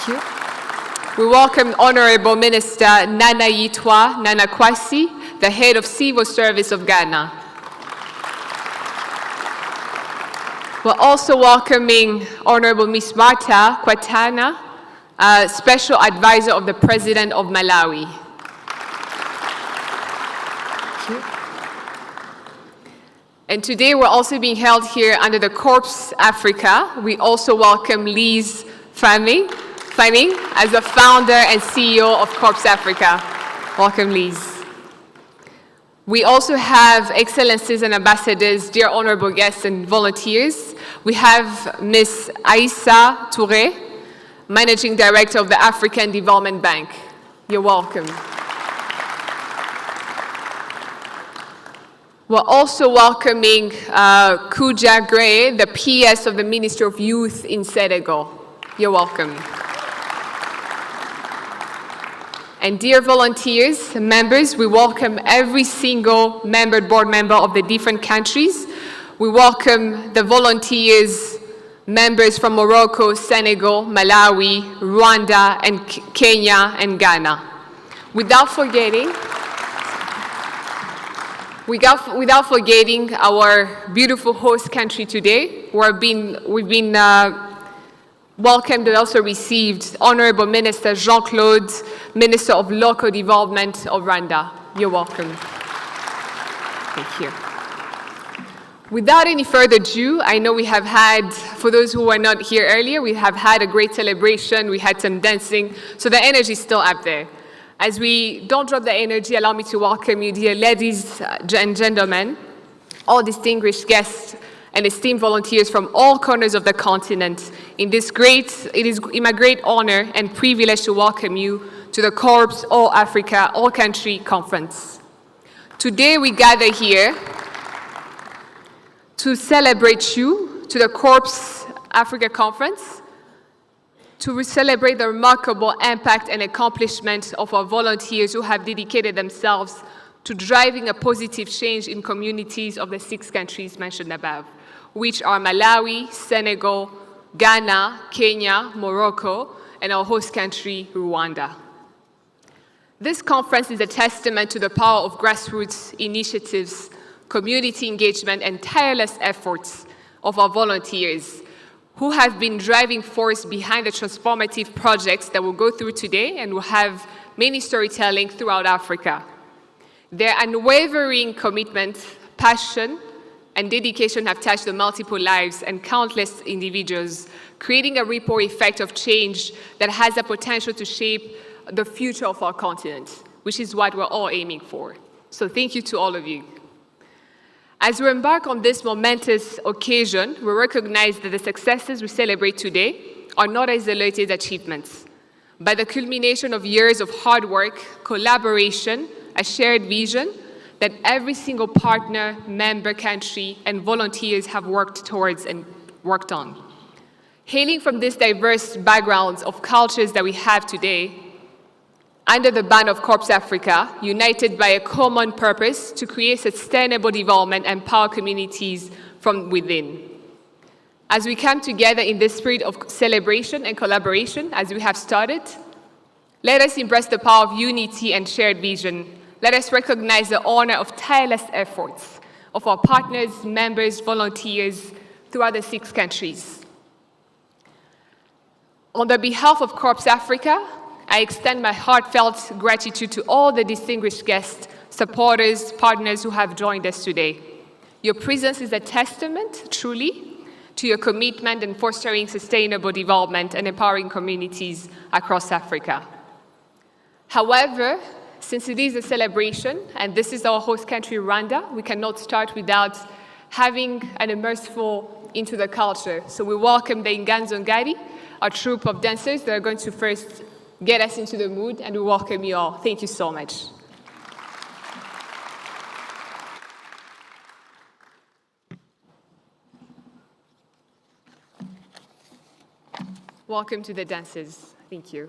you. We welcome Honorable Minister Nana Yitwa Nana Kwasi, the head of Civil Service of Ghana. We're also welcoming Honorable Ms. Martha Kwatana, Special Advisor of the President of Malawi. Thank you. And today we're also being held here under the CorpsAfrica. We also welcome Liz Fanning as the founder and CEO of CorpsAfrica. Welcome, Liz. We also have excellencies and ambassadors, dear honorable guests and volunteers. We have Ms. Aissa Touré, Managing Director of the African Development Bank. You're welcome. We're also welcoming Kuja Gray, the PS of the Ministry of Youth in Senegal. You're welcome. And dear volunteers, members, we welcome every single board member of the different countries. We welcome the volunteers, members from Morocco, Senegal, Malawi, Rwanda, and Kenya, and Ghana. Without forgetting our beautiful host country today, we've been welcomed and also received Honorable Minister Jean-Claude, Minister of Local Development of Rwanda. You're welcome. Thank you. Without any further ado, I know we have had, for those who were not here earlier, we have had a great celebration, we had some dancing, so the energy is still up there. As we don't drop the energy, allow me to welcome you, dear ladies and gentlemen, all distinguished guests and esteemed volunteers from all corners of the continent. It is my great honor and privilege to welcome you to the CorpsAfrica All-Country Conference. Today we gather here to celebrate you, to the CorpsAfrica Conference, to celebrate the remarkable impact and accomplishment of our volunteers who have dedicated themselves to driving a positive change in communities of the 6 countries mentioned above, which are Malawi, Senegal, Ghana, Kenya, Morocco, and our host country, Rwanda. This conference is a testament to the power of grassroots initiatives, community engagement, and tireless efforts of our volunteers who have been driving force behind the transformative projects that we'll go through today and will have many storytelling throughout Africa. Their unwavering commitment, passion, and dedication have touched the multiple lives and countless individuals, creating a ripple effect of change that has the potential to shape the future of our continent, which is what we're all aiming for. So thank you to all of you. As we embark on this momentous occasion, we recognize that the successes we celebrate today are not isolated achievements, but the culmination of years of hard work, collaboration, a shared vision that every single partner, member country, and volunteers have worked towards and worked on. Hailing from these diverse backgrounds of cultures that we have today, under the banner of CorpsAfrica, united by a common purpose to create sustainable development and empower communities from within. As we come together in this spirit of celebration and collaboration, as we have started, let us embrace the power of unity and shared vision. Let us recognize the honor of tireless efforts of our partners, members, volunteers throughout the 6 countries. On the behalf of CorpsAfrica, I extend my heartfelt gratitude to all the distinguished guests, supporters, partners who have joined us today. Your presence is a testament, truly, to your commitment in fostering sustainable development and empowering communities across Africa. However, since it is a celebration, and this is our host country, Rwanda, we cannot start without having an immersive into the culture. So we welcome the Inganzo Ngari, our troupe of dancers that are going to first get us into the mood, and we welcome you all. Thank you so much. Welcome to the dancers. Thank you.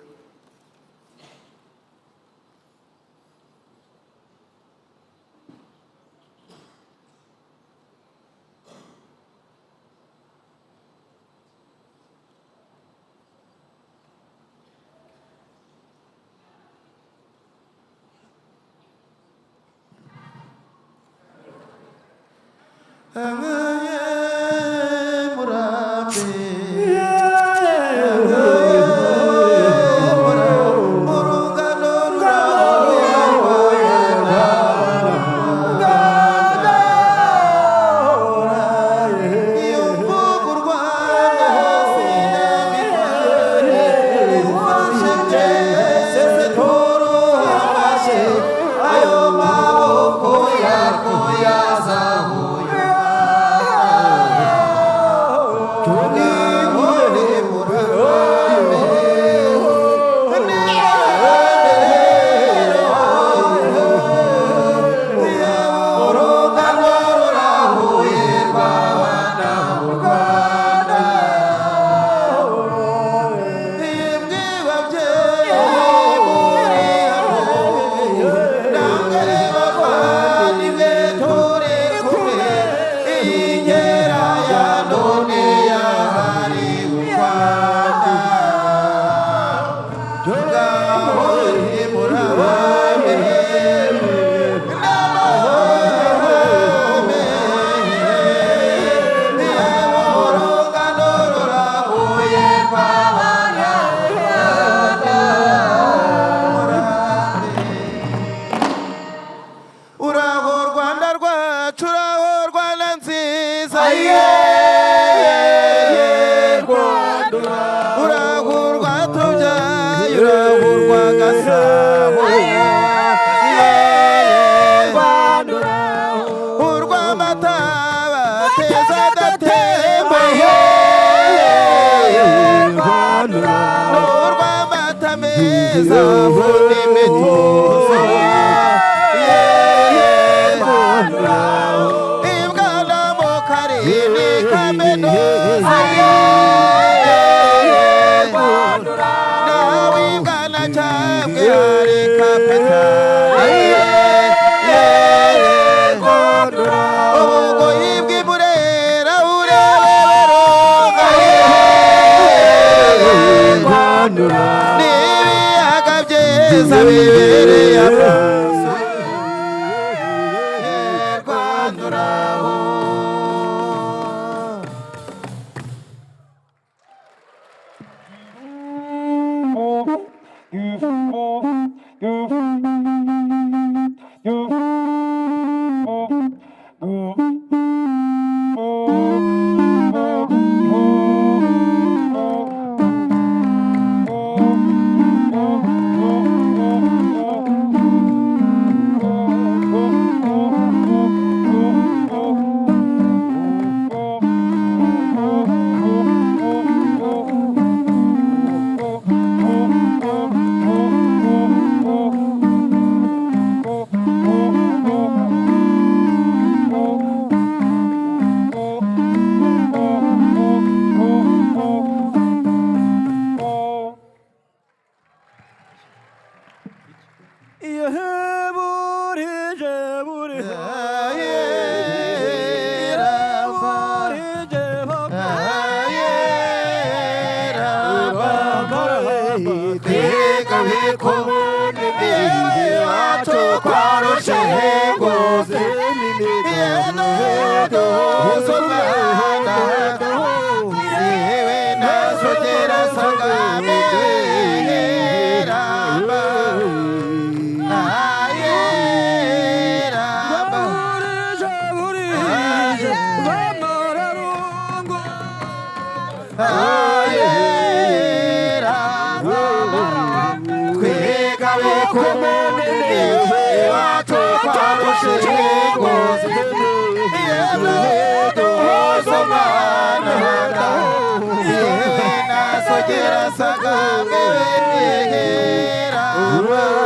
Sagame Rama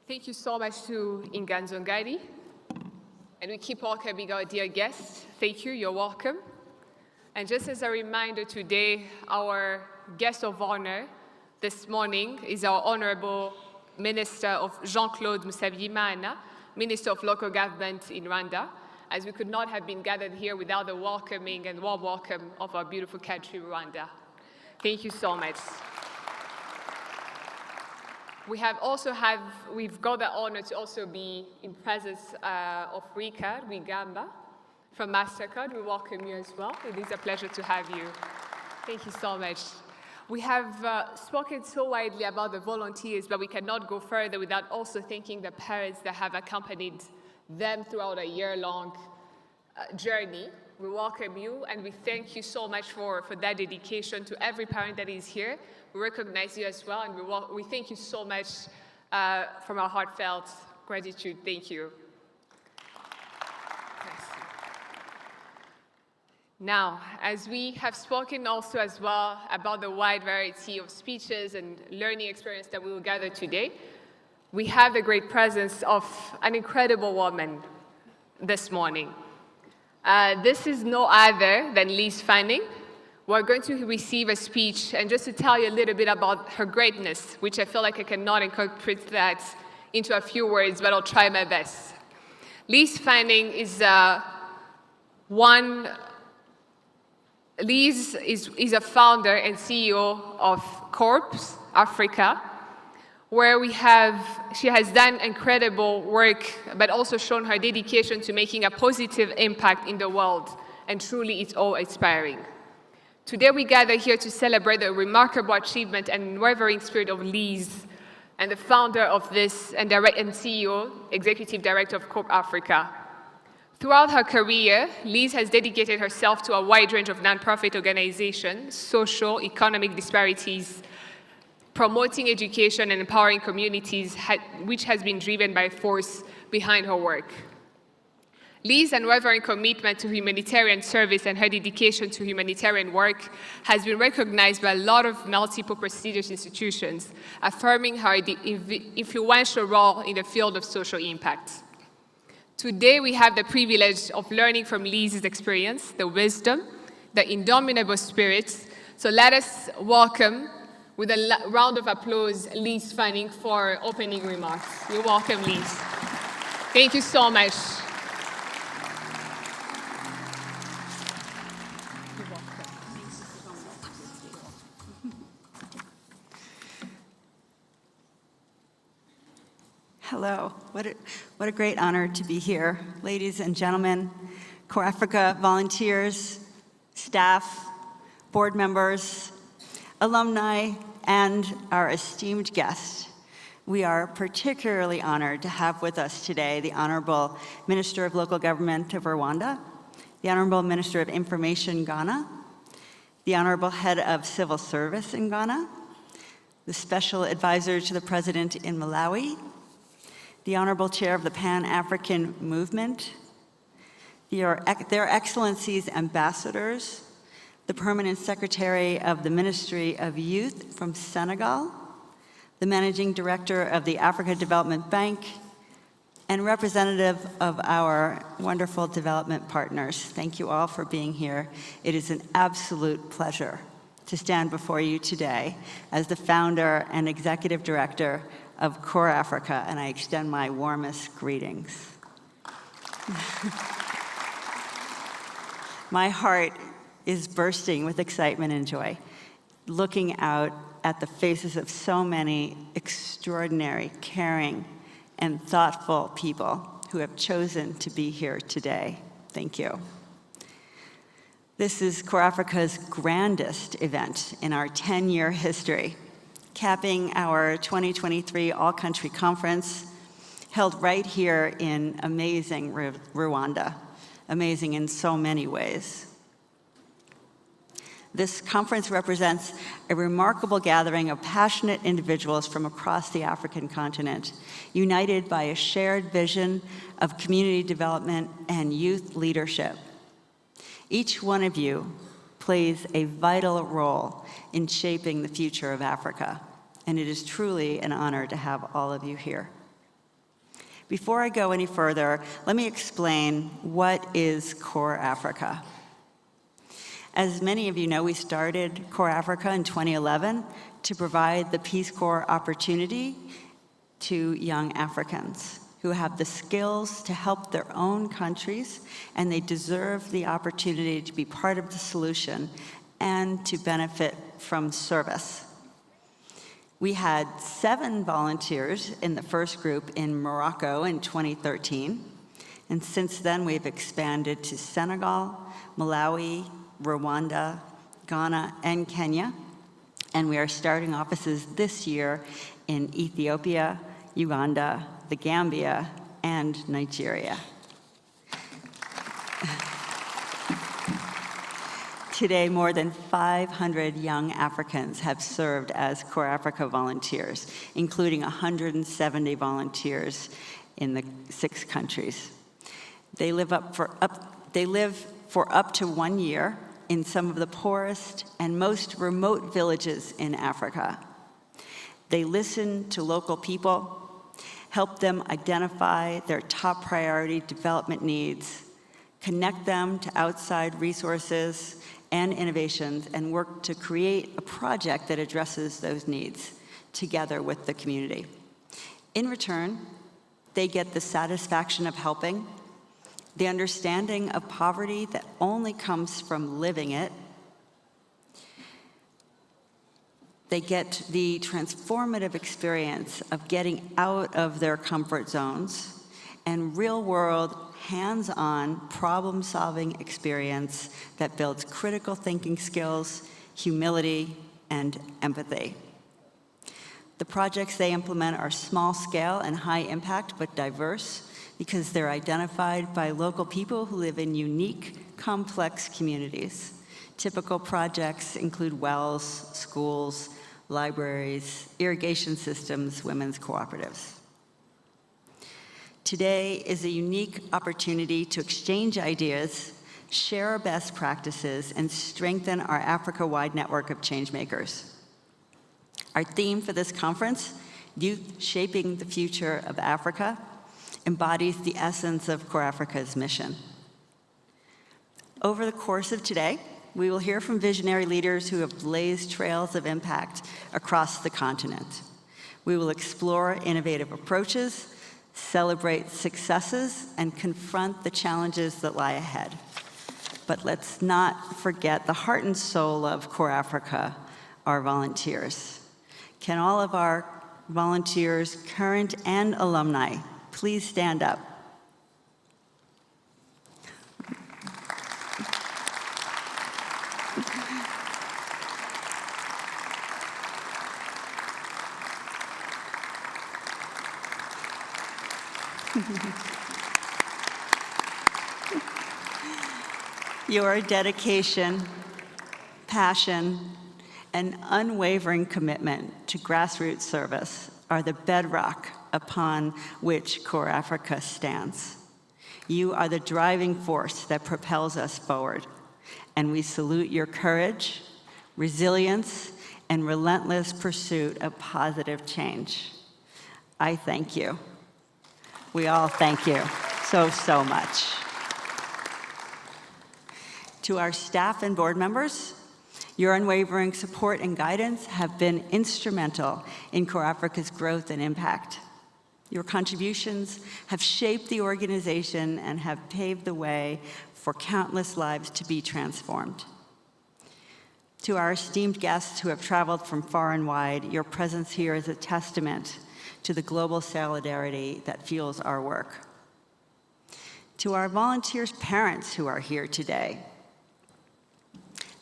Thank you so much to Inganzo Ngari. And we keep welcoming our dear guests. Thank you, you're welcome. And just as a reminder today, our guest of honor this morning is our Honorable Minister of Jean-Claude Musabyimana, Minister of Local Government in Rwanda, as we could not have been gathered here without the welcoming and warm welcome of our beautiful country, Rwanda. Thank you so much. We've got the honor to also be in presence of Rika Rwigamba from MasterCard. We welcome you as well. It is a pleasure to have you. Thank you so much. We have spoken so widely about the volunteers, but we cannot go further without also thanking the parents that have accompanied them throughout a year-long journey. We welcome you, and we thank you so much for that dedication to every parent that is here. We recognize you as well, and we thank you so much from our heartfelt gratitude. Thank you. Now, as we have spoken also as well about the wide variety of speeches and learning experience that we will gather today, we have the great presence of an incredible woman this morning. This is no other than Lise Fanning. We're going to receive a speech, and just to tell you a little bit about her greatness, which I feel like I cannot incorporate that into a few words, but I'll try my best. Lise Fanning is one Liz is a founder and CEO of CorpsAfrica, where she has done incredible work, but also shown her dedication to making a positive impact in the world, and truly it's awe-inspiring. Today we gather here to celebrate the remarkable achievement and unwavering spirit of Liz, and the founder of this and CEO, Executive Director of CorpsAfrica. Throughout her career, Liz has dedicated herself to a wide range of nonprofit organizations, social, economic disparities, promoting education and empowering communities, which has been driven by force behind her work. Liz's unwavering commitment to humanitarian service and her dedication to humanitarian work has been recognized by a lot of multiple prestigious institutions, affirming her influential role in the field of social impact. Today, we have the privilege of learning from Liz's experience, the wisdom, the indomitable spirit. So let us welcome, with a round of applause, Liz Fanning for opening remarks. You're welcome, Liz. Thank you so much. You're welcome. Hello. What a great honor to be here. Ladies and gentlemen, CorpsAfrica volunteers, staff, board members, alumni, and our esteemed guests. We are particularly honored to have with us today the Honorable Minister of Local Government of Rwanda, the Honorable Minister of Information Ghana, the Honorable Head of Civil Service in Ghana, the Special Advisor to the President in Malawi, the Honorable Chair of the Pan-African Movement, their Excellencies Ambassadors, the Permanent Secretary of the Ministry of Youth from Senegal, the Managing Director of the Africa Development Bank, and representative of our wonderful development partners. Thank you all for being here. It is an absolute pleasure to stand before you today as the founder and executive director of CorpsAfrica, and I extend my warmest greetings. My heart is bursting with excitement and joy, looking out at the faces of so many extraordinary, caring, and thoughtful people who have chosen to be here today. Thank you. This is CorpsAfrica's grandest event in our 10-year history, capping our 2023 all-country conference held right here in amazing Rwanda, amazing in so many ways. This conference represents a remarkable gathering of passionate individuals from across the African continent, united by a shared vision of community development and youth leadership. Each one of you plays a vital role in shaping the future of Africa, and it is truly an honor to have all of you here. Before I go any further, let me explain what is CorpsAfrica. As many of you know, we started CorpsAfrica in 2011 to provide the Peace Corps opportunity to young Africans who have the skills to help their own countries, and they deserve the opportunity to be part of the solution and to benefit from service. We had 7 volunteers in the first group in Morocco in 2013, and since then we've expanded to Senegal, Malawi, Rwanda, Ghana, and Kenya, and we are starting offices this year in Ethiopia, Uganda, the Gambia, and Nigeria. Today, more than 500 young Africans have served as CorpsAfrica volunteers, including 170 volunteers in the 6 countries. They live for up to 1 year in some of the poorest and most remote villages in Africa. They listen to local people, help them identify their top priority development needs, connect them to outside resources and innovations, and work to create a project that addresses those needs together with the community. In return, they get the satisfaction of helping, the understanding of poverty that only comes from living it, They get the transformative experience of getting out of their comfort zones and real-world, hands-on, problem-solving experience that builds critical thinking skills, humility, and empathy. The projects they implement are small-scale and high-impact, but diverse, because they're identified by local people who live in unique, complex communities. Typical projects include wells, schools, libraries, irrigation systems, women's cooperatives. Today is a unique opportunity to exchange ideas, share our best practices, and strengthen our Africa-wide network of changemakers. Our theme for this conference, Youth Shaping the Future of Africa, embodies the essence of CorpsAfrica's mission. Over the course of today, we will hear from visionary leaders who have blazed trails of impact across the continent. We will explore innovative approaches, celebrate successes, and confront the challenges that lie ahead. But let's not forget the heart and soul of CorpsAfrica, our volunteers. Can all of our volunteers, current and alumni, please stand up? Your dedication, passion, and unwavering commitment to grassroots service are the bedrock upon which CorpsAfrica stands. You are the driving force that propels us forward, and we salute your courage, resilience, and relentless pursuit of positive change. I thank you. We all thank you so much. To our staff and board members, your unwavering support and guidance have been instrumental in CorpsAfrica's growth and impact. Your contributions have shaped the organization and have paved the way for countless lives to be transformed. To our esteemed guests who have traveled from far and wide, your presence here is a testament to the global solidarity that fuels our work. To our volunteers' parents who are here today,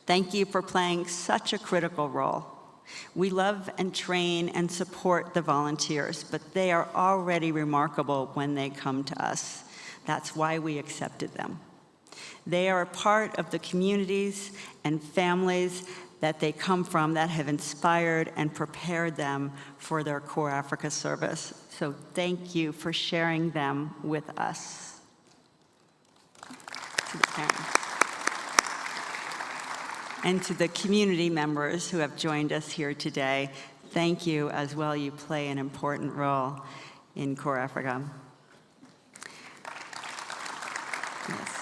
thank you for playing such a critical role. We love and train and support the volunteers, but they are already remarkable when they come to us. That's why we accepted them. They are a part of the communities and families that they come from that have inspired and prepared them for their CorpsAfrica service. So thank you for sharing them with us. To the parents. And to the community members who have joined us here today, thank you as well. You play an important role in CorpsAfrica. Yes.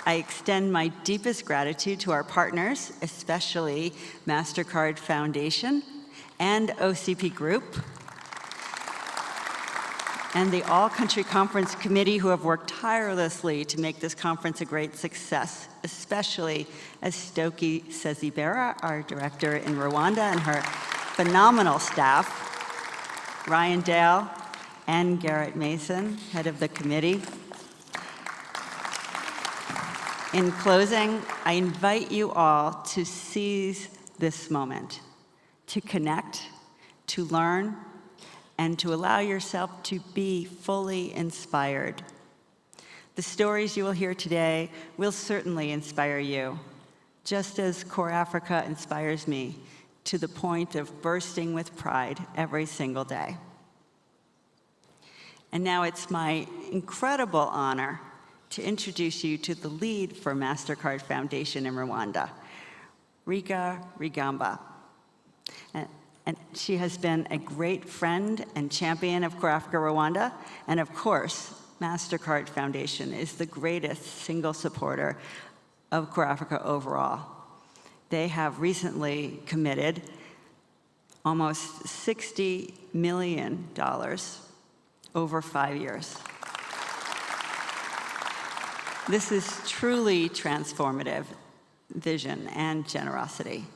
I extend my deepest gratitude to our partners, especially MasterCard Foundation and OCP Group, and the All-Country Conference Committee who have worked tirelessly to make this conference a great success, especially as Stoki Sezibera, our director in Rwanda, and her phenomenal staff, Ryan Dale and Garrett Mason, head of the committee. In closing, I invite you all to seize this moment, to connect, to learn, and to allow yourself to be fully inspired. The stories you will hear today will certainly inspire you, just as CorpsAfrica inspires me to the point of bursting with pride every single day. And now it's my incredible honor to introduce you to the lead for MasterCard Foundation in Rwanda, Rika Rigamba. And she has been a great friend and champion of CorpsAfrica Rwanda, and of course, MasterCard Foundation is the greatest single supporter of CorpsAfrica overall. They have recently committed almost $60 million over 5 years. This is truly transformative vision and generosity.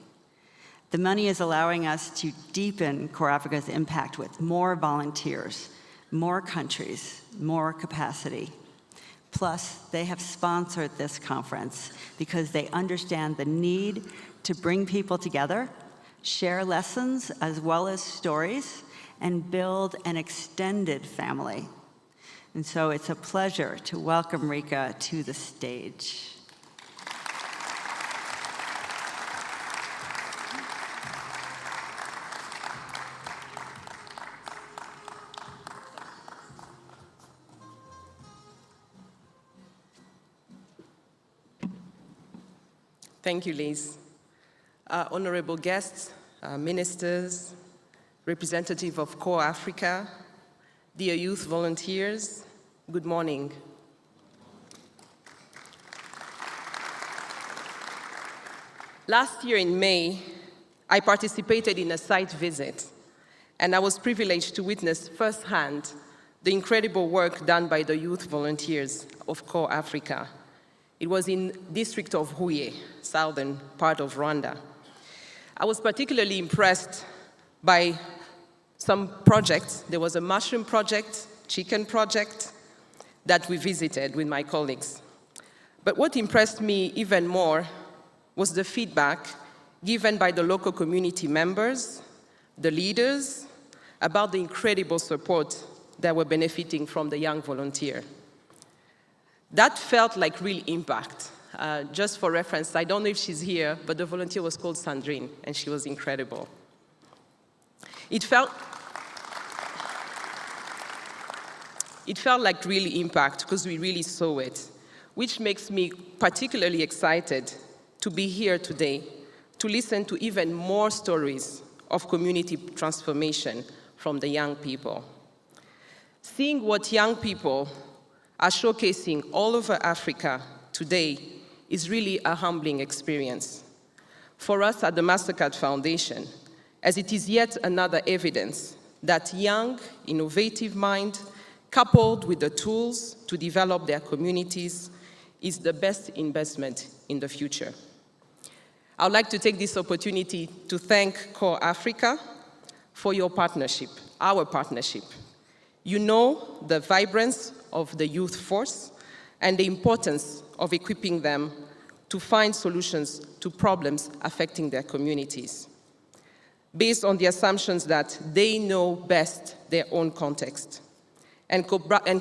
The money is allowing us to deepen CorpsAfrica's impact with more volunteers, more countries, more capacity. Plus, they have sponsored this conference because they understand the need to bring people together, share lessons as well as stories, and build an extended family. And so it's a pleasure to welcome Rika to the stage. Thank you, Liz. Honorable guests, ministers, representative of CorpsAfrica, dear youth volunteers, good morning. Last year in May, I participated in a site visit, and I was privileged to witness firsthand the incredible work done by the youth volunteers of CorpsAfrica. It was in the district of Huye, southern part of Rwanda. I was particularly impressed by some projects. There was a mushroom project, chicken project, that we visited with my colleagues. But what impressed me even more was the feedback given by the local community members, the leaders, about the incredible support that were benefiting from the young volunteer. That felt like real impact. Just for reference, I don't know if she's here, but the volunteer was called Sandrine, and she was incredible. It felt like really impact because we really saw it, which makes me particularly excited to be here today to listen to even more stories of community transformation from the young people. Seeing what young people are showcasing all over Africa today is really a humbling experience for us at the MasterCard Foundation, as it is yet another evidence that young, innovative mind, coupled with the tools to develop their communities, is the best investment in the future. I would like to take this opportunity to thank CorpsAfrica for your partnership, our partnership. You know the vibrance of the youth force and the importance of equipping them to find solutions to problems affecting their communities, based on the assumptions that they know best their own context and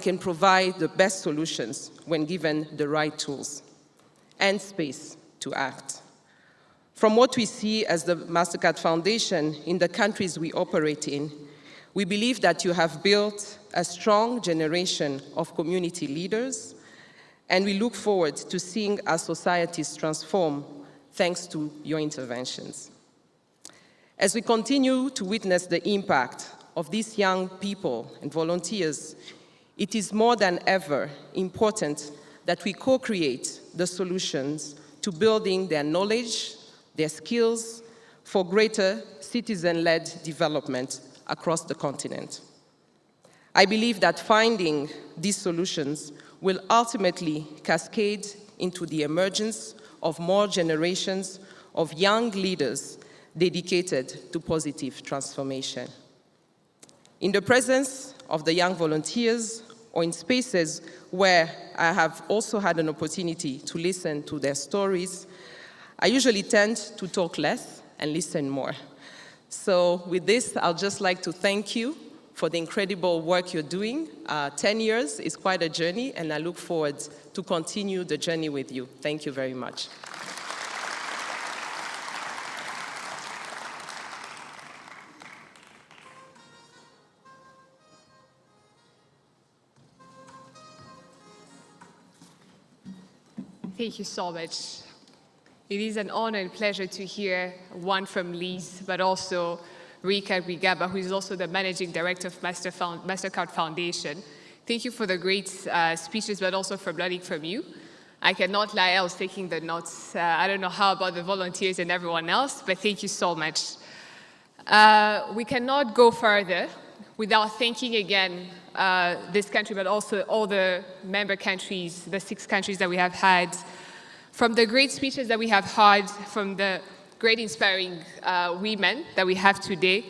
can provide the best solutions when given the right tools and space to act. From what we see as the MasterCard Foundation in the countries we operate in, we believe that you have built a strong generation of community leaders, and we look forward to seeing our societies transform thanks to your interventions. As we continue to witness the impact of these young people and volunteers, it is more than ever important that we co-create the solutions to building their knowledge, their skills for greater citizen-led development across the continent. I believe that finding these solutions will ultimately cascade into the emergence of more generations of young leaders dedicated to positive transformation. In the presence of the young volunteers or in spaces where I have also had an opportunity to listen to their stories, I usually tend to talk less and listen more. So with this, I'd just like to thank you for the incredible work you're doing. 10 years is quite a journey, and I look forward to continue the journey with you. Thank you very much. Thank you so much. It is an honor and pleasure to hear one from Liz, but also Rika Rigaba, who is also the Managing Director of MasterCard Foundation. Thank you for the great speeches, but also for learning from you. I cannot lie, I was taking the notes. I don't know how about the volunteers and everyone else, but thank you so much. We cannot go further without thanking again this country, but also all the member countries, the 6 countries that we have had, from the great speeches that we have heard from the great inspiring women that we have today,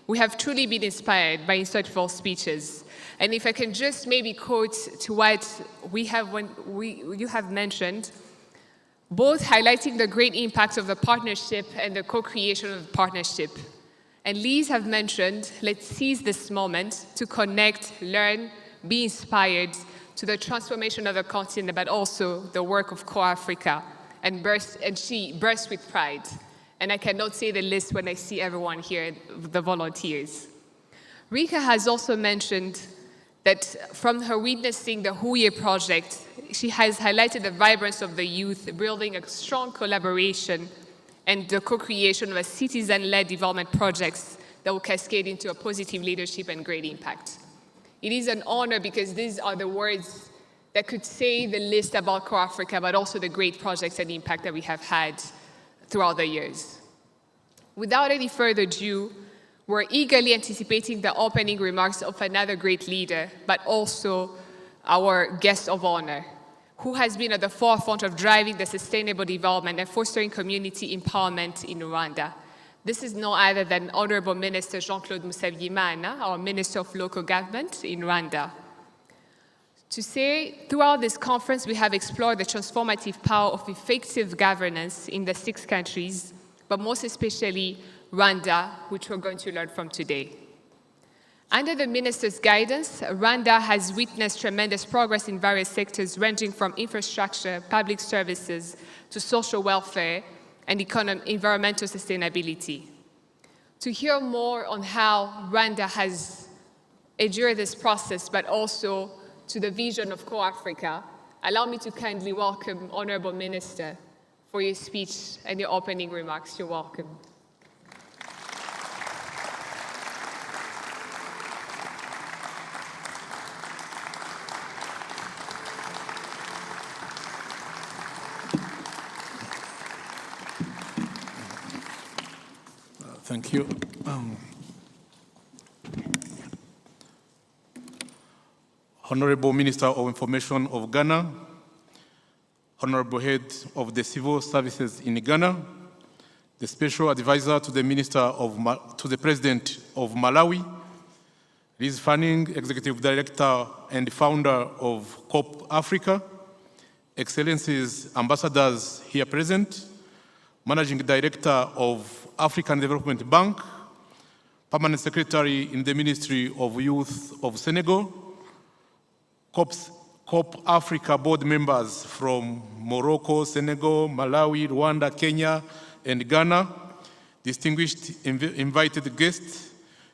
we have truly been inspired by insightful speeches. And if I can just maybe quote to what you have mentioned, both highlighting the great impact of the partnership and the co-creation of the partnership. And Lise have mentioned, let's seize this moment to connect, learn, be inspired to the transformation of the continent, but also the work of CorpsAfrica, and she bursts with pride. And I cannot say the list when I see everyone here, the volunteers. Rika has also mentioned that from her witnessing the Huye project, she has highlighted the vibrance of the youth, building a strong collaboration and the co-creation of a citizen-led development projects that will cascade into a positive leadership and great impact. It is an honor because these are the words that could say the list about CorpsAfrica, but also the great projects and impact that we have had throughout the years. Without any further ado, we're eagerly anticipating the opening remarks of another great leader, but also our guest of honor, who has been at the forefront of driving the sustainable development and fostering community empowerment in Rwanda. This is no other than Honorable Minister Jean-Claude Musabyimana, our Minister of Local Government in Rwanda. To say, throughout this conference, we have explored the transformative power of effective governance in the 6 countries, but most especially Rwanda, which we're going to learn from today. Under the Minister's guidance, Rwanda has witnessed tremendous progress in various sectors ranging from infrastructure, public services, to social welfare and environmental sustainability. To hear more on how Rwanda has endured this process, but also to the vision of CorpsAfrica, allow me to kindly welcome Honorable Minister for your speech and your opening remarks. You're welcome. Thank you. Honorable Minister of Information of Ghana, Honorable Head of the Civil Services in Ghana, the Special Advisor to the to the President of Malawi, Liz Fanning, Executive Director and Founder of CorpsAfrica, Excellencies, Ambassadors here present, Managing Director of African Development Bank, Permanent Secretary in the Ministry of Youth of Senegal, CorpsAfrica board members from Morocco, Senegal, Malawi, Rwanda, Kenya, and Ghana, distinguished invited guests,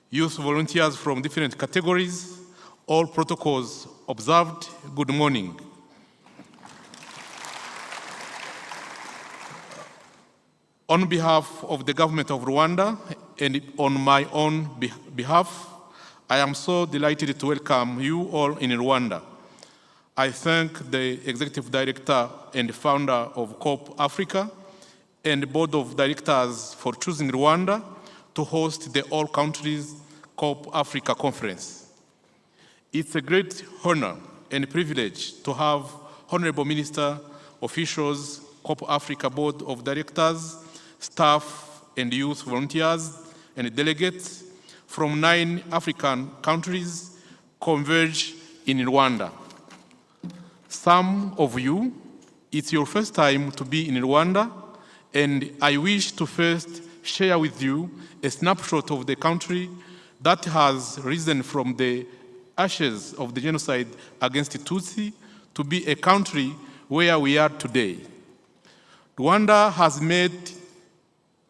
youth volunteers from different categories, all protocols observed, good morning. On behalf of the government of Rwanda and on my own behalf, I am so delighted to welcome you all in Rwanda. I thank the Executive Director and Founder of CorpsAfrica and the Board of Directors for choosing Rwanda to host the All Countries CorpsAfrica Conference. It's a great honor and privilege to have Honorable Minister, officials, CorpsAfrica Board of Directors, staff and youth volunteers and delegates from 9 African countries converge in Rwanda. Some of you, it's your first time to be in Rwanda, and I wish to first share with you a snapshot of the country that has risen from the ashes of the genocide against Tutsi to be a country where we are today. Rwanda has made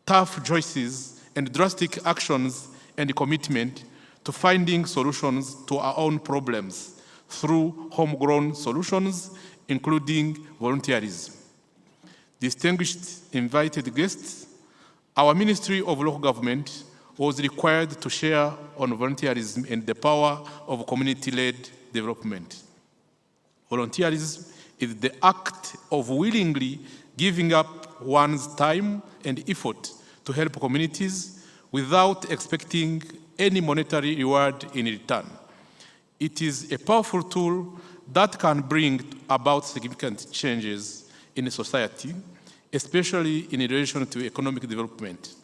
tough choices and drastic actions and commitment to finding solutions to our own problems through homegrown solutions, including volunteerism. Distinguished invited guests, our Ministry of Local Government was required to share on volunteerism and the power of community-led development. Volunteerism is the act of willingly giving up one's time and effort to help communities without expecting any monetary reward in return. It is a powerful tool that can bring about significant changes in society, especially in relation to economic development.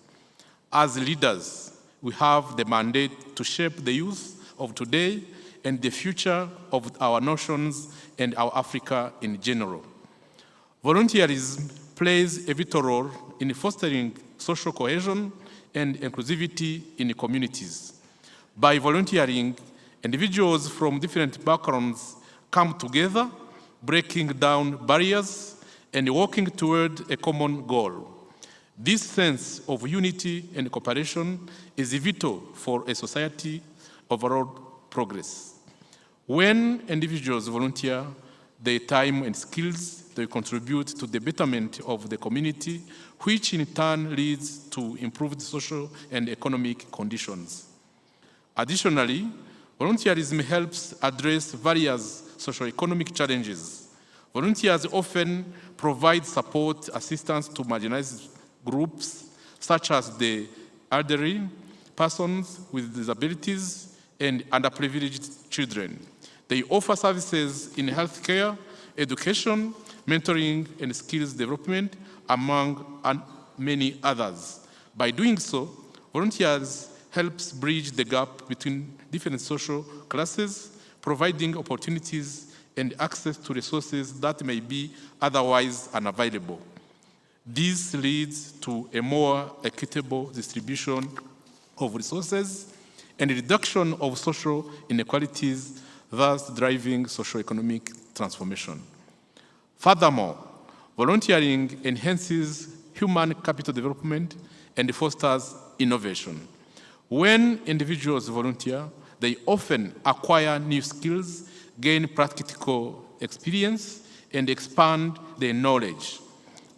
As leaders, we have the mandate to shape the youth of today and the future of our nations and our Africa in general. Volunteerism plays a vital role in fostering social cohesion and inclusivity in communities. By volunteering, individuals from different backgrounds come together, breaking down barriers and working toward a common goal. This sense of unity and cooperation is vital for a society overall progress. When individuals volunteer their time and skills, they contribute to the betterment of the community, which in turn leads to improved social and economic conditions. Additionally, volunteerism helps address various socio-economic challenges. Volunteers often provide support, assistance to marginalized groups, such as the elderly, persons with disabilities, and underprivileged children. They offer services in healthcare, education, mentoring, and skills development, among many others. By doing so, volunteers helps bridge the gap between different social classes, providing opportunities and access to resources that may be otherwise unavailable. This leads to a more equitable distribution of resources and a reduction of social inequalities, thus driving socio-economic transformation. Furthermore, volunteering enhances human capital development and fosters innovation. When individuals volunteer, they often acquire new skills, gain practical experience, and expand their knowledge.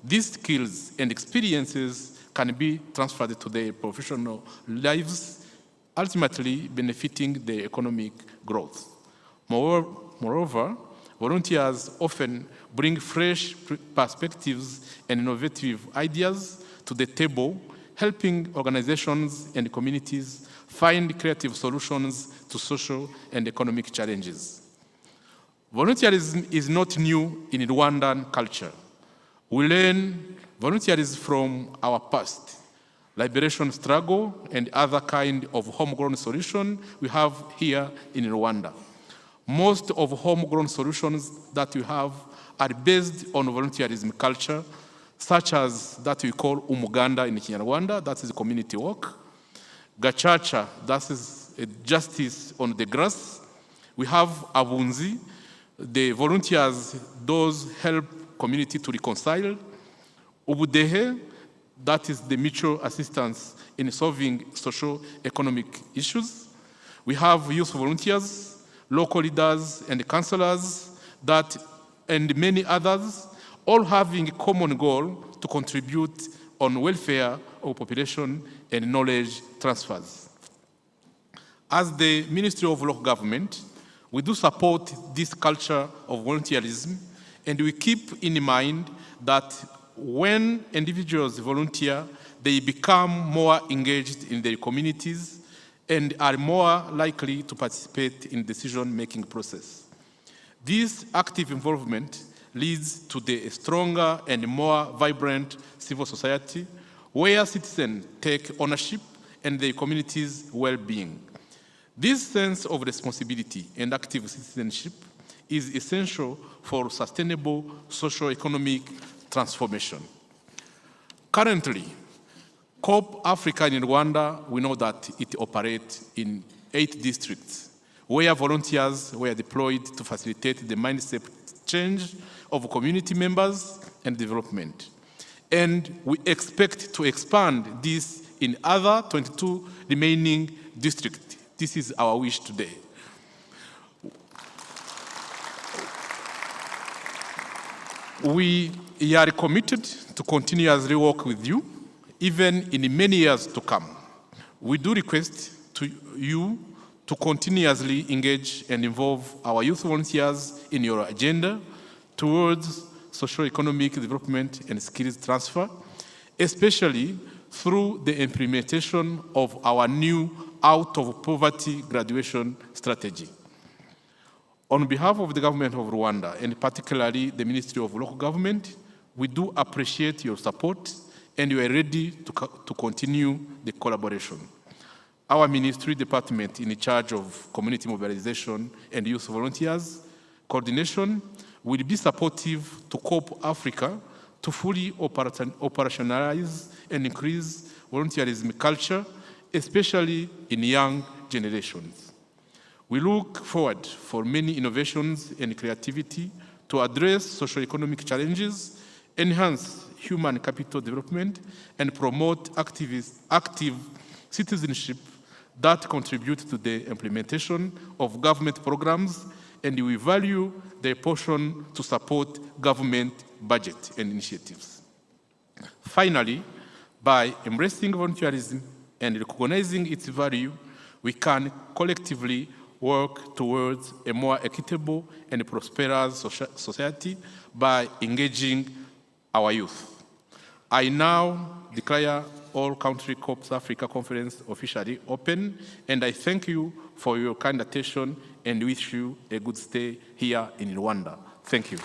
These skills and experiences can be transferred to their professional lives, ultimately benefiting their economic growth. Moreover, volunteers often bring fresh perspectives and innovative ideas to the table, helping organizations and communities find creative solutions to social and economic challenges. Volunteerism is not new in Rwandan culture. We learn volunteerism from our past, liberation struggle, and other kind of homegrown solutions we have here in Rwanda. Most of homegrown solutions that we have are based on volunteerism culture, such as that we call umuganda in Kinyarwanda, that is community work. Gacaca, that is justice on the grass. We have abunzi, the volunteers, those help community to reconcile. Ubudehe, that is the mutual assistance in solving socio-economic issues. We have youth volunteers, local leaders and councillors, and many others, all having a common goal to contribute on welfare of population and knowledge transfers. As the Ministry of Local Government, we do support this culture of volunteerism, and we keep in mind that when individuals volunteer, they become more engaged in their communities and are more likely to participate in decision-making process. This active involvement leads to the stronger and more vibrant civil society where citizens take ownership and their community's well-being. This sense of responsibility and active citizenship is essential for sustainable socio-economic transformation. Currently, CorpsAfrica in Rwanda, we know that it operates in 8 districts where volunteers were deployed to facilitate the mindset change of community members and development. And we expect to expand this in other 22 remaining districts. This is our wish today. We are committed to continuously work with you, even in many years to come. We do request to you to continuously engage and involve our youth volunteers in your agenda towards socio-economic development and skills transfer, especially through the implementation of our new Out of Poverty graduation strategy. On behalf of the government of Rwanda, and particularly the Ministry of Local Government, We do appreciate your support, and we are ready to continue the collaboration. Our ministry department in charge of community mobilization and youth volunteers coordination will be supportive to CorpsAfrica to fully operationalize and increase volunteerism culture, especially in young generations. We look forward for many innovations and creativity to address socio-economic challenges, enhance human capital development, and promote active citizenship that contribute to the implementation of government programs, and we value their portion to support government budget and initiatives. Finally, by embracing volunteerism and recognizing its value, we can collectively work towards a more equitable and prosperous society by engaging our youth. I now declare all-country CorpsAfrica conference officially open, and I thank you for your kind attention and wish you a good stay here in Rwanda. Thank you.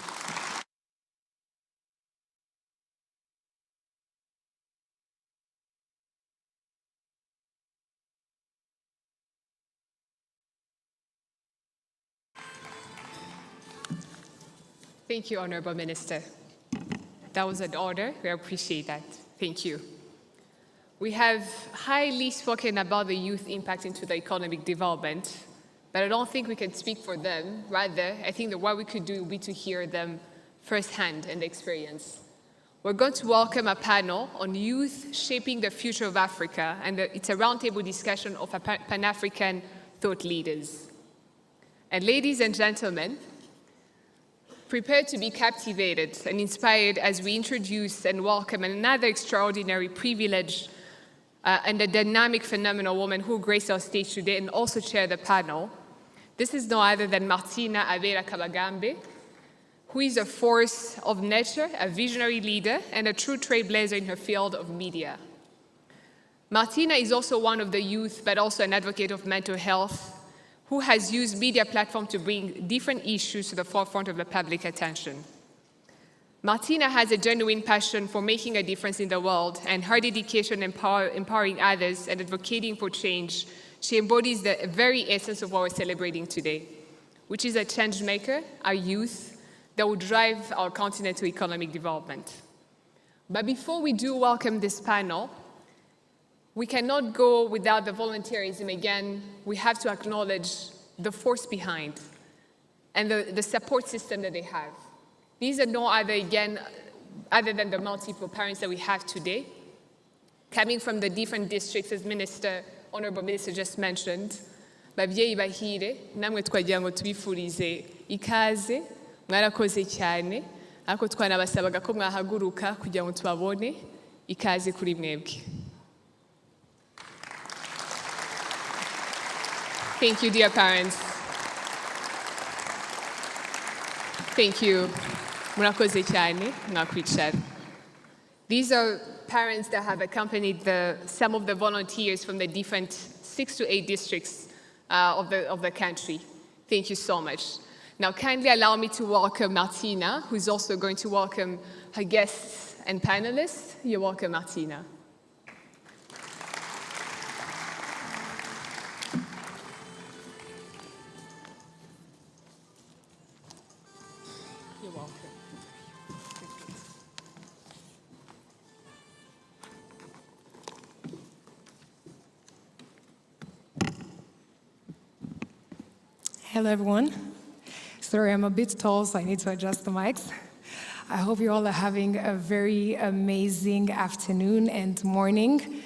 Thank you, Honorable Minister. That was an order. We appreciate that. Thank you. We have highly spoken about the youth impact into the economic development, but I don't think we can speak for them. Rather, I think that what we could do would be to hear them firsthand and experience. We're going to welcome a panel on youth shaping the future of Africa, and it's a roundtable discussion of Pan-African thought leaders. And ladies and gentlemen, prepare to be captivated and inspired as we introduce and welcome another extraordinary privilege and a dynamic, phenomenal woman who graced our stage today and also chair the panel. This is no other than Martina Avera Kabagambe, who is a force of nature, a visionary leader, and a true trailblazer in her field of media. Martina is also one of the youth, but also an advocate of mental health, who has used media platforms to bring different issues to the forefront of the public attention. Martina has a genuine passion for making a difference in the world, and her dedication empowering others and advocating for change, she embodies the very essence of what we're celebrating today, which is a change maker, a youth that will drive our continent to economic development. But before we do welcome this panel, we cannot go without the volunteerism. Again, we have to acknowledge the force behind and the support system that they have. These are no other, again, other than the multiple parents that we have today, coming from the different districts, as Honorable Minister just mentioned. Babyeyi bahire, namwe twagira ngo tubifurize ikaze, mwarakoze cyane, ariko twanabasabaga ko mwahaguruka kugira ngo tubabone, ikaze kuri mwebwe. Thank you, dear parents. Thank you. Murakoze cyane, mwakwicara. These are parents that have accompanied some of the volunteers from the different 6 to 8 districts of the country. Thank you so much. Now, kindly allow me to welcome Martina, who's also going to welcome her guests and panelists. You're welcome, Martina. You're welcome. Hello, everyone. Sorry, I'm a bit tall, so I need to adjust the mics. I hope you all are having a very amazing afternoon and morning.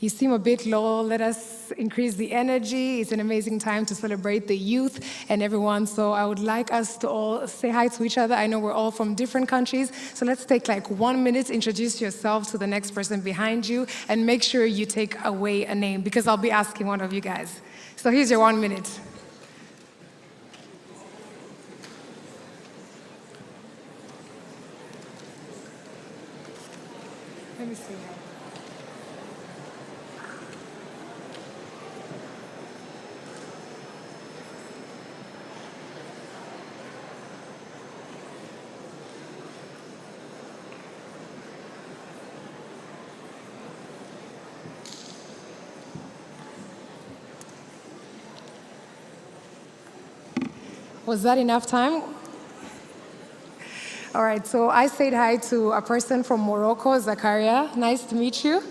You seem a bit low. Let us increase the energy. It's an amazing time to celebrate the youth and everyone. So I would like us to all say hi to each other. I know we're all from different countries. So let's take like 1 minute, introduce yourself to the next person behind you, and make sure you take away a name, because I'll be asking one of you guys. So here's your 1 minute. Let me see. Was that enough time? All right, so I said hi to a person from Morocco, Zakaria. Nice to meet you.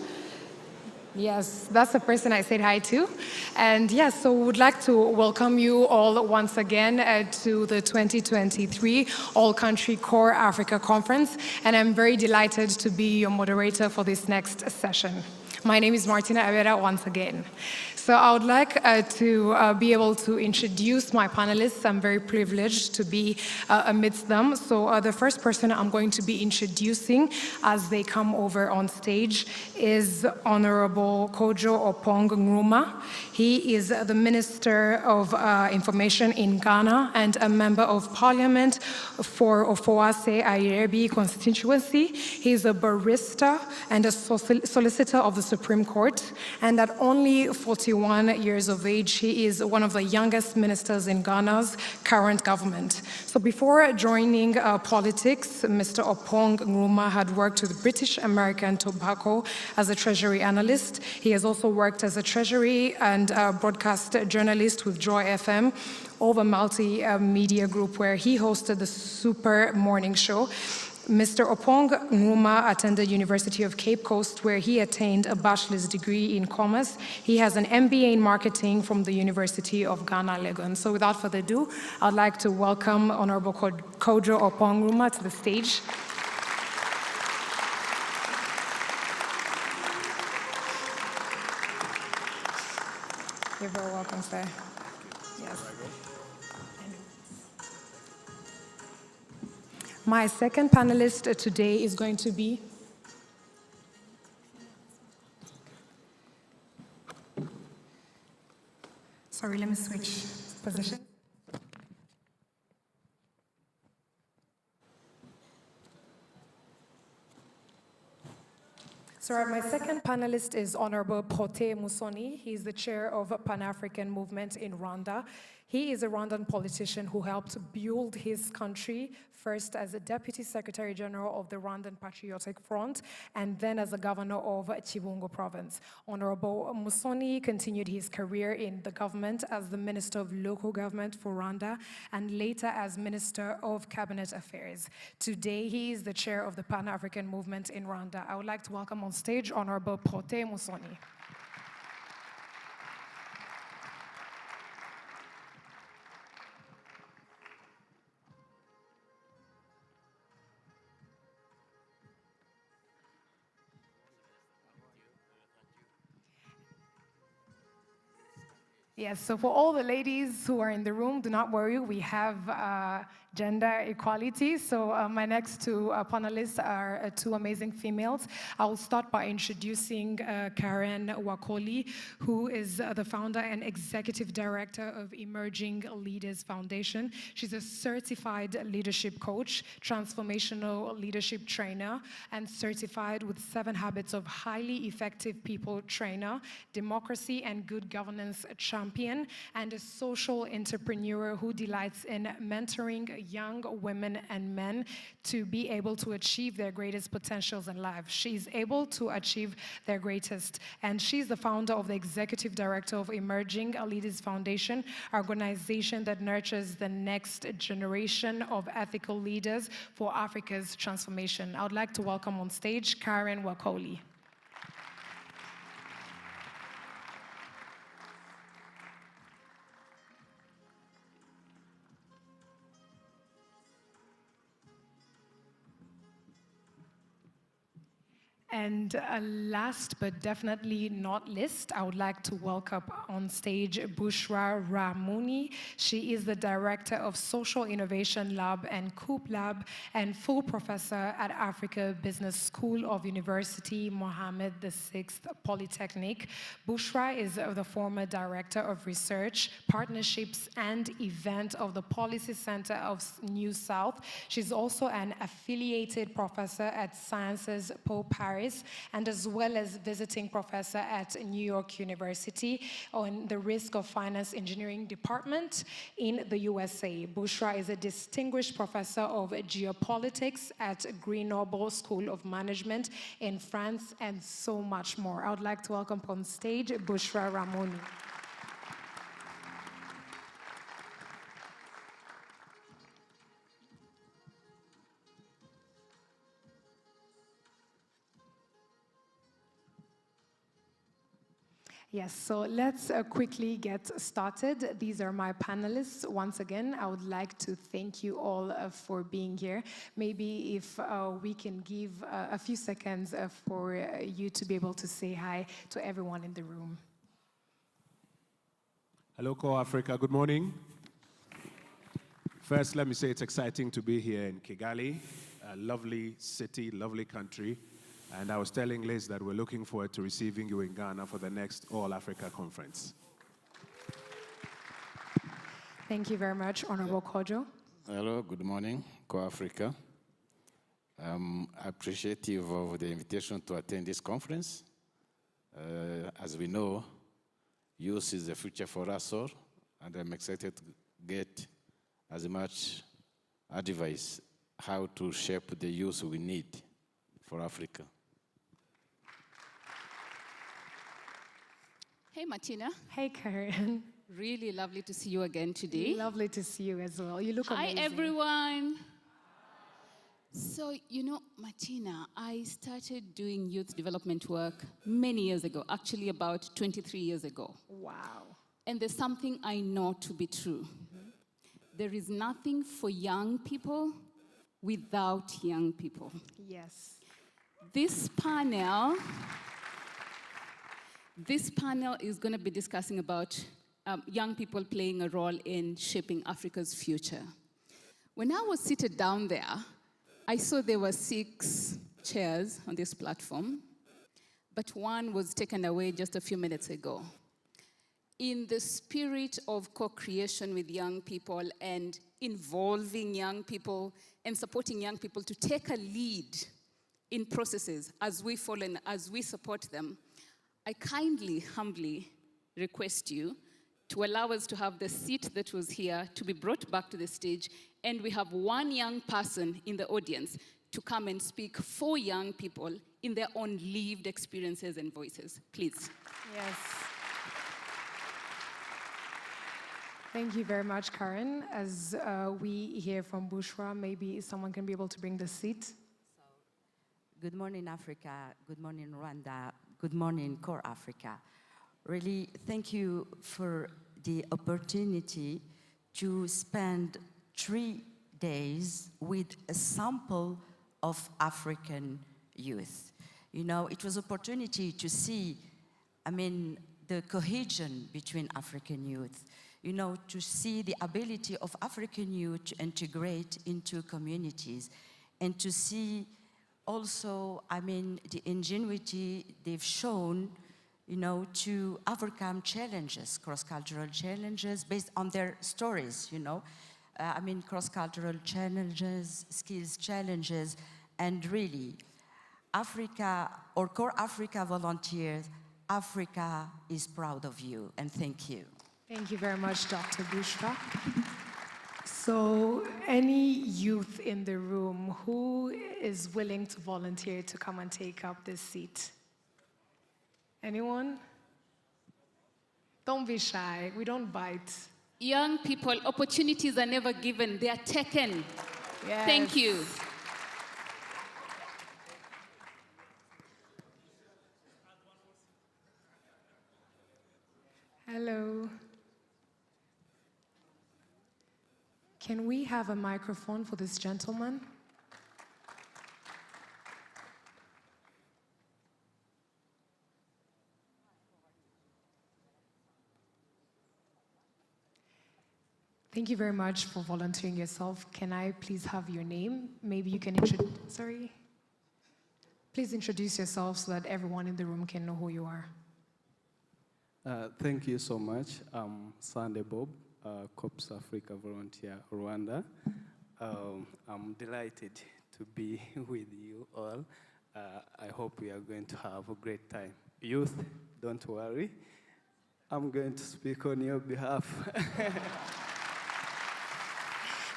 Yes, that's the person I said hi to. And yes, so we would like to welcome you all once again to the 2023 All-Country CorpsAfrica Conference. And I'm very delighted to be your moderator for this next session. My name is Martina Avera once again. So I would like to be able to introduce my panelists. I'm very privileged to be amidst them. So the first person I'm going to be introducing as they come over on stage is Honorable Kojo Opong Nkrumah. He is the Minister of Information in Ghana and a Member of Parliament for Ofoase Ayerebi constituency. He's a barrister and a solicitor of the Supreme Court, and at only 41 years of age, he is one of the youngest ministers in Ghana's current government. So before joining politics, Mr. Opong Nkrumah had worked with British American Tobacco as a treasury analyst. He has also worked as a treasury and broadcast journalist with Joy FM, over multimedia group where he hosted the Super Morning Show. Mr. Opong Nkrumah attended University of Cape Coast, where he attained a bachelor's degree in commerce. He has an MBA in marketing from the University of Ghana, Legon. So without further ado, I'd like to welcome Honorable Kojo Opong Nkrumah to the stage. You're very welcome, sir. Yes. My second panelist today is going to be sorry, let me switch position. So my second panelist is Honorable Protais Musoni. He's the chair of a Pan-African movement in Rwanda. He is a Rwandan politician who helped build his country, first as a Deputy Secretary General of the Rwandan Patriotic Front, and then as a governor of Kibungo Province. Honorable Musoni continued his career in the government as the Minister of Local Government for Rwanda, and later as Minister of Cabinet Affairs. Today, he is the chair of the Pan-African movement in Rwanda. I would like to welcome on stage Honorable Protais Musoni. Yes, so for all the ladies who are in the room, do not worry, we have gender equality. So my next two panelists are two amazing females. I will start by introducing Karen Wakoli, who is the founder and executive director of Emerging Leaders Foundation. She's a certified leadership coach, transformational leadership trainer, and certified with 7 Habits of Highly Effective People trainer, democracy and good governance champion, and a social entrepreneur who delights in mentoring young women and men to be able to achieve their greatest potentials in life. She's able to achieve their greatest, and she's the founder of the executive director of Emerging Leaders Foundation, an organization that nurtures the next generation of ethical leaders for Africa's transformation. I would like to welcome on stage Karen Wakoli. And last but definitely not least, I would like to welcome on stage Bushra Ramuni. She is the Director of Social Innovation Lab and Coop Lab and full professor at Africa Business School of University Mohammed VI Polytechnic. Bushra is the former Director of Research, Partnerships and Event of the Policy Center of New South. She's also an affiliated professor at Sciences Po Paris, and as well as visiting professor at New York University on the Risk of Finance Engineering Department in the USA. Bushra is a distinguished professor of geopolitics at Grenoble School of Management in France, and so much more. I would like to welcome on stage Bushra. Yes, so let's quickly get started. These are my panelists. Once again, I would like to thank you all for being here. Maybe if we can give a few seconds for you to be able to say hi to everyone in the room. Hello, CorpsAfrica. Good morning. First, let me say it's exciting to be here in Kigali, a lovely city, lovely country. And I was telling Liz that we're looking forward to receiving you in Ghana for the next All Africa Conference. Thank you very much, Honorable Kojo. Hello, good morning, CorpsAfrica. I'm appreciative of the invitation to attend this conference. As we know, youth is the future for us all, and I'm excited to get as much advice how to shape the youth we need for Africa. Hey, Martina. Hey, Karen. Really lovely to see you again today. Lovely to see you as well. You look amazing. Hi, everyone. So, you know, Martina, I started doing youth development work many years ago, actually about 23 years ago. Wow. And there's something I know to be true. Mm-hmm. There is nothing for young people without young people. Yes. This panel is going to be discussing about young people playing a role in shaping Africa's future. When I was seated down there, I saw there were 6 chairs on this platform, but one was taken away just a few minutes ago. In the spirit of co-creation with young people and involving young people and supporting young people to take a lead in processes as we follow and as we support them, I kindly, humbly request you to allow us to have the seat that was here to be brought back to the stage, and we have one young person in the audience to come and speak for young people in their own lived experiences and voices. Please. Yes. Thank you very much, Karen. As we hear from Bushra, maybe someone can be able to bring the seat. Good morning, Africa. Good morning, Rwanda. Good morning, CorpsAfrica. Really, thank you for the opportunity to spend 3 days with a sample of African youth. You know, it was an opportunity to see, the cohesion between African youth, you know, to see the ability of African youth to integrate into communities, and to see also, the ingenuity they've shown, you know, to overcome challenges, cross-cultural challenges based on their stories, you know. Cross-cultural challenges, skills challenges, and really, Africa, or CorpsAfrica volunteers, Africa is proud of you, and thank you. Thank you very much, Dr. Bushra. So, any youth in the room who is willing to volunteer to come and take up this seat? Anyone? Don't be shy. We don't bite. Young people, opportunities are never given, they are taken. Yes. Thank you. Hello. Can we have a microphone for this gentleman? Thank you very much for volunteering yourself. Can I please have your name? Maybe you can Please introduce yourself so that everyone in the room can know who you are. Thank you so much. I'm Sunday Bob, CorpsAfrica volunteer, Rwanda. I'm delighted to be with you all. I hope we are going to have a great time. Youth, don't worry. I'm going to speak on your behalf.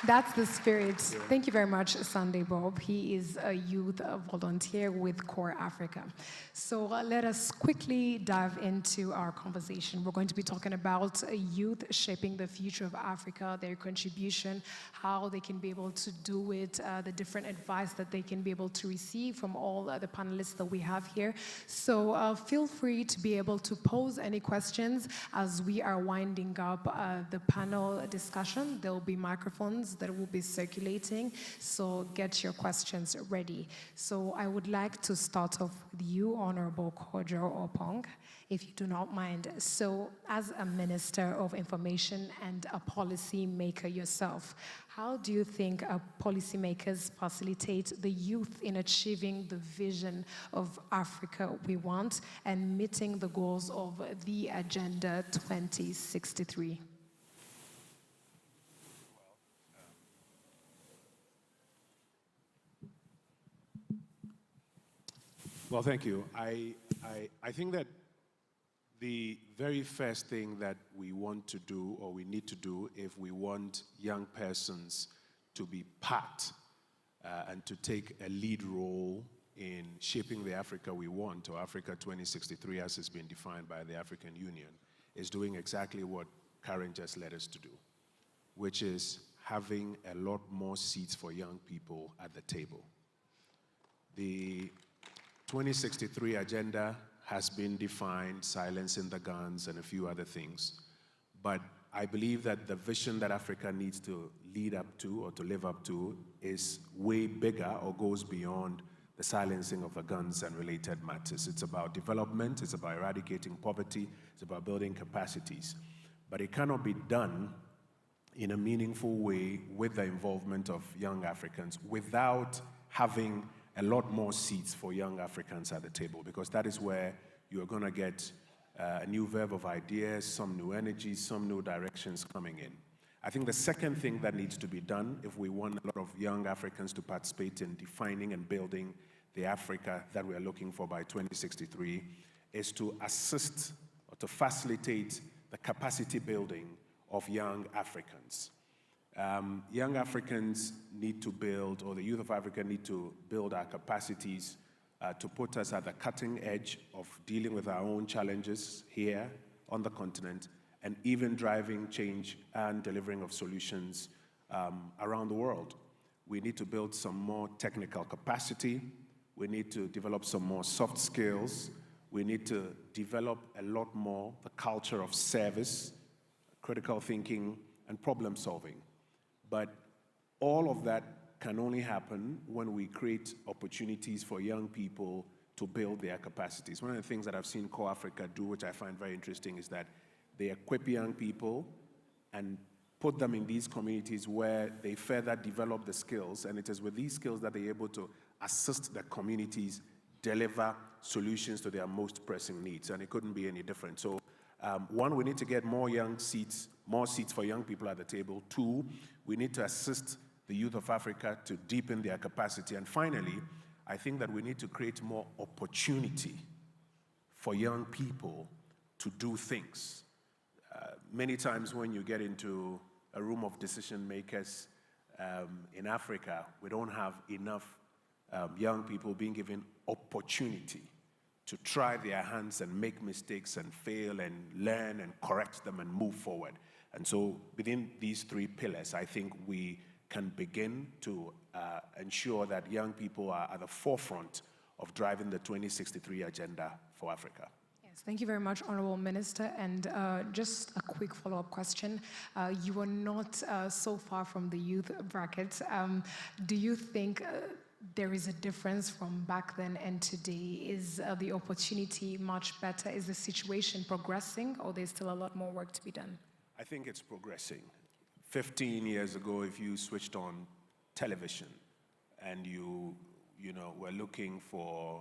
That's the spirit. Thank you very much, Sunday Bob. He is a youth volunteer with CorpsAfrica. So let us quickly dive into our conversation. We're going to be talking about youth shaping the future of Africa, their contribution, how they can be able to do it, the different advice that they can be able to receive from all the panelists that we have here. So feel free to be able to pose any questions as we are winding up the panel discussion. There will be microphones that will be circulating, so get your questions ready. So I would like to start off with you, Honorable Kojo Opong, if you do not mind. So as a Minister of Information and a policy maker yourself, how do you think policymakers facilitate the youth in achieving the vision of Africa we want and meeting the goals of the Agenda 2063? Well, thank you. I think that the very first thing that we want to do, or we need to do, if we want young persons to be part and to take a lead role in shaping the Africa we want, or Africa 2063 as it's been defined by the African Union, is doing exactly what Karen just led us to do, which is having a lot more seats for young people at the table. The 2063 agenda has been defined, silencing the guns and a few other things. But I believe that the vision that Africa needs to lead up to or to live up to is way bigger or goes beyond the silencing of the guns and related matters. It's about development, it's about eradicating poverty, it's about building capacities. But it cannot be done in a meaningful way with the involvement of young Africans without having a lot more seats for young Africans at the table, because that is where you're going to get a new verve of ideas, some new energies, some new directions coming in. I think the second thing that needs to be done if we want a lot of young Africans to participate in defining and building the Africa that we are looking for by 2063 is to assist or to facilitate the capacity building of young Africans. Young Africans need to build, or the youth of Africa need to build our capacities to put us at the cutting edge of dealing with our own challenges here on the continent, and even driving change and delivering of solutions around the world. We need to build some more technical capacity. We need to develop some more soft skills. We need to develop a lot more the culture of service, critical thinking, and problem solving. But all of that can only happen when we create opportunities for young people to build their capacities. One of the things that I've seen CorpsAfrica do, which I find very interesting, is that they equip young people and put them in these communities where they further develop the skills, and it is with these skills that they're able to assist the communities deliver solutions to their most pressing needs, and it couldn't be any different. So one, we need to get more seats for young people at the table. Two, we need to assist the youth of Africa to deepen their capacity. And finally, I think that we need to create more opportunity for young people to do things. Many times when you get into a room of decision makers in Africa, we don't have enough young people being given opportunity to try their hands and make mistakes and fail and learn and correct them and move forward. And so within these three pillars, I think we can begin to ensure that young people are at the forefront of driving the 2063 agenda for Africa. Yes, thank you very much, Honorable Minister. And just a quick follow-up question. You are not so far from the youth bracket. Do you think there is a difference from back then and today? Is the opportunity much better? Is the situation progressing, or there's still a lot more work to be done? I think it's progressing. 15 years ago, if you switched on television and you were looking for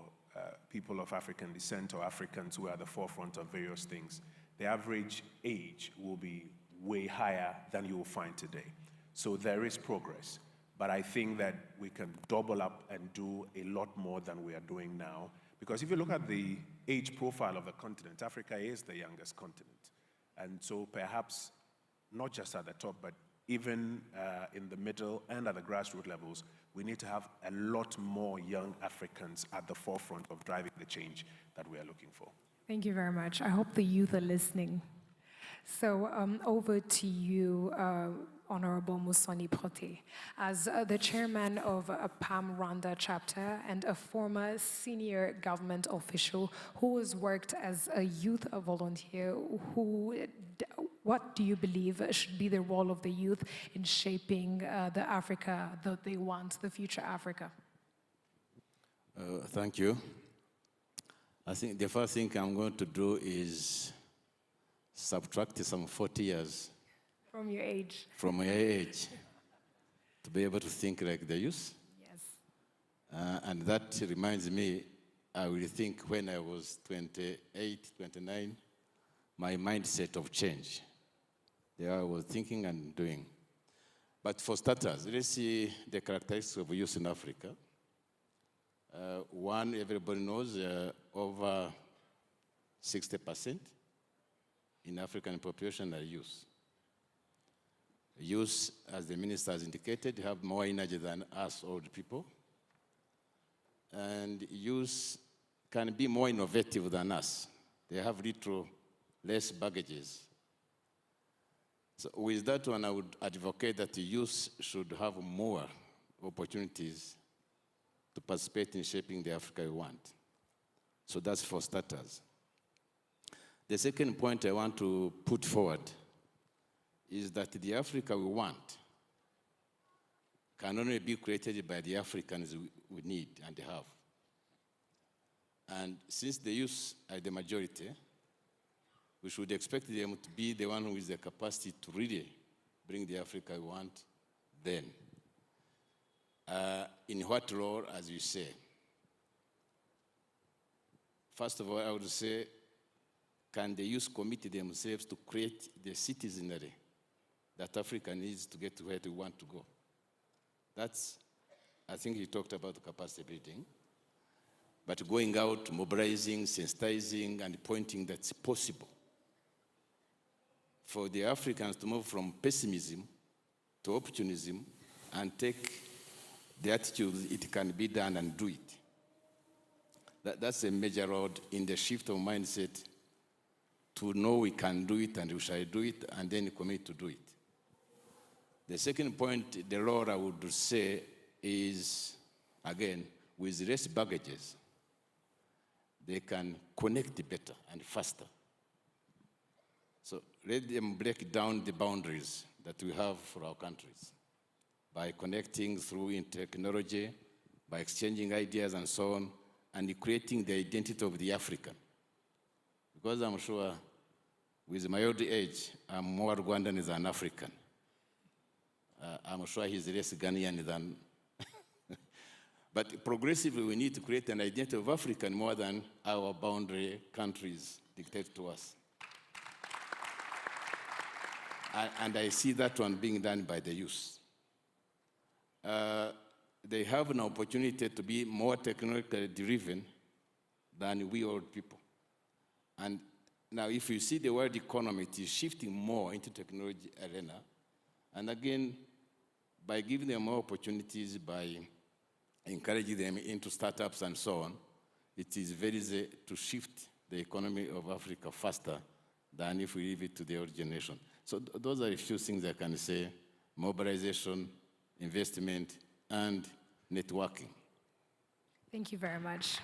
people of African descent or Africans who are at the forefront of various things, the average age will be way higher than you will find today. So there is progress. But I think that we can double up and do a lot more than we are doing now. Because if you look at the age profile of the continent, Africa is the youngest continent. And so perhaps not just at the top, but even in the middle and at the grassroots levels, we need to have a lot more young Africans at the forefront of driving the change that we are looking for. Thank you very much. I hope the youth are listening. So over to you, Honorable Musoni Prote. As the chairman of a PAM Rwanda chapter and a former senior government official who has worked as a youth volunteer, what do you believe should be the role of the youth in shaping the Africa that they want, the future Africa? Thank you. I think the first thing I'm going to do is subtract some 40 years. From your age. From my age. To be able to think like the youth. Yes. And that reminds me, I will think when I was 28, 29, my mindset of change. There I was thinking and doing. But for starters, let's see the characteristics of youth in Africa. One, everybody knows, over 60% in African population are youth. Youth, as the minister has indicated, have more energy than us old people. And youth can be more innovative than us. They have less baggages. So with that one, I would advocate that the youth should have more opportunities to participate in shaping the Africa we want. So that's for starters. The second point I want to put forward is that the Africa we want can only be created by the Africans we need and have. And since the youth are the majority, we should expect them to be the one with the capacity to really bring the Africa we want then. In what role, as you say? First of all, I would say, can the youth commit themselves to create the citizenry that Africa needs to get to where we want to go? That's, I think he talked about the capacity building, but going out, mobilizing, sensitizing, and pointing that's possible. For the Africans to move from pessimism to opportunism and take the attitude it can be done and do it. That's a major road in the shift of mindset to know we can do it and we shall do it and then commit to do it. The second point, the role I would say is, again, with less baggages, they can connect better and faster. So let them break down the boundaries that we have for our countries by connecting through technology, by exchanging ideas and so on, and creating the identity of the African. Because I'm sure with my old age, I'm more Rwandan than African. I'm sure he's less Ghanaian than... But progressively, we need to create an identity of African more than our boundary countries dictate to us. And I see that one being done by the youth. They have an opportunity to be more technologically driven than we old people. And now if you see the world economy, it is shifting more into technology arena. And again, by giving them more opportunities, by encouraging them into startups and so on, it is very easy to shift the economy of Africa faster than if we leave it to the old generation. So those are a few things I can say: mobilization, investment, and networking. Thank you very much.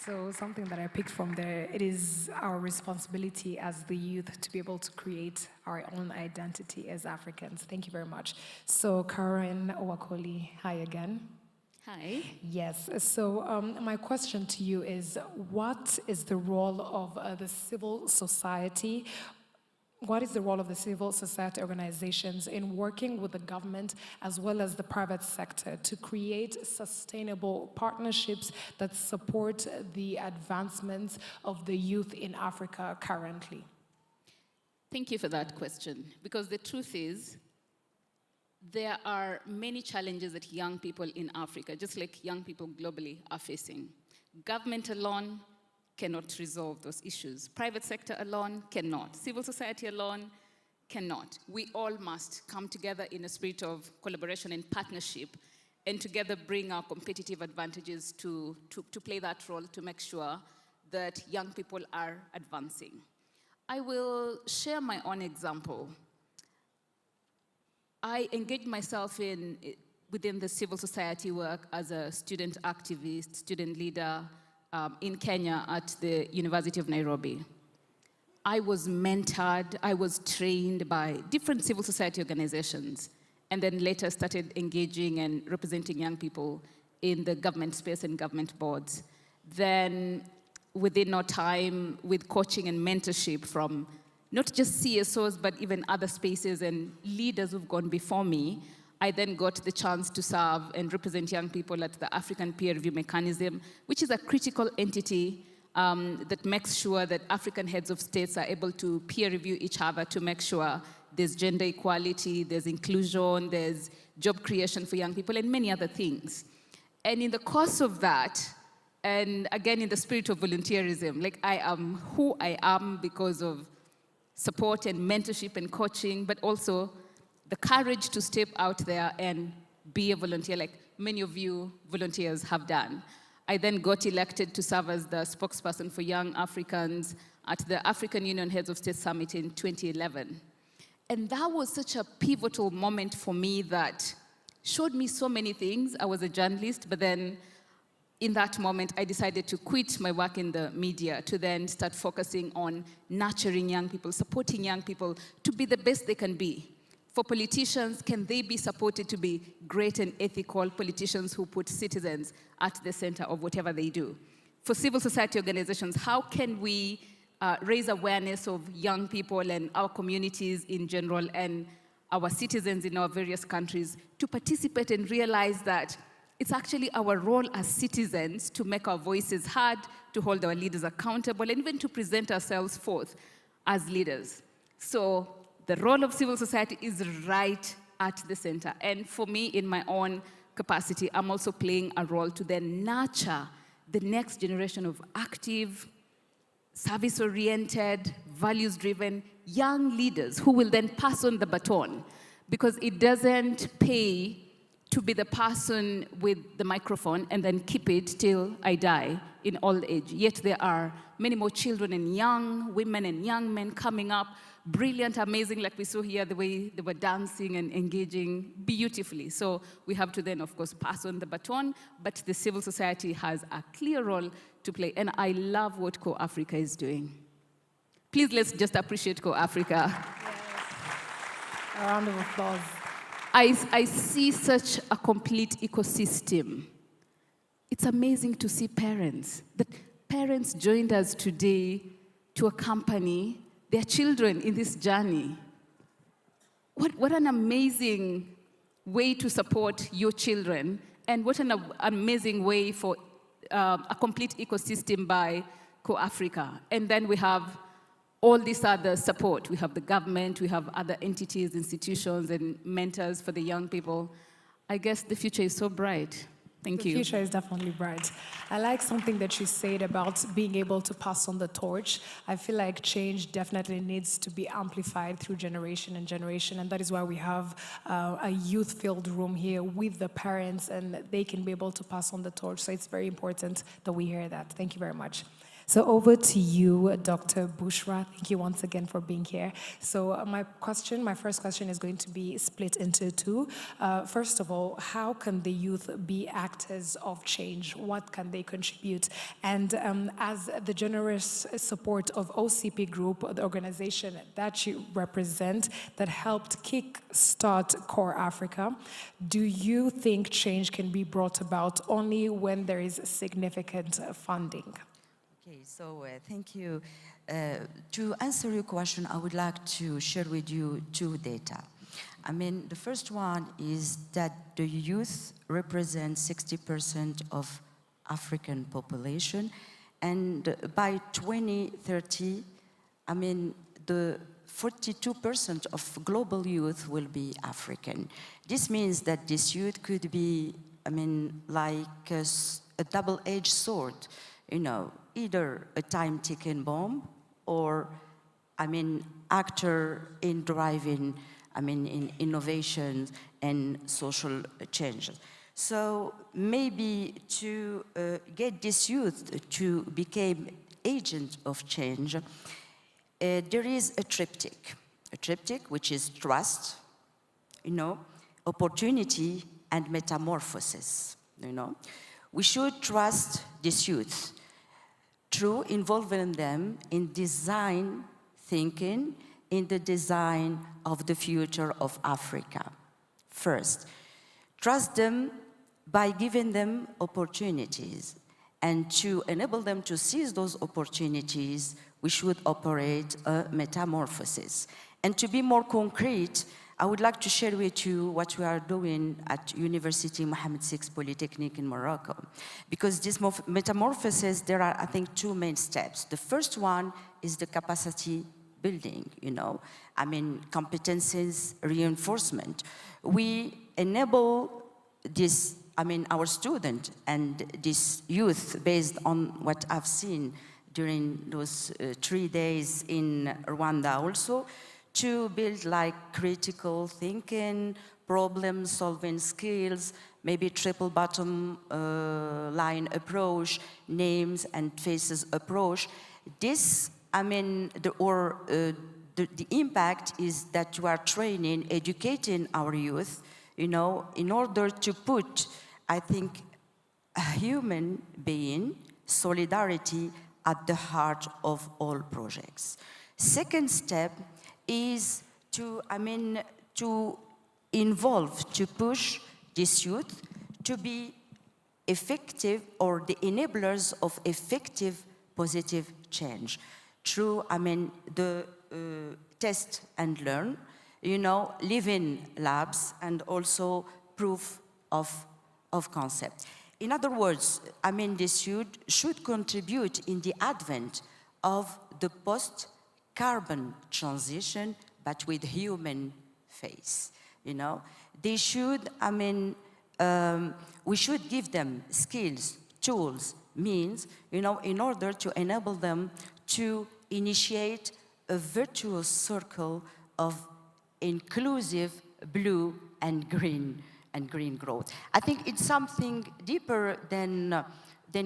So something that I picked from there, it is our responsibility as the youth to be able to create our own identity as Africans. Thank you very much. So Karen Owakoli, hi again. Hi. Yes, so my question to you is, what is the role of the civil society? What is the role of the civil society organizations in working with the government as well as the private sector to create sustainable partnerships that support the advancements of the youth in Africa currently? Thank you for that question, because the truth is, there are many challenges that young people in Africa, just like young people globally, are facing. Government alone cannot resolve those issues. Private sector alone cannot. Civil society alone cannot. We all must come together in a spirit of collaboration and partnership, and together bring our competitive advantages to play that role to make sure that young people are advancing. I will share my own example. I engaged myself within the civil society work as a student activist, student leader in Kenya at the University of Nairobi. I was mentored, I was trained by different civil society organizations, and then later started engaging and representing young people in the government space and government boards. Then within no time, with coaching and mentorship from not just CSOs, but even other spaces and leaders who've gone before me, I then got the chance to serve and represent young people at the African Peer Review Mechanism, which is a critical entity that makes sure that African heads of states are able to peer review each other to make sure there's gender equality, there's inclusion, there's job creation for young people, and many other things. And in the course of that, and again in the spirit of volunteerism, like I am who I am because of support and mentorship and coaching, but also the courage to step out there and be a volunteer, like many of you volunteers have done. I then got elected to serve as the spokesperson for young Africans at the African Union Heads of State Summit in 2011. And that was such a pivotal moment for me that showed me so many things. I was a journalist, but then in that moment, I decided to quit my work in the media to then start focusing on nurturing young people, supporting young people to be the best they can be. For politicians, can they be supported to be great and ethical politicians who put citizens at the center of whatever they do? For civil society organizations, how can we raise awareness of young people and our communities in general and our citizens in our various countries to participate and realize that it's actually our role as citizens to make our voices heard, to hold our leaders accountable, and even to present ourselves forth as leaders. So the role of civil society is right at the center. And for me, in my own capacity, I'm also playing a role to then nurture the next generation of active, service-oriented, values-driven young leaders who will then pass on the baton. Because it doesn't pay to be the person with the microphone and then keep it till I die in old age. Yet there are many more children and young women and young men coming up, brilliant, amazing, like we saw here, the way they were dancing and engaging beautifully. So we have to then, of course, pass on the baton, but the civil society has a clear role to play. And I love what CorpsAfrica is doing. Please, let's just appreciate CorpsAfrica. Yes. A round of applause. I see such a complete ecosystem. It's amazing to see parents. That parents joined us today to accompany their children in this journey. What an amazing way to support your children, and what an amazing way for a complete ecosystem by CorpsAfrica. And then we have all this other support. We have the government, we have other entities, institutions, and mentors for the young people. I guess the future is so bright. Thank you. The future is definitely bright. I like something that you said about being able to pass on the torch. I feel like change definitely needs to be amplified through generation and generation, and that is why we have a youth-filled room here with the parents, and they can be able to pass on the torch. So it's very important that we hear that. Thank you very much. So over to you, Dr. Bushra. Thank you once again for being here. So my first question is going to be split into two. First of all, how can the youth be actors of change? What can they contribute? And as the generous support of OCP Group, the organization that you represent, that helped kick-start CorpsAfrica, do you think change can be brought about only when there is significant funding? Okay, so thank you. To answer your question, I would like to share with you two data. I mean, the first one is that the youth represent 60% of African population, and by 2030, I mean, the 42% of global youth will be African. This means that this youth could be, I mean, like a double-edged sword, you know, either a time-ticking bomb or actor in driving, in innovation and social change. So maybe to get this youth to become agent of change, there is a triptych which is trust, opportunity and metamorphosis, We should trust these youth through involving them in design thinking, in the design of the future of Africa. First, trust them by giving them opportunities. And to enable them to seize those opportunities, we should operate a metamorphosis. And to be more concrete, I would like to share with you what we are doing at University Mohammed VI Polytechnic in Morocco. Because this metamorphosis, there are, I think, two main steps. The first one is the capacity building, competencies reinforcement. We enable this, our student and this youth based on what I've seen during those 3 days in Rwanda also, to build like critical thinking, problem-solving skills, maybe triple bottom line approach, names and faces approach. This, the impact is that you are training, educating our youth, in order to put, I think, a human being, solidarity at the heart of all projects. Second step is to involve, to push this youth to be effective or the enablers of effective positive change through, the test and learn, living labs and also proof of concept. In other words, this youth should contribute in the advent of the post-carbon transition, but with human face, They should, we should give them skills, tools, means, in order to enable them to initiate a virtuous circle of inclusive blue and green growth. I think it's something deeper than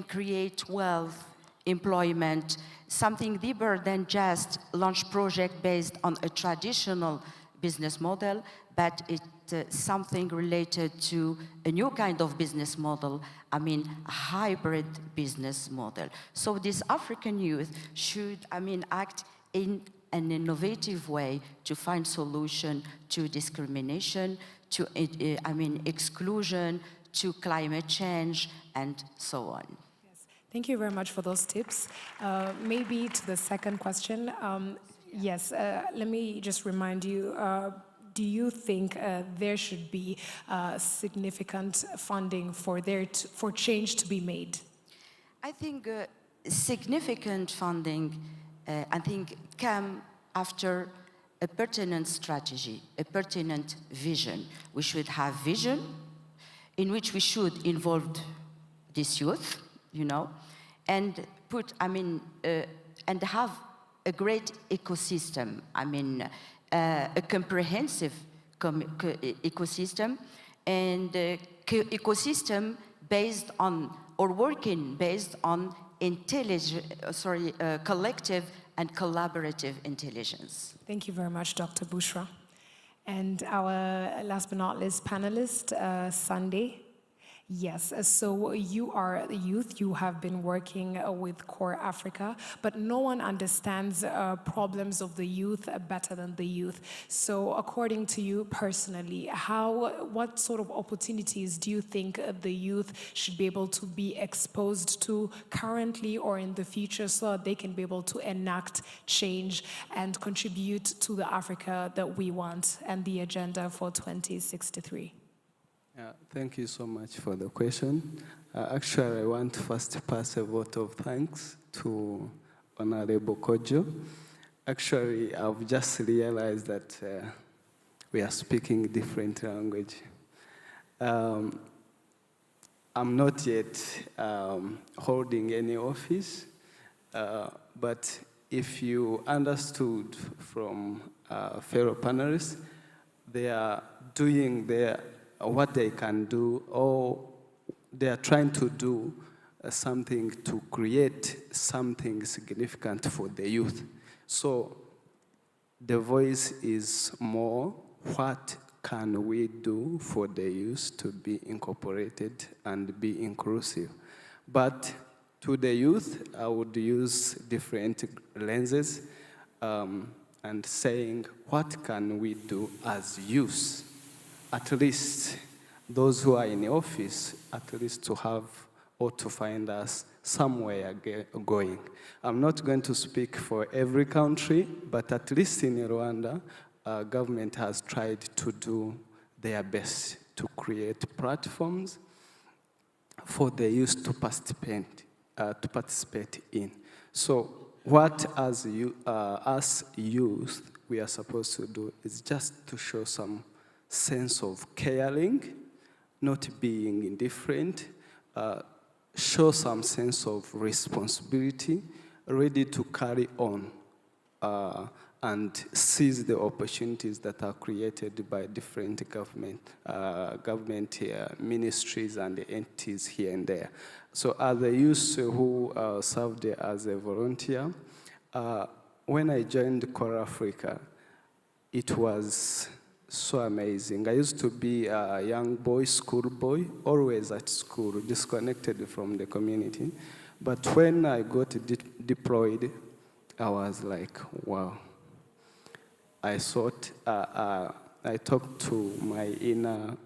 create wealth, employment, something deeper than just launch project based on a traditional business model, but it's something related to a new kind of business model, a hybrid business model. So this African youth should, act in an innovative way to find solution to discrimination, to, exclusion, to climate change, and so on. Yes. Thank you very much for those tips. Maybe to the second question. Yes, let me just remind you, do you think there should be significant funding for change to be made? I think significant funding, come after a pertinent strategy, a pertinent vision. We should have vision in which we should involve this youth, and put, and have a great ecosystem, a comprehensive ecosystem, and ecosystem based on, or working based on collective and collaborative intelligence. Thank you very much, Dr. Bushra. And our last but not least panelist, Sunday. Yes, so you are the youth, you have been working with CorpsAfrica, but no one understands problems of the youth better than the youth. So according to you personally, what sort of opportunities do you think the youth should be able to be exposed to currently or in the future so that they can be able to enact change and contribute to the Africa that we want and the agenda for 2063? Thank you so much for the question. Actually, I want to first pass a vote of thanks to Honorable Kojo. Actually, I've just realized that we are speaking different language. I'm not yet holding any office, but if you understood from fellow panelists, they are doing what they can do, or they are trying to do something to create something significant for the youth. So the voice is more, what can we do for the youth to be incorporated and be inclusive? But to the youth, I would use different lenses and saying, what can we do as youth? At least those who are in the office, at least to have or to find us somewhere going. I'm not going to speak for every country, but at least in Rwanda, government has tried to do their best to create platforms for the youth to participate in. So what as us youth we are supposed to do is just to show some sense of caring, not being indifferent, show some sense of responsibility, ready to carry on and seize the opportunities that are created by different government ministries and entities here and there. So as a youth who served as a volunteer, when I joined CorpsAfrica, it was so amazing. I used to be a young boy, schoolboy, always at school, disconnected from the community. But when I got deployed, I was like, wow. I thought, I talked to my inner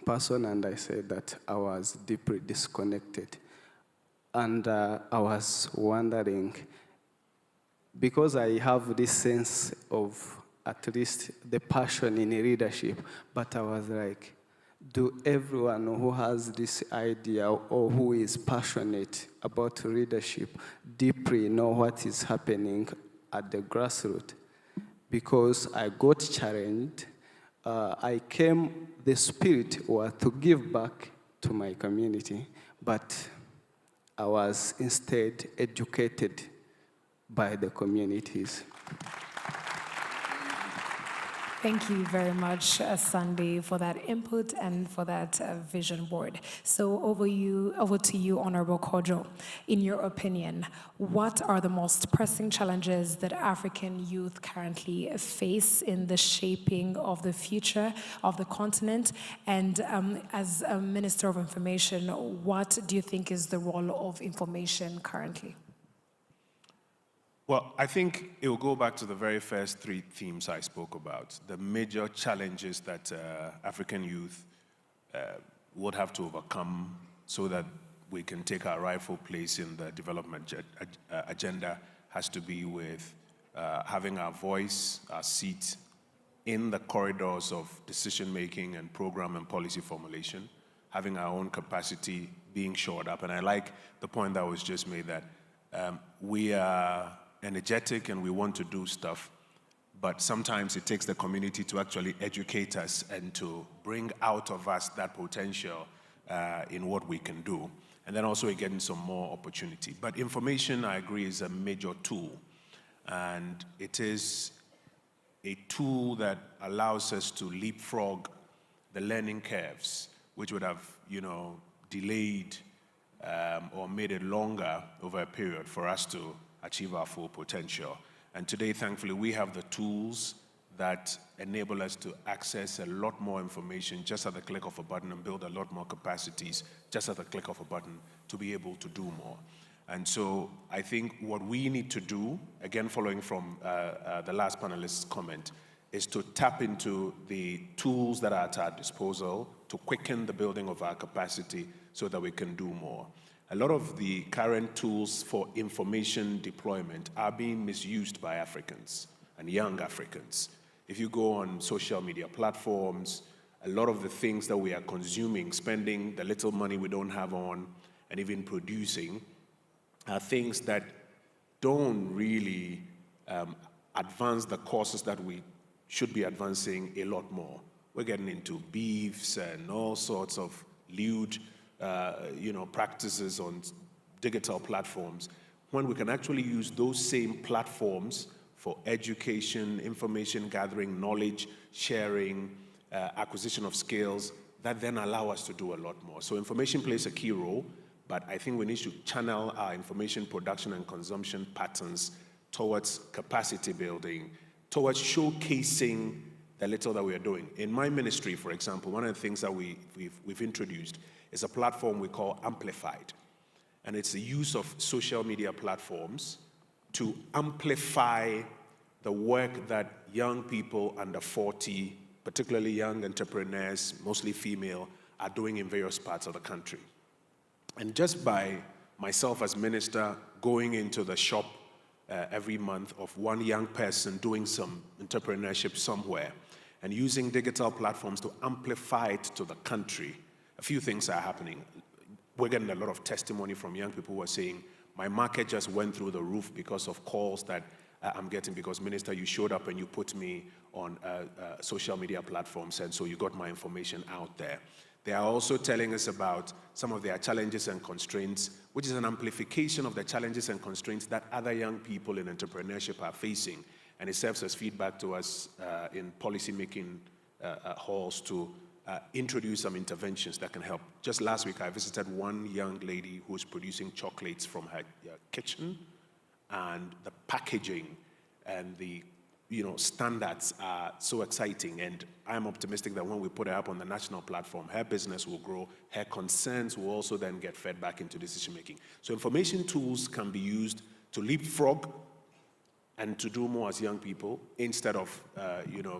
person and I said that I was deeply disconnected. And I was wondering, because I have this sense of at least the passion in leadership, but I was like, do everyone who has this idea or who is passionate about leadership deeply know what is happening at the grassroots? Because I got challenged, the spirit was to give back to my community, but I was instead educated by the communities. Thank you very much, Sunday, for that input and for that vision board. So over to you, Honorable Kojo. In your opinion, what are the most pressing challenges that African youth currently face in the shaping of the future of the continent? And as a Minister of Information, what do you think is the role of information currently? Well, I think it will go back to the very first three themes I spoke about, the major challenges that African youth would have to overcome so that we can take our rightful place in the development agenda has to be with having our voice, our seat in the corridors of decision-making and program and policy formulation, having our own capacity being shored up. And I like the point that was just made that we are energetic and we want to do stuff, but sometimes it takes the community to actually educate us and to bring out of us that potential in what we can do. And then also we're getting some more opportunity. But information, I agree, is a major tool. And it is a tool that allows us to leapfrog the learning curves, which would have, delayed or made it longer over a period for us to achieve our full potential. And today, thankfully, we have the tools that enable us to access a lot more information just at the click of a button and build a lot more capacities just at the click of a button to be able to do more. And so I think what we need to do, again following from the last panelist's comment, is to tap into the tools that are at our disposal to quicken the building of our capacity so that we can do more. A lot of the current tools for information deployment are being misused by Africans and young Africans. If you go on social media platforms, a lot of the things that we are consuming, spending the little money we don't have on, and even producing, are things that don't really advance the causes that we should be advancing a lot more. We're getting into beefs and all sorts of lewd practices on digital platforms, when we can actually use those same platforms for education, information gathering, knowledge sharing, acquisition of skills, that then allow us to do a lot more. So information plays a key role, but I think we need to channel our information production and consumption patterns towards capacity building, towards showcasing the little that we are doing. In my ministry, for example, one of the things that we've introduced is a platform we call Amplified. And it's the use of social media platforms to amplify the work that young people under 40, particularly young entrepreneurs, mostly female, are doing in various parts of the country. And just by myself as minister going into the shop every month of one young person doing some entrepreneurship somewhere and using digital platforms to amplify it to the country, a few things are happening. We're getting a lot of testimony from young people who are saying, my market just went through the roof because of calls that I'm getting because, Minister, you showed up and you put me on social media platforms, and so you got my information out there. They are also telling us about some of their challenges and constraints, which is an amplification of the challenges and constraints that other young people in entrepreneurship are facing. And it serves as feedback to us in policy-making halls to introduce some interventions that can help. Just last week, I visited one young lady who's producing chocolates from her kitchen, and the packaging and the standards are so exciting, and I'm optimistic that when we put her up on the national platform, her business will grow, her concerns will also then get fed back into decision making. So information tools can be used to leapfrog and to do more as young people instead of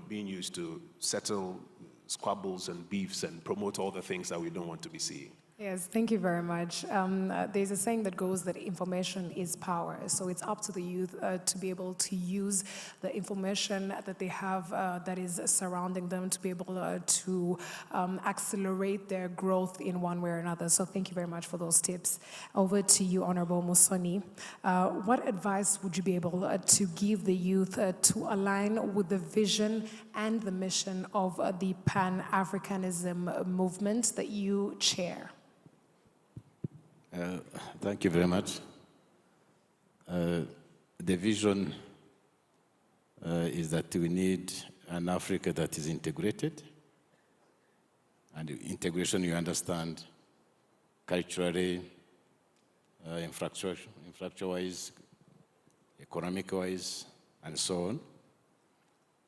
being used to settle squabbles and beefs and promote all the things that we don't want to be seeing. Yes, thank you very much. There's a saying that goes that information is power. So it's up to the youth to be able to use the information that they have that is surrounding them to be able to accelerate their growth in one way or another. So thank you very much for those tips. Over to you, Honorable Musoni. What advice would you be able to give the youth to align with the vision and the mission of the Pan-Africanism movement that you chair? Thank you very much. The vision is that we need an Africa that is integrated. And integration, you understand, culturally, infrastructure-wise, economic-wise, and so on.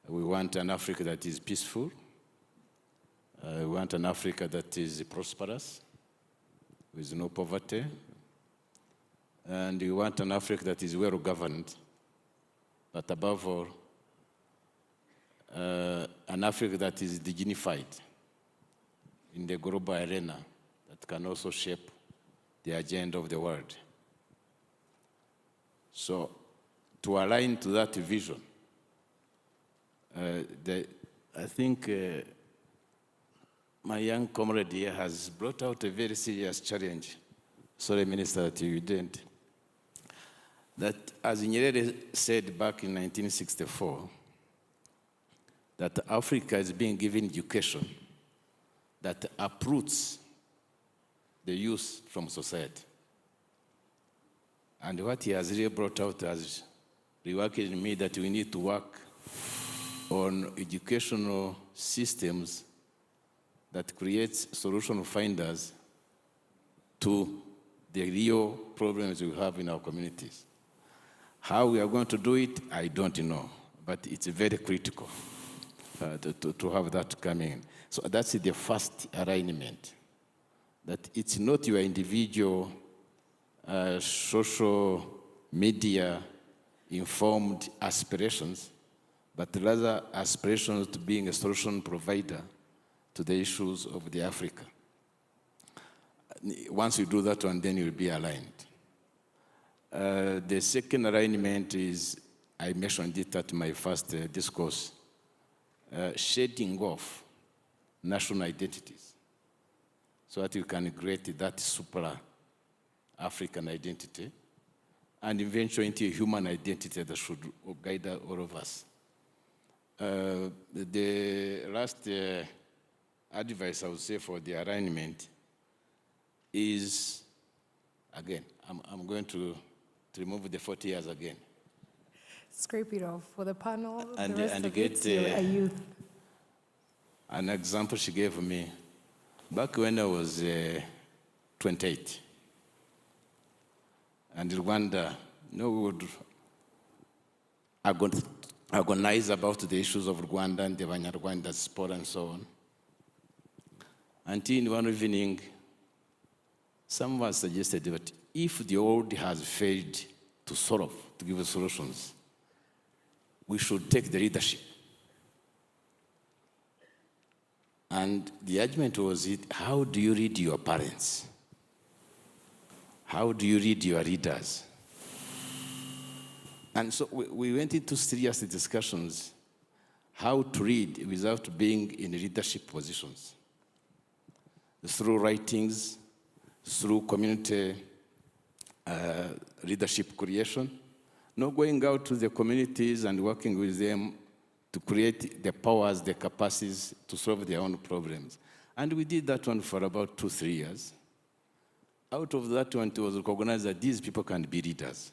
We want an Africa that is peaceful. We want an Africa that is prosperous, with no poverty. And we want an Africa that is well-governed, but above all, an Africa that is dignified in the global arena that can also shape the agenda of the world. So, to align to that vision, I think my young comrade here has brought out a very serious challenge. Sorry, Minister, that you didn't. That, as Nyerere said back in 1964, that Africa is being given education that uproots the youth from society. And what he has really brought out has reworked in me that we need to work on educational systems that creates solution finders to the real problems we have in our communities. How we are going to do it, I don't know, but it's very critical to have that coming in. So that's the first alignment, that it's not your individual social media informed aspirations, but rather aspirations to being a solution provider to the issues of the Africa. Once you do that one, then you'll be aligned. The second alignment is, I mentioned it at my first discourse, shading off national identities so that you can create that super African identity and eventually into a human identity that should guide all of us. The last advice I would say for the alignment is, again, I'm going to to remove the 40 years again. Scrape it off for the panel. And- the rest and of get, it, you're a youth. An example she gave me, back when I was 28, and Rwanda, we would agonize about the issues of Rwanda and the Banyarwanda sport and so on. Until in one evening, someone suggested that if the world has failed to solve, to give us solutions, we should take the leadership. And the argument was, how do you read your parents? How do you read your leaders? And so we went into serious discussions how to read without being in leadership positions. Through writings, through community leadership creation, not going out to the communities and working with them to create the powers, the capacities to solve their own problems. And we did that one for about 2-3 years. Out of that one, it was recognized that these people can be leaders.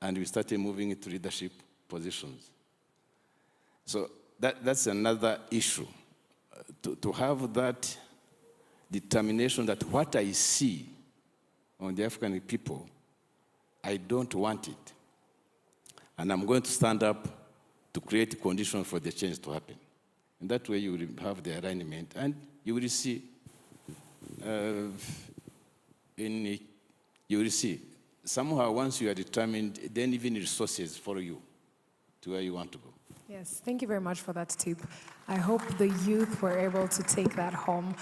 And we started moving into leadership positions. So that's another issue, to have that determination that what I see on the African people, I don't want it. And I'm going to stand up to create conditions for the change to happen. And that way you will have the alignment, and you will see, somehow once you are determined, then even resources follow you to where you want to go. Yes, thank you very much for that tip. I hope the youth were able to take that home.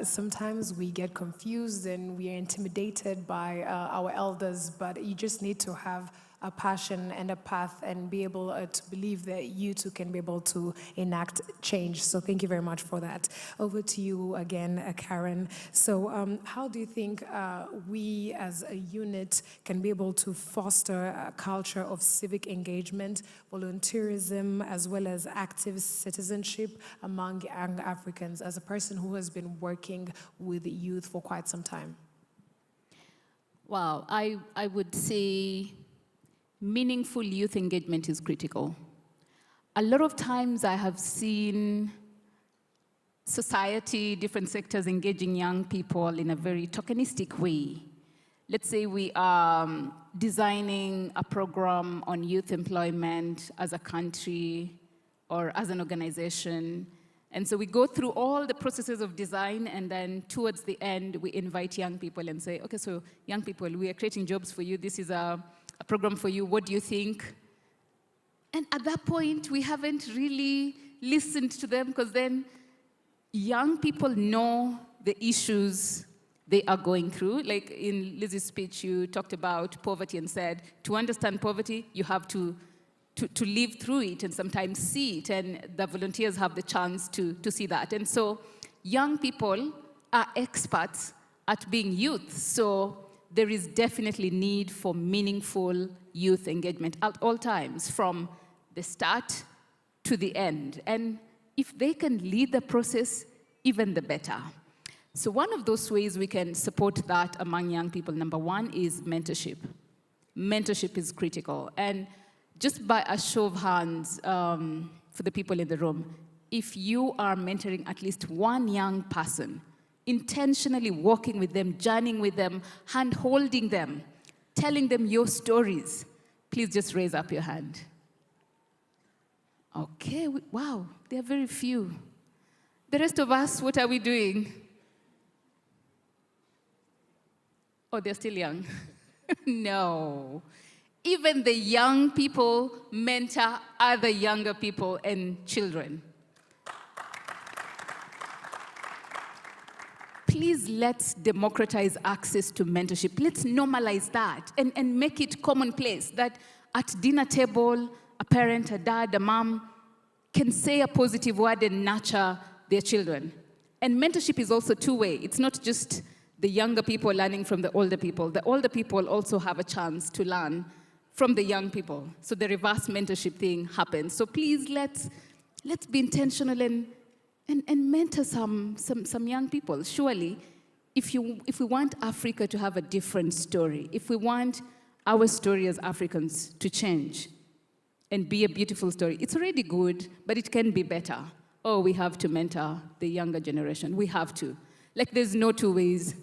Sometimes we get confused and we are intimidated by our elders, but you just need to have a passion and a path and be able to believe that you too can be able to enact change. So thank you very much for that. Over to you again, Karen. So how do you think we as a unit can be able to foster a culture of civic engagement, volunteerism, as well as active citizenship among young Africans, as a person who has been working with youth for quite some time? Wow, I would say meaningful youth engagement is critical. A lot of times I have seen society, different sectors engaging young people in a very tokenistic way. Let's say we are designing a program on youth employment as a country or as an organization. And so we go through all the processes of design, and then towards the end, we invite young people and say, okay, so young people, we are creating jobs for you. This is a program for you. What do you think? And at that point, we haven't really listened to them, because then young people know the issues they are going through. Like in Lizzie's speech, you talked about poverty and said, to understand poverty, you have to live through it and sometimes see it, and the volunteers have the chance to see that. And so young people are experts at being youth. So there is definitely need for meaningful youth engagement at all times, from the start to the end. And if they can lead the process, even the better. So one of those ways we can support that among young people, number one, is mentorship. Mentorship is critical. And just by a show of hands, for the people in the room, if you are mentoring at least one young person, intentionally walking with them, journeying with them, hand-holding them, telling them your stories, please just raise up your hand. Okay, wow, there are very few. The rest of us, what are we doing? Oh, they're still young. No. Even the young people mentor other younger people and children. Please, let's democratize access to mentorship. Let's normalize that and make it commonplace that at dinner table, a parent, a dad, a mom can say a positive word and nurture their children. And mentorship is also two-way. It's not just the younger people learning from the older people. The older people also have a chance to learn from the young people. So the reverse mentorship thing happens. So please, let's be intentional and mentor some young people. Surely, if we want Africa to have a different story, if we want our story as Africans to change and be a beautiful story, it's already good, but it can be better. Oh, we have to mentor the younger generation. We have to. Like, there's no two ways.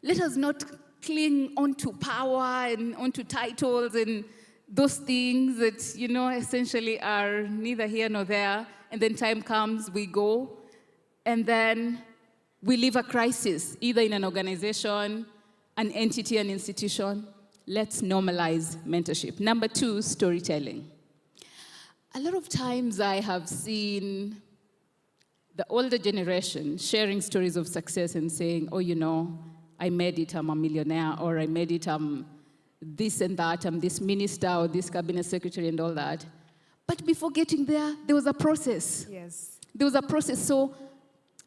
Let us not cling onto power and onto titles and those things that, you know, essentially are neither here nor there. And then time comes, we go, and then we leave a crisis, either in an organization, an entity, an institution. Let's normalize mentorship. Number 2, storytelling. A lot of times I have seen the older generation sharing stories of success and saying, oh, you know, I made it, I'm a millionaire, or I made it, I'm this and that, I'm this minister or this cabinet secretary and all that. But before getting there, there was a process. Yes. There was a process. So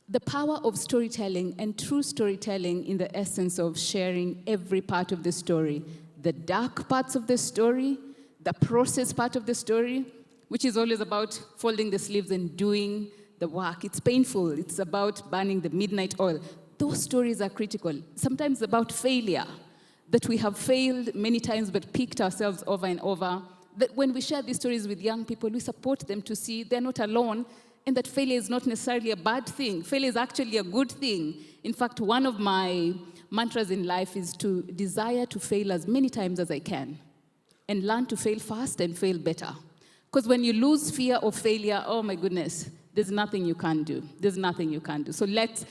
the power of storytelling, and true storytelling in the essence of sharing every part of the story, the dark parts of the story, the process part of the story, which is always about folding the sleeves and doing the work. It's painful. It's about burning the midnight oil. Those stories are critical. Sometimes about failure, that we have failed many times but picked ourselves over and over. That when we share these stories with young people, we support them to see they're not alone, and that failure is not necessarily a bad thing. Failure is actually a good thing. In fact, one of my mantras in life is to desire to fail as many times as I can and learn to fail fast and fail better. Because when you lose fear of failure, oh my goodness, there's nothing you can do. There's nothing you can do. So let's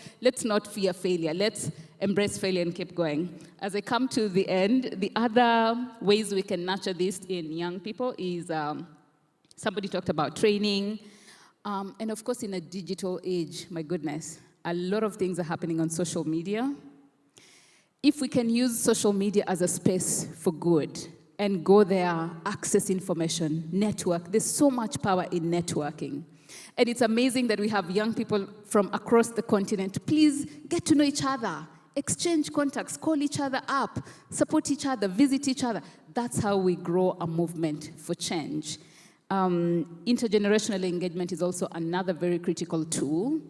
not fear failure. Let's embrace failure and keep going. As I come to the end, the other ways we can nurture this in young people is, somebody talked about training. And of course, in a digital age, my goodness, a lot of things are happening on social media. If we can use social media as a space for good and go there, access information, network, there's so much power in networking. And it's amazing that we have young people from across the continent. Please get to know each other, exchange contacts, call each other up, support each other, visit each other. That's how we grow a movement for change. Intergenerational engagement is also another very critical tool.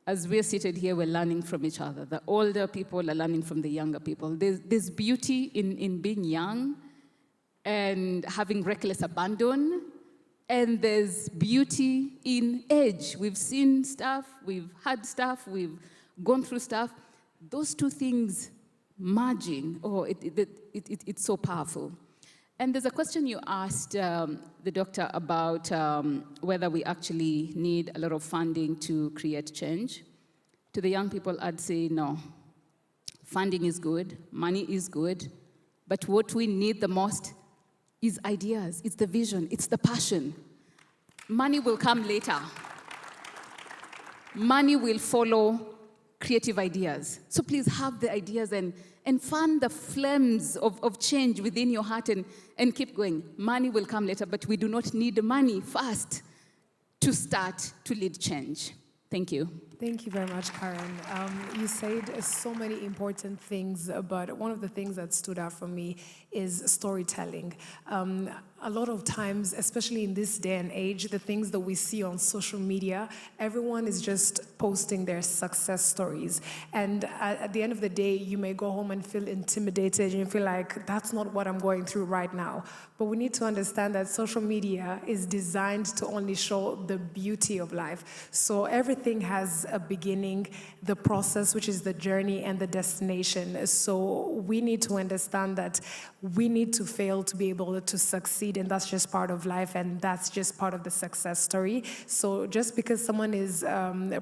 As we're seated here, we're learning from each other. The older people are learning from the younger people. There's beauty in being young and having reckless abandon. And there's beauty in age. We've seen stuff, we've had stuff, we've gone through stuff. Those two things merging, it's so powerful. And there's a question you asked the doctor about whether we actually need a lot of funding to create change. To the young people, I'd say no. Funding is good, money is good, but what we need the most is ideas, it's the vision, it's the passion. Money will come later. Money will follow creative ideas. So please have the ideas and fan the flames of change within your heart and keep going. Money will come later, but we do not need the money first to start to lead change. Thank you. Thank you very much, Karen. You said so many important things, but one of the things that stood out for me is storytelling. A lot of times, especially in this day and age, the things that we see on social media, everyone is just posting their success stories. And at the end of the day, you may go home and feel intimidated, and you feel like, that's not what I'm going through right now. But we need to understand that social media is designed to only show the beauty of life. So everything has a beginning, the process, which is the journey, and the destination. So we need to understand that we need to fail to be able to succeed, and that's just part of life, and that's just part of the success story. So just because someone is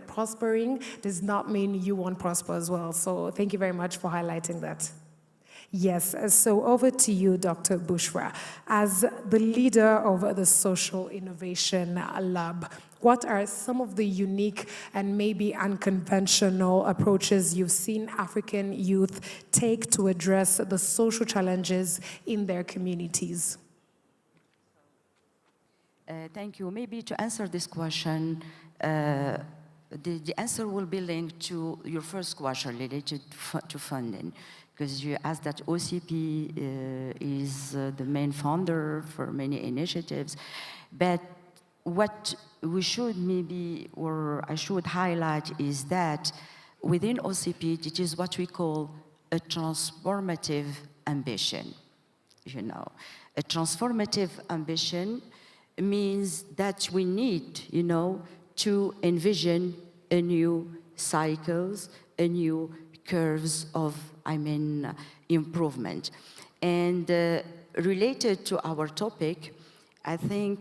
prospering does not mean you won't prosper as well. So thank you very much for highlighting that. Yes, so over to you, Dr. Bushra. As the leader of the Social Innovation Lab, what are some of the unique and maybe unconventional approaches you've seen African youth take to address the social challenges in their communities? Thank you. Maybe to answer this question, the answer will be linked to your first question related to funding, because you asked that OCP is the main funder for many initiatives. But what we should maybe, or I should highlight, is that within OCP, it is what we call a transformative ambition. You know, a transformative ambition means that we need, you know, to envision a new cycles, a new curves of, improvement. And related to our topic, I think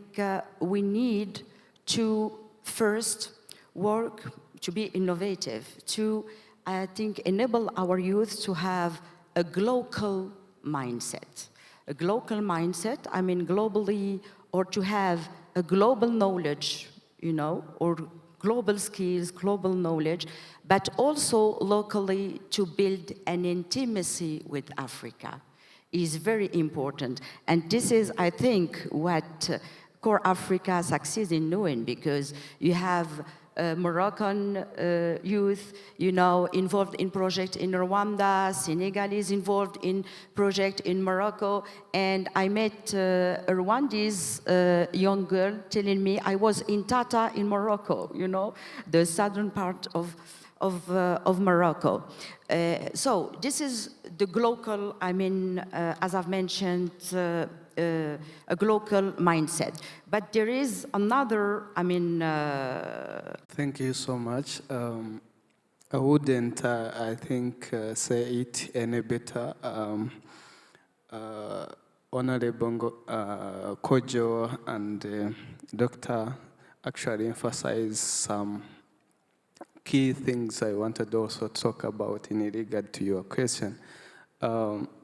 we need to first work to be innovative, to, I think, enable our youth to have a global mindset. A global mindset, globally, or to have a global knowledge, you know, or global skills, global knowledge, but also locally to build an intimacy with Africa is very important. And this is, I think, what CorpsAfrica succeeds in doing, because you have Moroccan youth, you know, involved in project in Rwanda, Senegalese involved in project in Morocco, and I met a Rwandese young girl telling me I was in Tata in Morocco, you know, the southern part of Morocco. So this is the global, as I've mentioned, a global mindset. But there is another, Thank you so much. I wouldn't, I think, say it any better. Honorable Kojo and Doctor actually emphasized some key things I wanted to also talk about in regard to your question.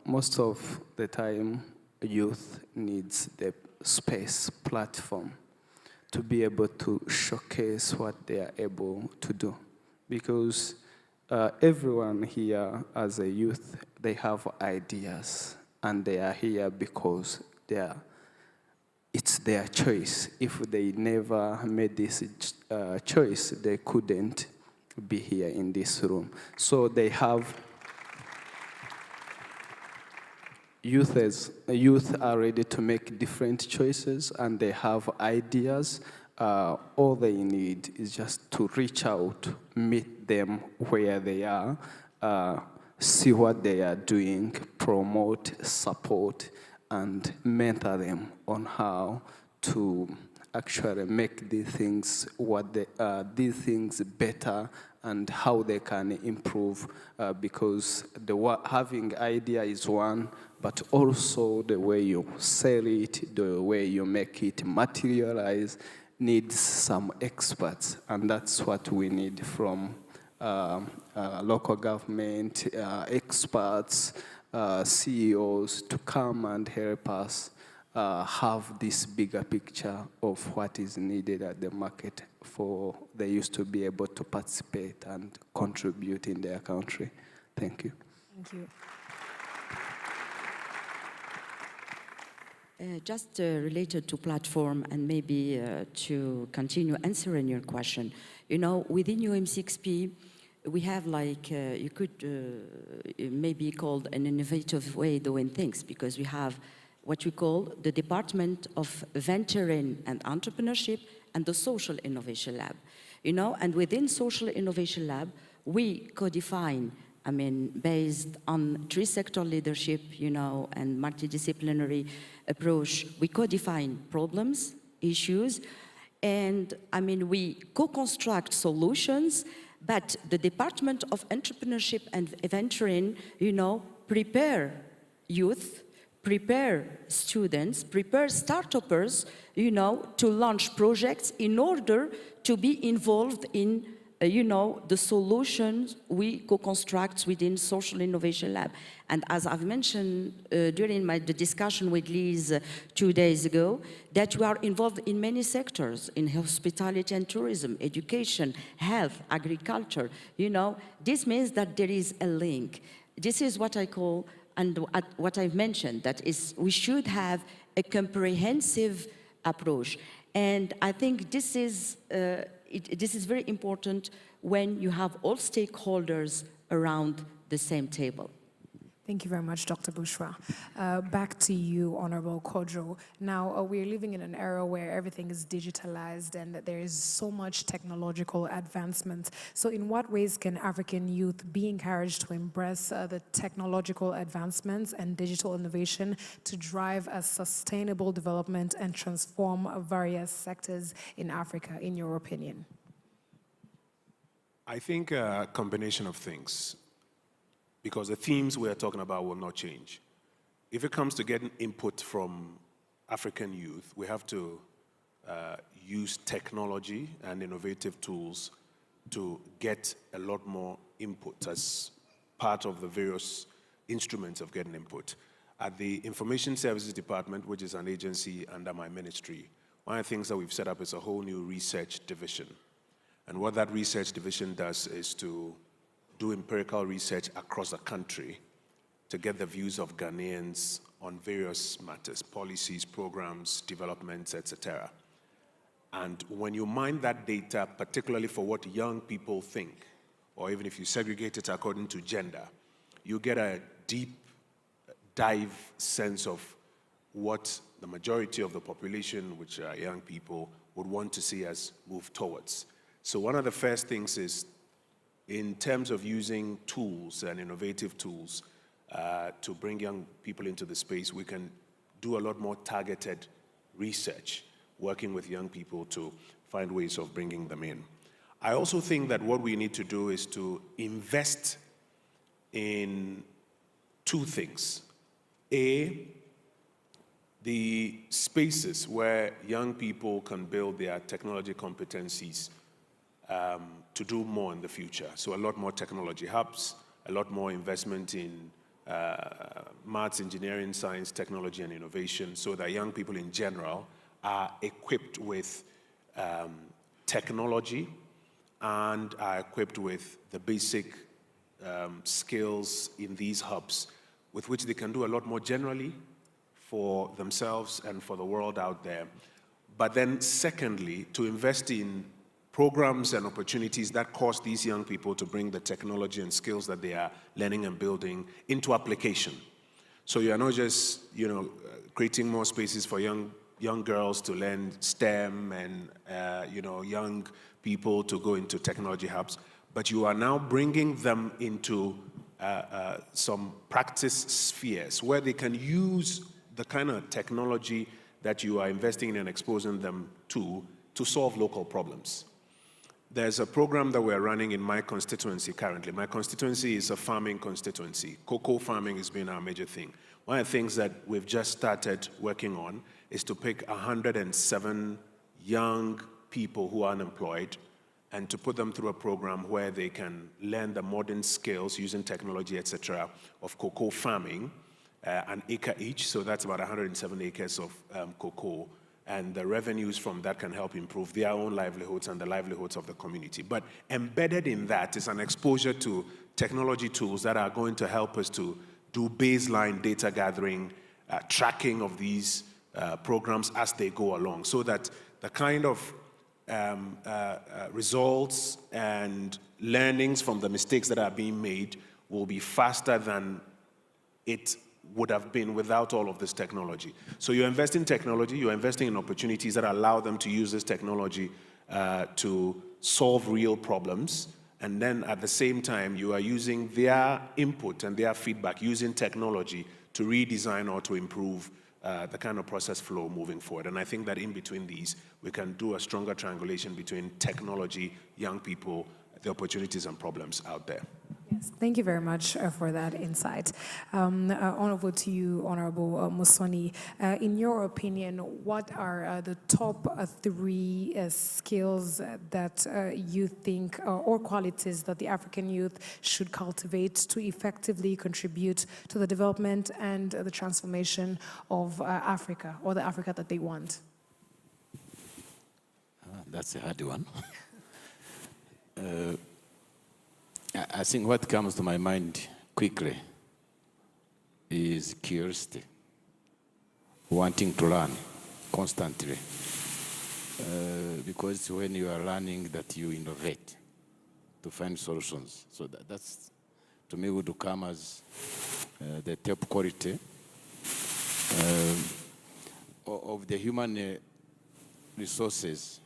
Most of the time, youth needs the space, platform, to be able to showcase what they are able to do. Because everyone here as a youth, they have ideas, and they are here because it's their choice. If they never made this choice, they couldn't be here in this room. So they have youth are ready to make different choices, and they have ideas. All they need is just to reach out, meet them where they are, see what they are doing, promote, support, and mentor them on how to actually make these things better, and how they can improve, because having idea is one, but also the way you sell it, the way you make it materialize needs some experts, and that's what we need from local government, experts, CEOs to come and help us have this bigger picture of what is needed at the market for the youth to be able to participate and contribute in their country. Thank you. Thank you. Just related to platform, and maybe to continue answering your question. You know, within UM6P, we have like, you could maybe call an innovative way doing things, because we have what we call the Department of Venturing and Entrepreneurship and the Social Innovation Lab. You know, and within Social Innovation Lab, we co-define, based on three-sector leadership, you know, and multidisciplinary approach, we co-define problems, issues, and we co-construct solutions, but the Department of Entrepreneurship and Venturing, you know, prepare youth, prepare students, prepare start-uppers, you know, to launch projects in order to be involved in you know, the solutions we co-construct within Social Innovation Lab. And as I've mentioned during the discussion with Liz 2 days ago, that we are involved in many sectors, in hospitality and tourism, education, health, agriculture. You know, this means that there is a link. This is what I call, and what I've mentioned, that is, we should have a comprehensive approach. And I think this is this is very important when you have all stakeholders around the same table. Thank you very much, Dr. Bushra. Back to you, Honorable Kojo. Now, we're living in an era where everything is digitalized and there is so much technological advancement. So in what ways can African youth be encouraged to embrace the technological advancements and digital innovation to drive a sustainable development and transform various sectors in Africa, in your opinion? I think a combination of things, because the themes we are talking about will not change. If it comes to getting input from African youth, we have to use technology and innovative tools to get a lot more input as part of the various instruments of getting input. At the Information Services Department, which is an agency under my ministry, one of the things that we've set up is a whole new research division. And what that research division does is to do empirical research across the country to get the views of Ghanaians on various matters, policies, programs, developments, etc. And when you mine that data, particularly for what young people think, or even if you segregate it according to gender, you get a deep dive sense of what the majority of the population, which are young people, would want to see us move towards. So one of the first things is, in terms of using tools and innovative tools to bring young people into the space, we can do a lot more targeted research, working with young people to find ways of bringing them in. I also think that what we need to do is to invest in two things. A, the spaces where young people can build their technology competencies to do more in the future. So a lot more technology hubs, a lot more investment in maths, engineering, science, technology, and innovation, so that young people in general are equipped with technology and are equipped with the basic skills in these hubs with which they can do a lot more generally for themselves and for the world out there. But then secondly, to invest in programs and opportunities that cause these young people to bring the technology and skills that they are learning and building into application. So you are not just, creating more spaces for young girls to learn STEM and, young people to go into technology hubs, but you are now bringing them into some practice spheres where they can use the kind of technology that you are investing in and exposing them to solve local problems. There's a program that we're running in my constituency currently. My constituency is a farming constituency. Cocoa farming has been our major thing. One of the things that we've just started working on is to pick 107 young people who are unemployed and to put them through a program where they can learn the modern skills using technology, etc., of cocoa farming, an acre each, so that's about 107 acres of cocoa. And the revenues from that can help improve their own livelihoods and the livelihoods of the community. But embedded in that is an exposure to technology tools that are going to help us to do baseline data gathering, tracking of these programs as they go along, so that the kind of results and learnings from the mistakes that are being made will be faster than it would have been without all of this technology. So you invest in technology, you're investing in opportunities that allow them to use this technology to solve real problems, and then at the same time, you are using their input and their feedback using technology to redesign or to improve the kind of process flow moving forward. And I think that in between these, we can do a stronger triangulation between technology, young people, the opportunities and problems out there. Yes, thank you very much for that insight. Honorable to you, Honorable Musoni. In your opinion, what are the top 3 skills that you think, or qualities that the African youth should cultivate to effectively contribute to the development and the transformation of Africa, or the Africa that they want? That's a hard one. I think what comes to my mind quickly is curiosity, wanting to learn constantly. Because when you are learning that you innovate to find solutions. So that's, to me, would come as the top quality of the human resources.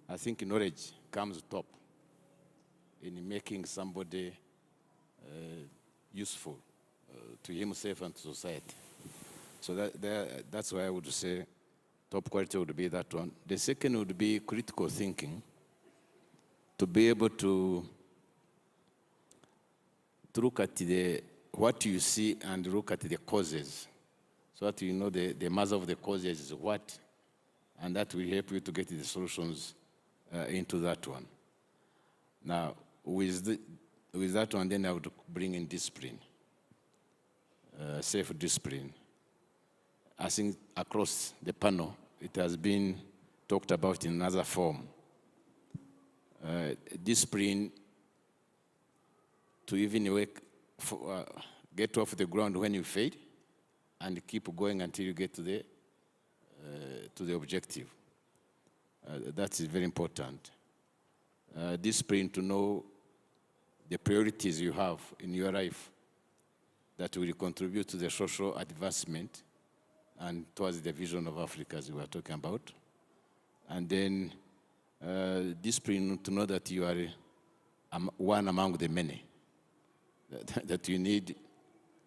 I think knowledge comes top in making somebody useful to himself and to society. So that's why I would say top quality would be that one. The second would be critical thinking, to be able to look at what you see and look at the causes, so that you know the mass of the causes is what, and that will help you to get the solutions into that one. Now, with that one, then I would bring in discipline, self-discipline. I think across the panel, it has been talked about in another form. Discipline to even get off the ground when you fail, and keep going until you get to the objective. That is very important. Discipline to know the priorities you have in your life that will contribute to the social advancement and towards the vision of Africa, as we were talking about. And then discipline to know that you are one among the many, that you need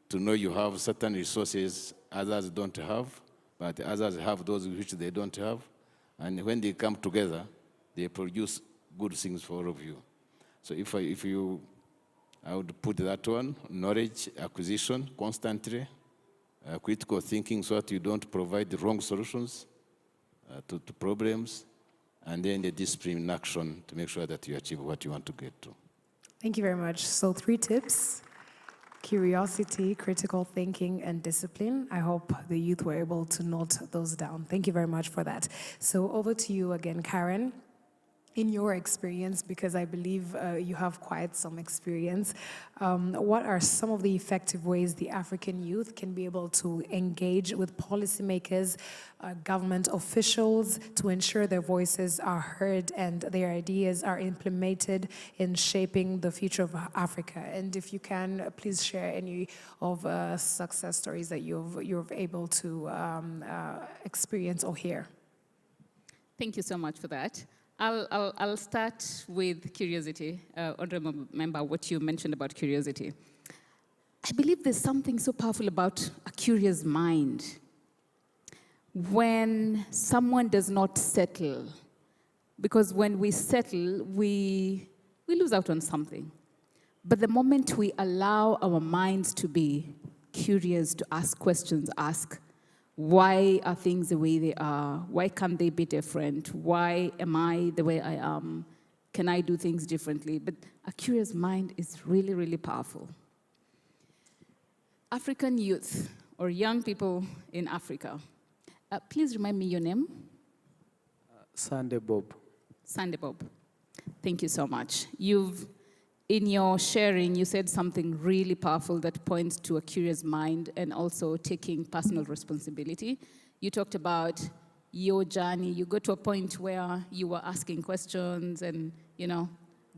to know you have certain resources others don't have, but others have those which they don't have. And when they come together, they produce good things for all of you. So I would put that one, knowledge acquisition constantly, critical thinking so that you don't provide the wrong solutions to problems, and then the discipline in action to make sure that you achieve what you want to get to. Thank you very much. So 3 tips: curiosity, critical thinking, and discipline. I hope the youth were able to note those down. Thank you very much for that. So over to you again, Karen. In your experience, because I believe you have quite some experience, what are some of the effective ways the African youth can be able to engage with policymakers, government officials, to ensure their voices are heard and their ideas are implemented in shaping the future of Africa? And if you can, please share any of success stories that you're able to experience or hear. Thank you so much for that. I'll start with curiosity. Honorable member, what you mentioned about curiosity. I believe there's something so powerful about a curious mind. When someone does not settle, because when we settle, we lose out on something. But the moment we allow our minds to be curious, to ask questions, why are things the way they are? Why can't they be different? Why am I the way I am? Can I do things differently? But a curious mind is really, really powerful. African youth, or young people in Africa, please remind me your name. Sunday Bob. Sunday Bob. Thank you so much. In your sharing, you said something really powerful that points to a curious mind and also taking personal responsibility. You talked about your journey. You got to a point where you were asking questions and,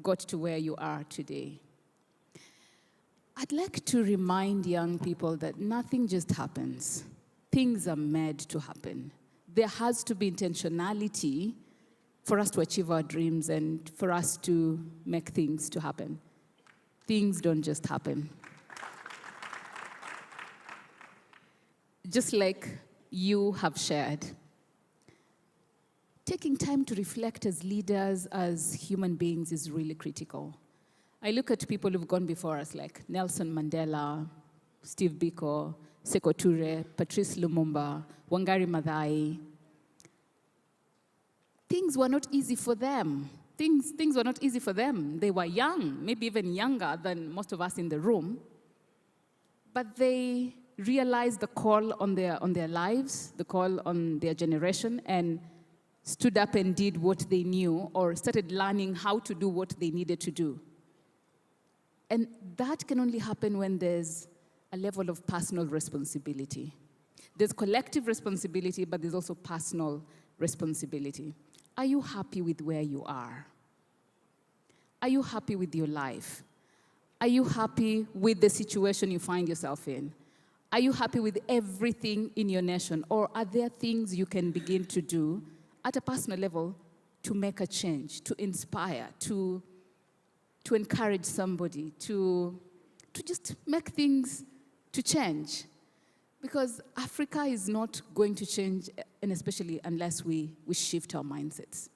got to where you are today. I'd like to remind young people that nothing just happens. Things are made to happen. There has to be intentionality for us to achieve our dreams and for us to make things to happen. Things don't just happen. Just like you have shared, taking time to reflect as leaders, as human beings is really critical. I look at people who've gone before us like Nelson Mandela, Steve Biko, Sekou Toure, Patrice Lumumba, Wangari Maathai. Things were not easy for them. Things were not easy for them. They were young, maybe even younger than most of us in the room. But they realized the call on their lives, the call on their generation, and stood up and did what they knew or started learning how to do what they needed to do. And that can only happen when there's a level of personal responsibility. There's collective responsibility, but there's also personal responsibility. Are you happy with where you are? Are you happy with your life? Are you happy with the situation you find yourself in? Are you happy with everything in your nation? Or are there things you can begin to do at a personal level to make a change, to inspire, to encourage somebody, to just make things to change? Because Africa is not going to change, and especially unless we shift our mindsets.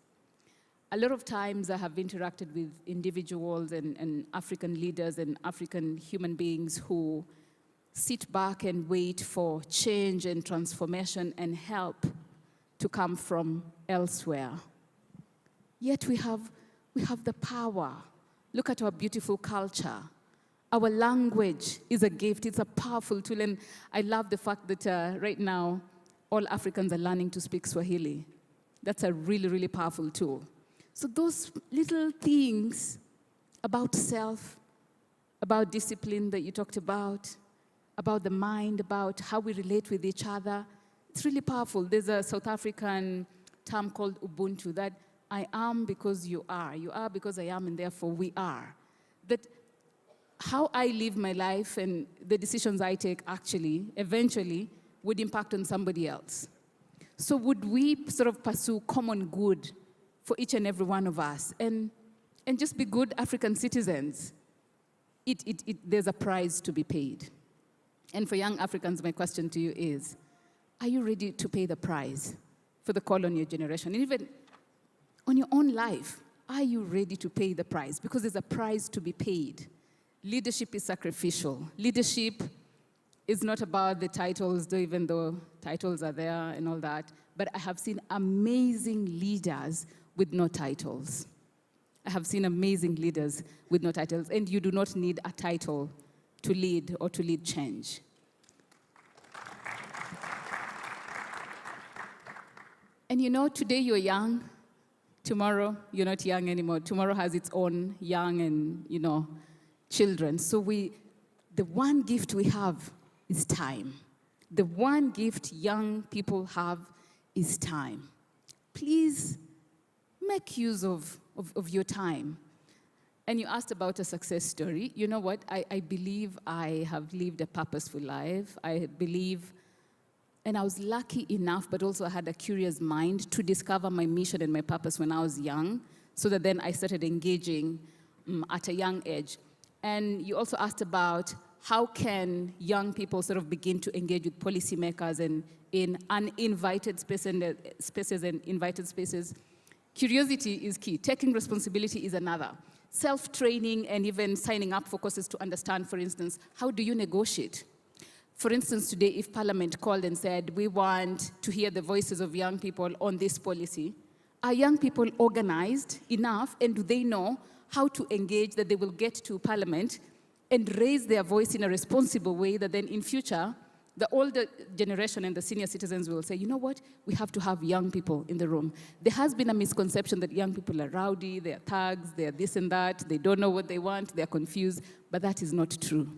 A lot of times I have interacted with individuals and African leaders and African human beings who sit back and wait for change and transformation and help to come from elsewhere. Yet we have the power. Look at our beautiful culture. Our language is a gift. It's a powerful tool. And I love the fact that right now, all Africans are learning to speak Swahili. That's a really, really powerful tool. So those little things about self, about discipline that you talked about the mind, about how we relate with each other, it's really powerful. There's a South African term called Ubuntu, that I am because you are because I am, and therefore we are. That how I live my life and the decisions I take actually, eventually, would impact on somebody else. So would we sort of pursue common good for each and every one of us and just be good African citizens? There's a price to be paid. And for young Africans, my question to you is, are you ready to pay the price for the colonial generation? And even on your own life, are you ready to pay the price? Because there's a price to be paid. Leadership is sacrificial. Leadership is not about the titles, though, even though titles are there and all that. But I have seen amazing leaders with no titles. I have seen amazing leaders with no titles. And you do not need a title to lead or to lead change. And you know, today you're young. Tomorrow, you're not young anymore. Tomorrow has its own young and, children. So the one gift we have is time. The one gift young people have is time. Please make use of your time. And you asked about a success story. You know what? I believe I have lived a purposeful life. I believe, and I was lucky enough, but also I had a curious mind to discover my mission and my purpose when I was young, so that then I started engaging at a young age. And you also asked about how can young people sort of begin to engage with policymakers and in uninvited spaces and invited spaces. Curiosity is key. Taking responsibility is another. Self-training and even signing up for courses to understand, for instance, how do you negotiate? For instance, today, if Parliament called and said, we want to hear the voices of young people on this policy, are young people organized enough, and do they know how to engage that they will get to Parliament and raise their voice in a responsible way that then in future, the older generation and the senior citizens will say, you know what, we have to have young people in the room. There has been a misconception that young people are rowdy, they're thugs, they're this and that, they don't know what they want, they're confused, but that is not true.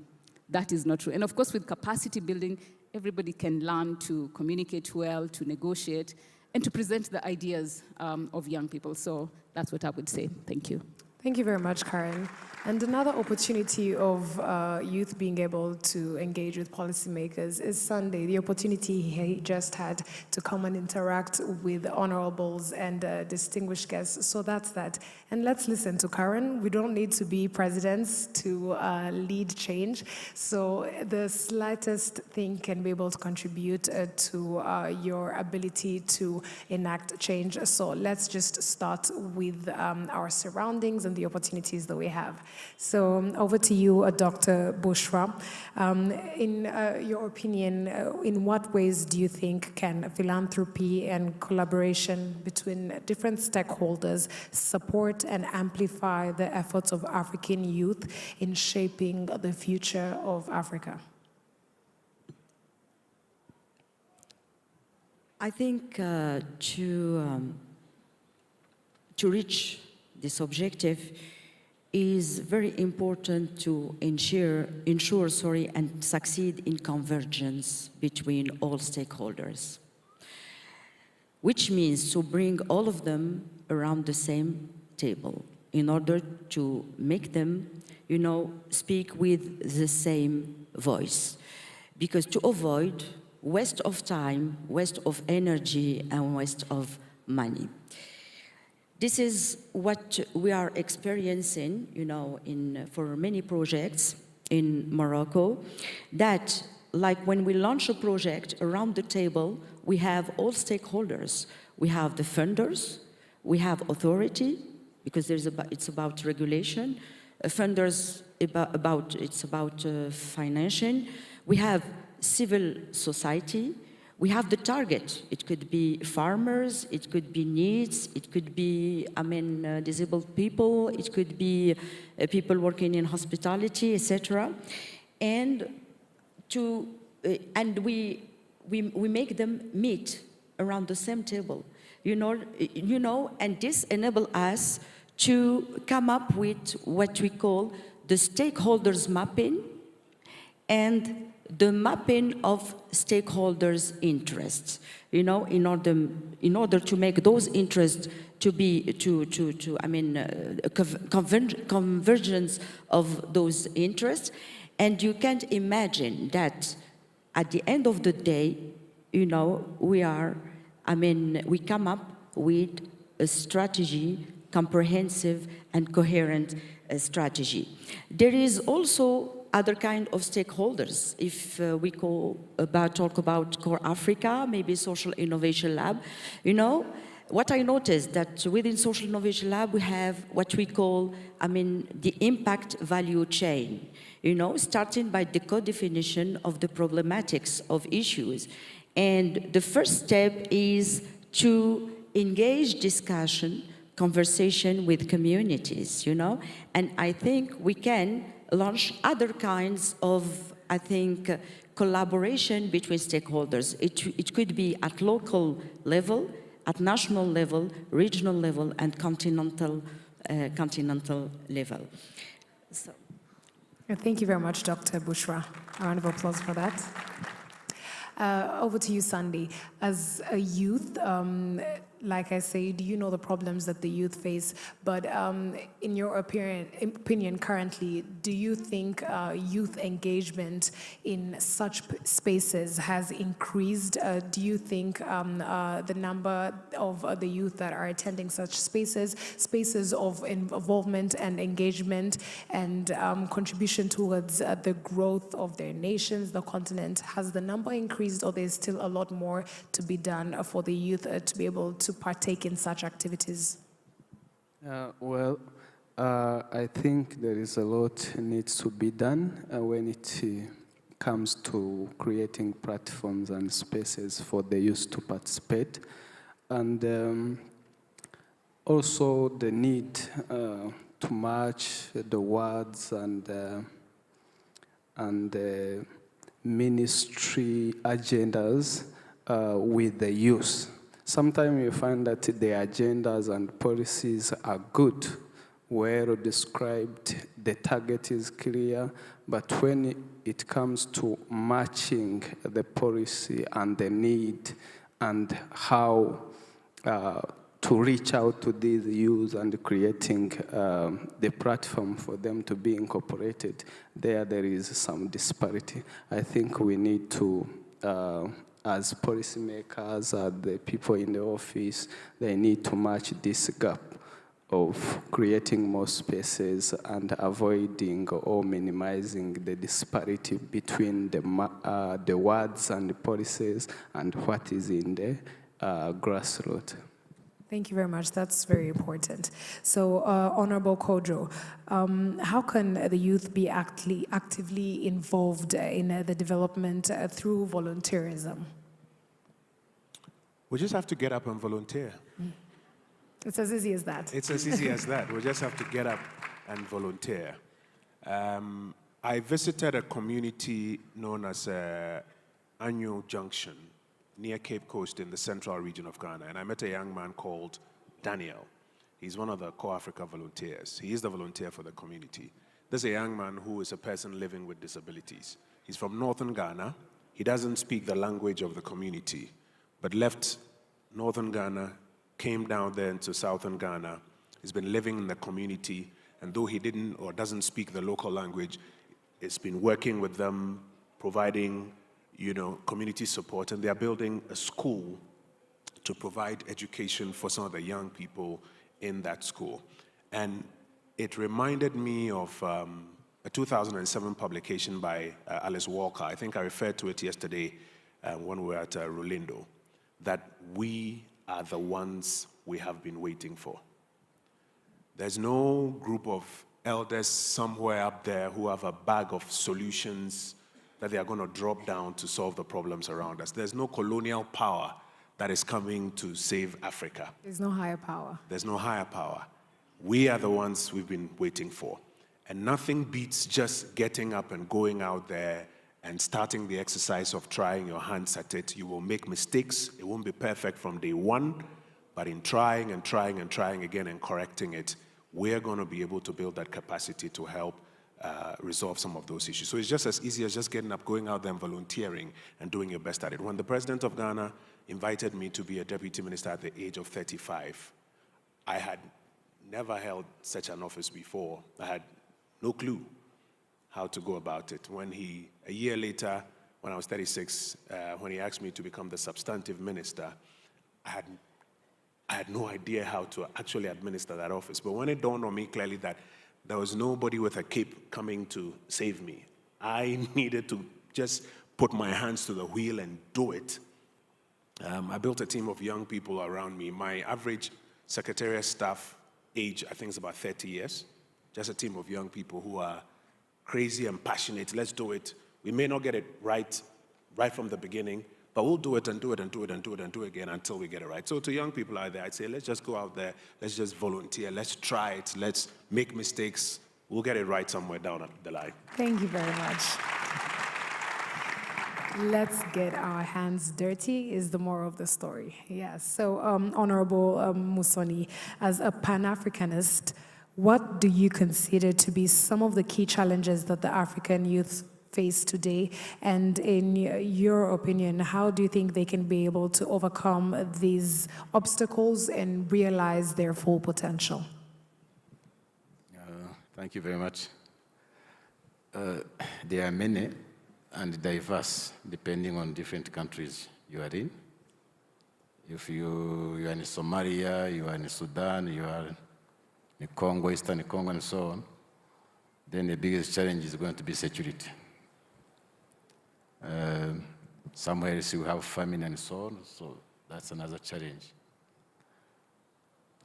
That is not true. And of course, with capacity building, everybody can learn to communicate well, to negotiate, and to present the ideas of young people. So that's what I would say. Thank you. Thank you very much, Karen. And another opportunity of youth being able to engage with policymakers is Sunday, the opportunity he just had to come and interact with honorables and distinguished guests. So that's that. And let's listen to Karen. We don't need to be presidents to lead change. So the slightest thing can be able to contribute to your ability to enact change. So let's just start with our surroundings and the opportunities that we have. So over to you, Dr. Bushra. In your opinion, in what ways do you think can philanthropy and collaboration between different stakeholders support and amplify the efforts of African youth in shaping the future of Africa? I think to reach this objective is very important to ensure and succeed in convergence between all stakeholders, which means to bring all of them around the same table in order to make them speak with the same voice. Because to avoid waste of time, waste of energy, and waste of money. This is what we are experiencing, for many projects in Morocco, that like when we launch a project, around the table, we have all stakeholders. We have the funders, we have authority, because it's about regulation, funders, it's about financing. We have civil society. We have the target. It could be farmers, it could be needs, it could be, disabled people, it could be people working in hospitality, etc. And we make them meet around the same table, and this enables us to come up with what we call the stakeholders mapping and the mapping of stakeholders' interests, in order to make those interests to be, convergence of those interests. And you can't imagine that at the end of the day, we come up with a strategy, comprehensive and coherent strategy. There is also other kind of stakeholders. If we talk about CorpsAfrica, maybe Social Innovation Lab, what I noticed that within Social Innovation Lab we have what we call, the impact value chain. Starting by the co-definition of the problematics of issues. And the first step is to engage discussion, conversation with communities, And I think we can launch other kinds of, collaboration between stakeholders. It could be at local level, at national level, regional level, and continental level. So. Thank you very much, Dr. Bushra. A round of applause for that. Over to you, Sandy. As a youth, like I said, you know the problems that the youth face, but in your opinion currently, do you think youth engagement in such spaces has increased? Do you think the number of the youth that are attending such spaces of involvement and engagement and contribution towards the growth of their nations, the continent, has the number increased, or there's still a lot more to be done for the youth to be able to partake in such activities? I think there is a lot needs to be done when it comes to creating platforms and spaces for the youth to participate. And also the need to match the words and the ministry agendas with the youth. Sometimes you find that the agendas and policies are good, well described, the target is clear, but when it comes to matching the policy and the need and how to reach out to these youth and creating the platform for them to be incorporated, there is some disparity. I think we need to, as policymakers, as the people in the office, they need to match this gap of creating more spaces and avoiding or minimizing the disparity between the words and the policies and what is in the grassroots. Thank you very much. That's very important. So, Honorable Kojo, how can the youth be actively involved in the development through volunteerism? We just have to get up and volunteer. It's as easy as that. It's as easy as that. We just have to get up and volunteer. I visited a community known as Anyo Junction near Cape Coast in the central region of Ghana, and I met a young man called Daniel. He's one of the CorpsAfrica volunteers. He is the volunteer for the community. There's a young man who is a person living with disabilities. He's from northern Ghana. He doesn't speak the language of the community, but left northern Ghana, came down there into southern Ghana. He's been living in the community, and though he didn't or doesn't speak the local language, it's been working with them, providing, community support, and they are building a school to provide education for some of the young people in that school. And it reminded me of a 2007 publication by Alice Walker. I think I referred to it yesterday when we were at Rwanda, that we are the ones we have been waiting for. There's no group of elders somewhere up there who have a bag of solutions that they are going to drop down to solve the problems around us. There's no colonial power that is coming to save Africa. There's no higher power. There's no higher power. We are the ones we've been waiting for. And nothing beats just getting up and going out there and starting the exercise of trying your hands at it. You will make mistakes. It won't be perfect from day one, but in trying and trying and trying again and correcting it, we're going to be able to build that capacity to help resolve some of those issues. So it's just as easy as just getting up, going out there and volunteering and doing your best at it. When the president of Ghana invited me to be a deputy minister at the age of 35, I had never held such an office before. I had no clue how to go about it. When a year later, when I was 36, when he asked me to become the substantive minister, I had no idea how to actually administer that office. But when it dawned on me clearly that there was nobody with a cape coming to save me, I needed to just put my hands to the wheel and do it. I built a team of young people around me. My average secretariat staff age, I think, is about 30 years. Just a team of young people who are crazy and passionate. Let's do it. We may not get it right from the beginning, but we'll do it and do it and do it and do it and do it again until we get it right. So to young people out there, I'd say, let's just go out there, let's just volunteer, let's try it, let's make mistakes. We'll get it right somewhere down the line. Thank you very much. Let's get our hands dirty is the moral of the story. Yes. So, Honorable Musoni, as a Pan-Africanist, what do you consider to be some of the key challenges that the African youth face today? And in your opinion, how do you think they can be able to overcome these obstacles and realize their full potential? Thank you very much. There are many and diverse, depending on different countries you are in. If you are in Somalia, you are in Sudan, you are in Congo, Eastern Congo, and so on, then the biggest challenge is going to be security. Somewhere else you have famine and so on, so that's another challenge.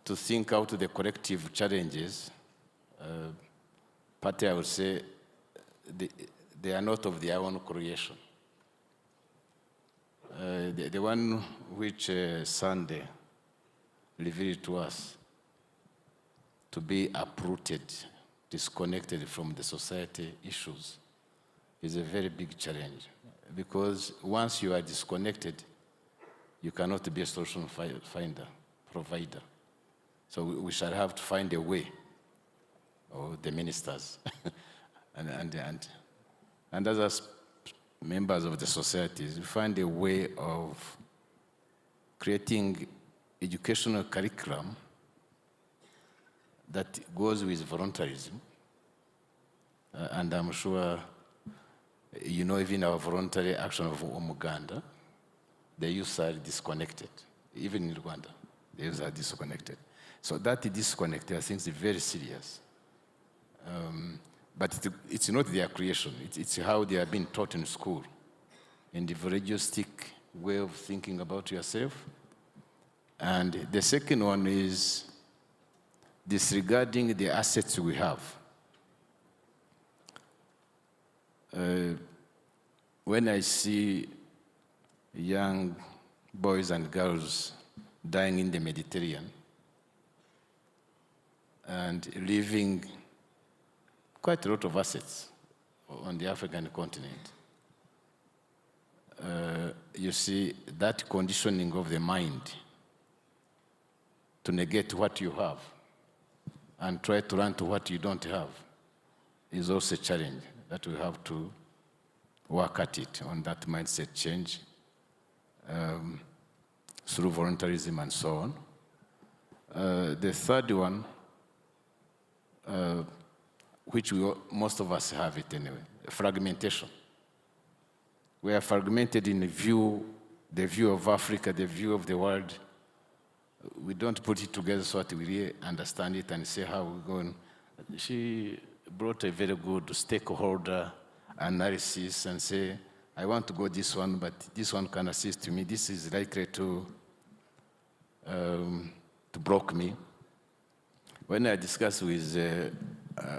To think out the collective challenges, partly I would say they are not of their own creation. The one which Sunday revealed to us, to be uprooted, disconnected from the society issues, is a very big challenge. Because once you are disconnected, you cannot be a solution provider. So we shall have to find a way, or the ministers, and as members of the societies, we find a way of creating educational curriculum that goes with voluntarism. And I'm sure you know, even our voluntary action of Umuganda, the youth are disconnected. Even in Rwanda, the youth are disconnected. So that disconnect, I think, is very serious. But it's not their creation. It's how they are being taught in school, in the voyagistic way of thinking about yourself. And the second one is disregarding the assets we have. When I see young boys and girls dying in the Mediterranean and leaving quite a lot of assets on the African continent, you see that conditioning of the mind to negate what you have and try to run to what you don't have is also a challenge that we have to work at it, on that mindset change through voluntarism and so on. The third one, which most of us have it anyway, fragmentation. We are fragmented in the view of Africa, the view of the world. We don't put it together so that we really understand it and say how we're going. She brought a very good stakeholder analysis and say, I want to go this one, but this one can assist me. This is likely to block me. When I discuss with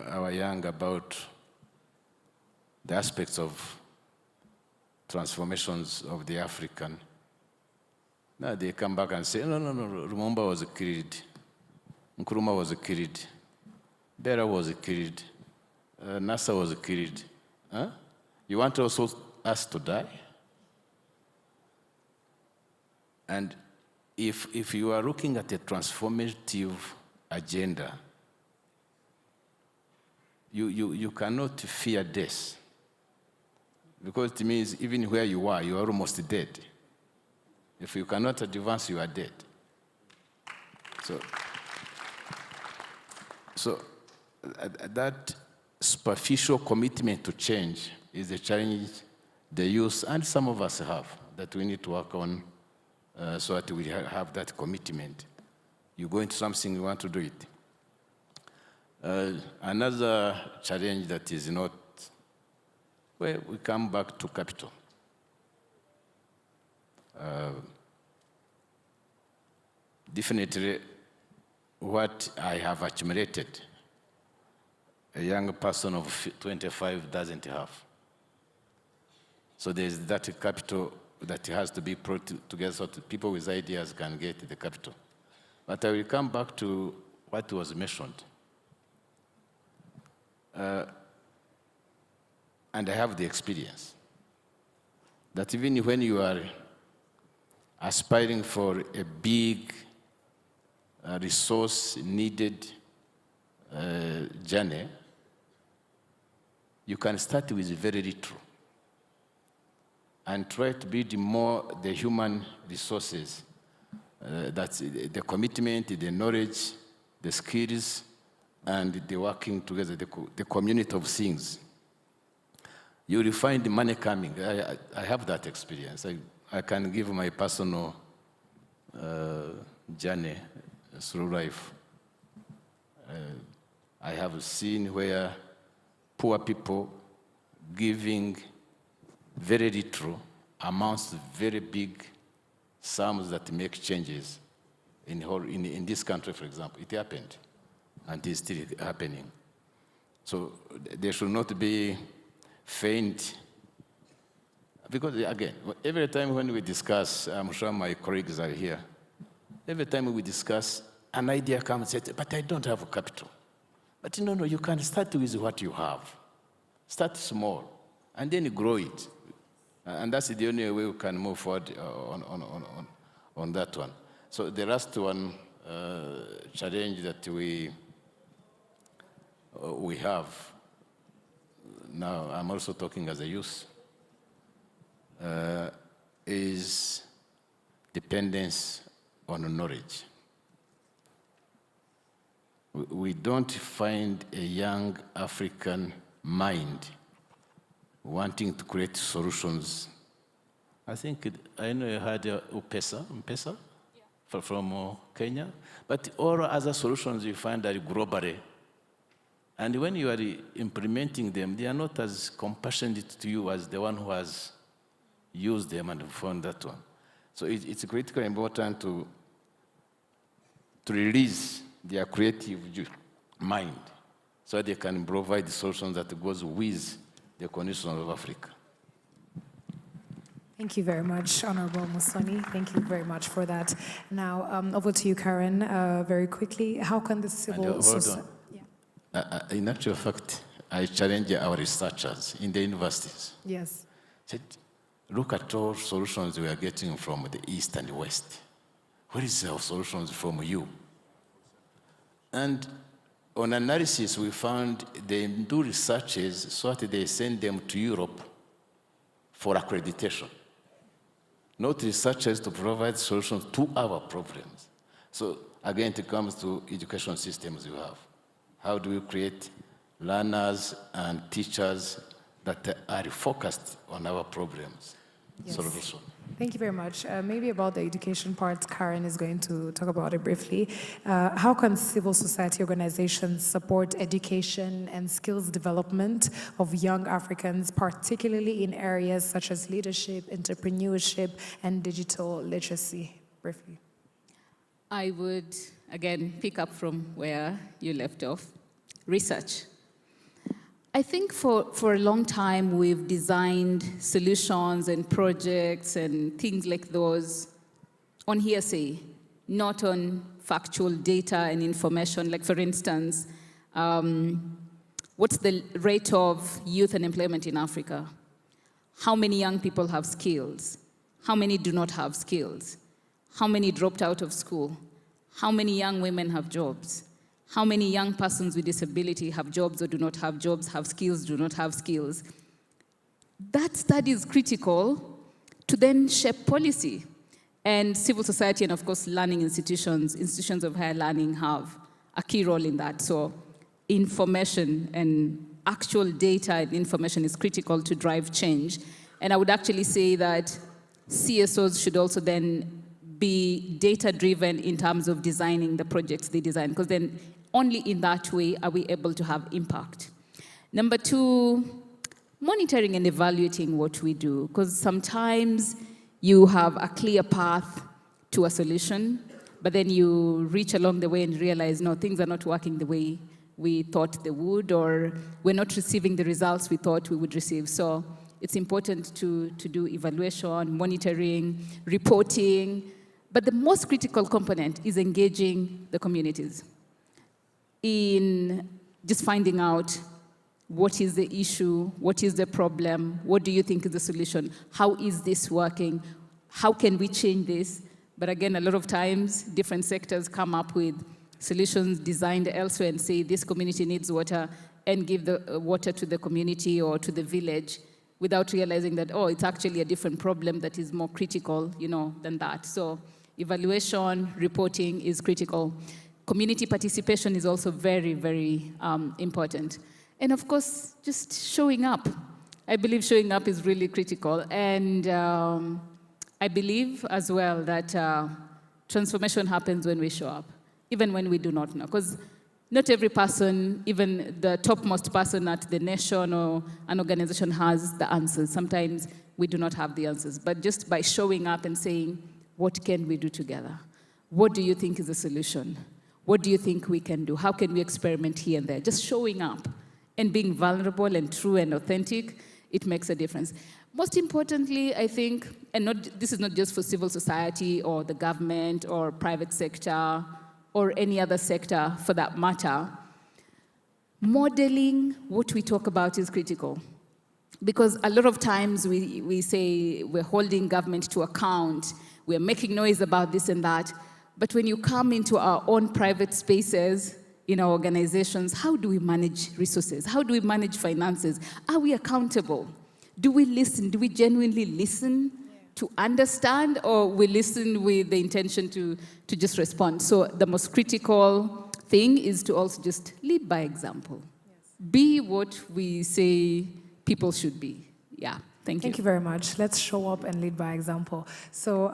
our young about the aspects of transformations of the African, now they come back and say, no, Lumumba was killed, Nkrumah was killed, Bera was killed, Nasser was killed. Huh? You want also us to die? And if you are looking at a transformative agenda, you cannot fear death. Because it means even where you are almost dead. If you cannot advance, you are dead. So that superficial commitment to change is a challenge the youth and some of us have that we need to work on so that we have that commitment. You go into something, you want to do it. Another challenge that is not, well, we come back to capital. Definitely, what I have accumulated, a young person of 25 doesn't have. So there's that capital that has to be brought together so that people with ideas can get the capital. But I will come back to what was mentioned. And I have the experience that even when you are aspiring for a big resource-needed journey, you can start with very little and try to build more the human resources, that's the commitment, the knowledge, the skills, and the working together, the community of things. You will find the money coming. I have that experience. I can give my personal journey through life. I have seen where poor people giving very little amounts to very big sums that make changes in this country, for example. It happened, and it's still happening. So there should not be faint, because again, every time when we discuss, I'm sure my colleagues are here, every time we discuss, an idea comes and says, but I don't have a capital. But no, you can start with what you have. Start small, and then grow it. And that's the only way we can move forward on that one. So the last one, challenge that we have, now I'm also talking as a youth, is dependence on knowledge. We don't find a young African mind wanting to create solutions. I think, I know you had M-Pesa yeah, from Kenya, but all other solutions you find are globally. And when you are implementing them, they are not as compassionate to you as the one who has used them and found that one. So it's critically important to release their creative mind so they can provide the solutions that goes with the conditions of Africa. Thank you very much, Honorable Musoni. Thank you very much for that. Now, over to you, Karen, very quickly. How can the civil society... In actual fact, I challenge our researchers in the universities. Yes. Said, look at all solutions we are getting from the East and the West. Where is our solutions from you? And on analysis, we found they do researches so that they send them to Europe for accreditation, not researchers to provide solutions to our problems. So again, it comes to education systems you have. How do we create learners and teachers that are focused on our problems? Yes. Solution. Thank you very much. Maybe about the education part, Karen is going to talk about it briefly. How can civil society organizations support education and skills development of young Africans, particularly in areas such as leadership, entrepreneurship, and digital literacy? Briefly. I would, again, pick up from where you left off. Research. I think for a long time we've designed solutions and projects and things like those on hearsay, not on factual data and information. Like, for instance, what's the rate of youth unemployment in Africa? How many young people have skills? How many do not have skills? How many dropped out of school? How many young women have jobs? How many young persons with disability have jobs or do not have jobs, have skills, do not have skills? That study is critical to then shape policy. And civil society and, of course, learning institutions of higher learning have a key role in that. So information and actual data and information is critical to drive change. And I would actually say that CSOs should also then be data-driven in terms of designing the projects they design, because then only in that way are we able to have impact. Number two, monitoring and evaluating what we do, because sometimes you have a clear path to a solution, but then you reach along the way and realize, no, things are not working the way we thought they would, or we're not receiving the results we thought we would receive. So it's important to do evaluation, monitoring, reporting, but the most critical component is engaging the communities in just finding out what is the issue, what is the problem, what do you think is the solution, how is this working, how can we change this? But again, a lot of times, different sectors come up with solutions designed elsewhere and say this community needs water, and give the water to the community or to the village without realizing that, oh, it's actually a different problem that is more critical, than that. So evaluation, reporting is critical. Community participation is also very, very important. And of course, just showing up. I believe showing up is really critical. And I believe as well that transformation happens when we show up, even when we do not know. Because not every person, even the topmost person at the nation or an organization, has the answers. Sometimes we do not have the answers. But just by showing up and saying, what can we do together? What do you think is the solution? What do you think we can do? How can we experiment here and there? Just showing up and being vulnerable and true and authentic, it makes a difference. Most importantly, I think, this is not just for civil society or the government or private sector or any other sector for that matter, modeling what we talk about is critical. Because a lot of times we say we're holding government to account, we're making noise about this and that, but when you come into our own private spaces, in our organizations, how do we manage resources? How do we manage finances? Are we accountable? Do we listen? Do we genuinely listen to understand, or we listen with the intention to just respond? So the most critical thing is to also just lead by example. Yes. Be what we say people should be. Yeah. Thank you. Thank you very much. Let's show up and lead by example. So,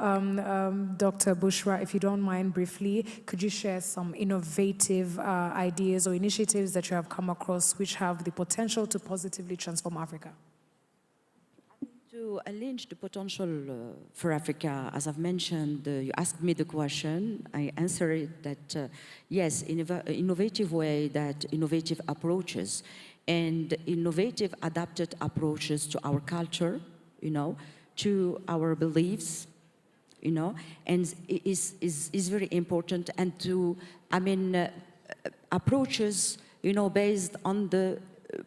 Dr. Bushra, if you don't mind briefly, could you share some innovative ideas or initiatives that you have come across which have the potential to positively transform Africa? To unleash the potential for Africa, as I've mentioned, you asked me the question, I answered it that, yes, innovative way, that innovative approaches, and innovative adapted approaches to our culture, to our beliefs, and is very important, and to, approaches, based on the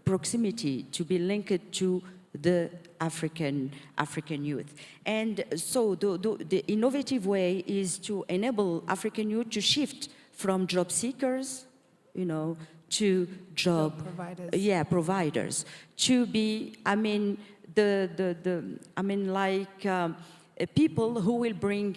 proximity, to be linked to the African youth. And so the innovative way is to enable African youth to shift from job seekers, to job providers. Providers, to be, people who will bring,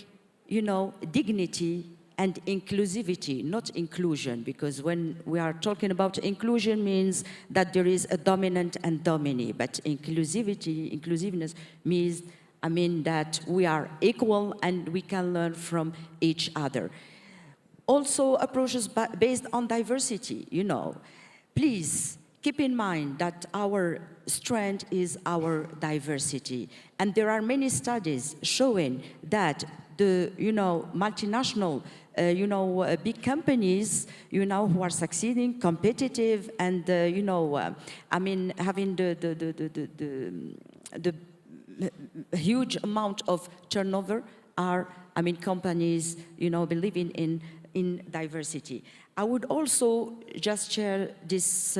dignity and inclusivity, not inclusion, because when we are talking about inclusion means that there is a dominant and dominee, but inclusiveness means, that we are equal and we can learn from each other. Also approaches based on diversity, Please keep in mind that our strength is our diversity. And there are many studies showing that the, multinational, big companies, who are succeeding, competitive, and, having the huge amount of turnover are, companies, believing in diversity. I would also just share this,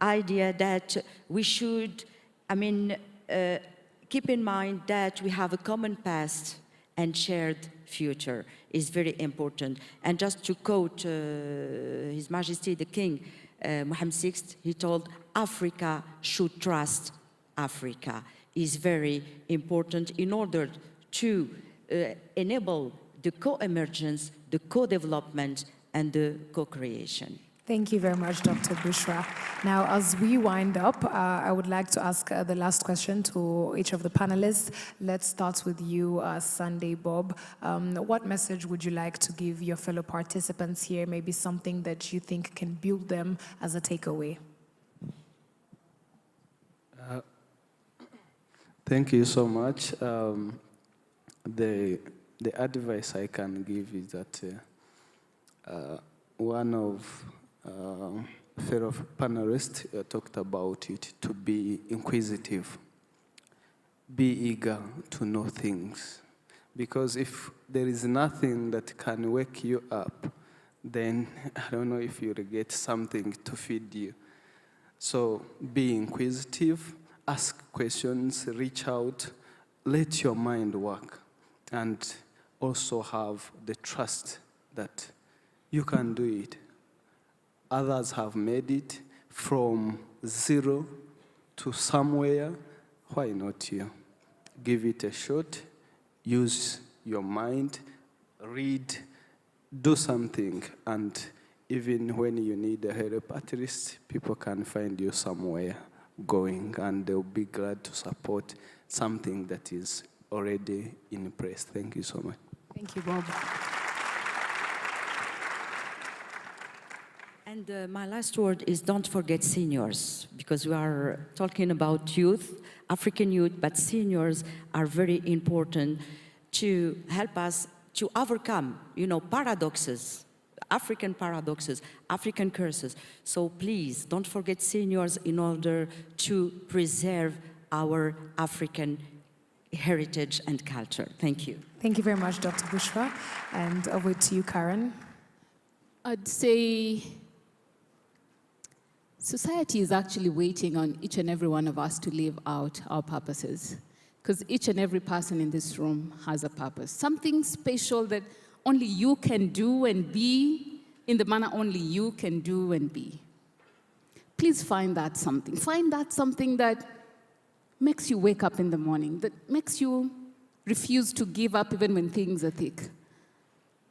idea that we should, keep in mind that we have a common past and shared future is very important. And just to quote His Majesty the King, Mohammed VI, he told, Africa should trust Africa, is very important in order to enable the co-emergence, the co-development, and the co-creation. Thank you very much, Dr. Bushra. Now, as we wind up, I would like to ask the last question to each of the panelists. Let's start with you, Sunday Bob. What message would you like to give your fellow participants here? Maybe something that you think can build them as a takeaway. Thank you so much. The advice I can give is that one of fellow panelists talked about it, to be inquisitive, be eager to know things. Because if there is nothing that can wake you up, then I don't know if you'll get something to feed you. So be inquisitive, ask questions, reach out, let your mind work, and also have the trust that you can do it. Others have made it from zero to somewhere. Why not you? Give it a shot, use your mind, read, do something, and even when you need a help, at least people can find you somewhere going, and they'll be glad to support something that is already in place. Thank you so much. Thank you, Bob. And my last word is don't forget seniors, because we are talking about youth, African youth, but seniors are very important to help us to overcome, paradoxes, African curses. So please don't forget seniors in order to preserve our African heritage and culture. Thank you. Thank you very much, Dr. Bushra. And over to you, Karen. I'd say society is actually waiting on each and every one of us to live out our purposes, because each and every person in this room has a purpose, something special that only you can do and be in the manner only you can do and be. Please find that something. Find that something that makes you wake up in the morning, that makes you refuse to give up even when things are thick.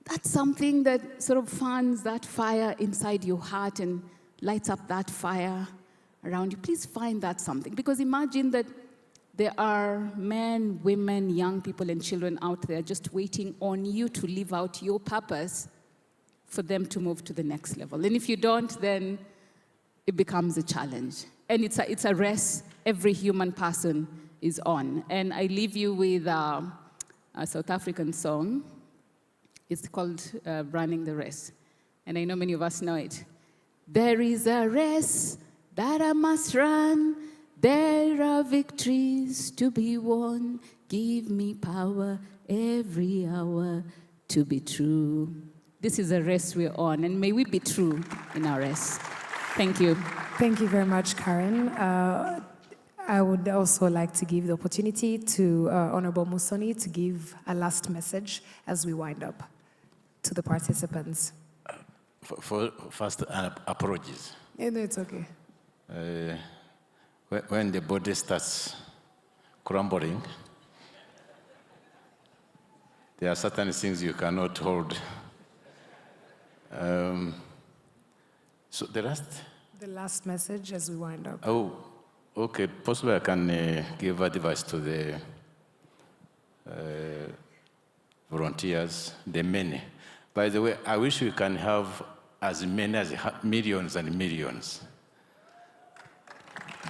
That's something that sort of fans that fire inside your heart and lights up that fire around you. Please find that something, because imagine that there are men, women, young people, and children out there just waiting on you to live out your purpose for them to move to the next level. And if you don't, then it becomes a challenge. And it's a race every human person is on. And I leave you with a South African song. It's called Running the Race. And I know many of us know it. There is a race that I must run. There are victories to be won. Give me power every hour to be true. This is a race we're on, and may we be true in our race. Thank you. Thank you very much, Karen. I would also like to give the opportunity to Honorable Musoni to give a last message as we wind up to the participants. First, apologies. Yeah, no, it's okay. When the body starts crumbling, there are certain things you cannot hold. So the rest? The last message as we wind up. Oh, okay. Possibly I can give advice to the volunteers, the many. By the way, I wish we can have as many as millions and millions.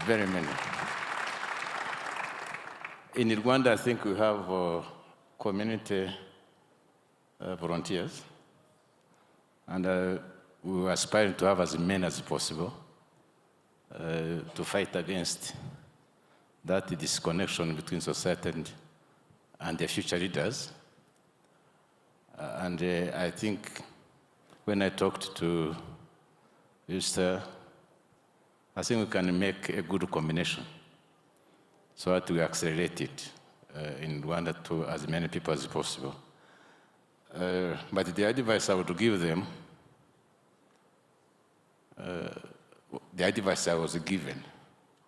Very many. In Rwanda, I think we have community volunteers, and we were aspiring to have as many as possible to fight against that disconnection between society and the future leaders. And I think when I talked to Esther, I think we can make a good combination so that we accelerate it in Rwanda to as many people as possible. But the advice I would give them, the advice I was given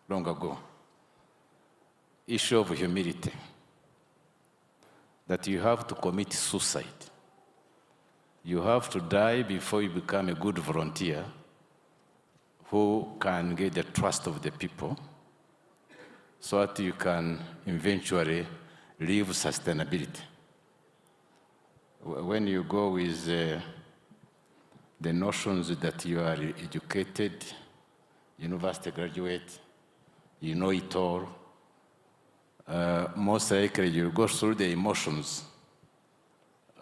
long ago, issue of humility, that you have to commit suicide. You have to die before you become a good volunteer who can get the trust of the people so that you can eventually live sustainability. When you go with the notions that you are educated, university graduate, you know it all, most likely you'll go through the emotions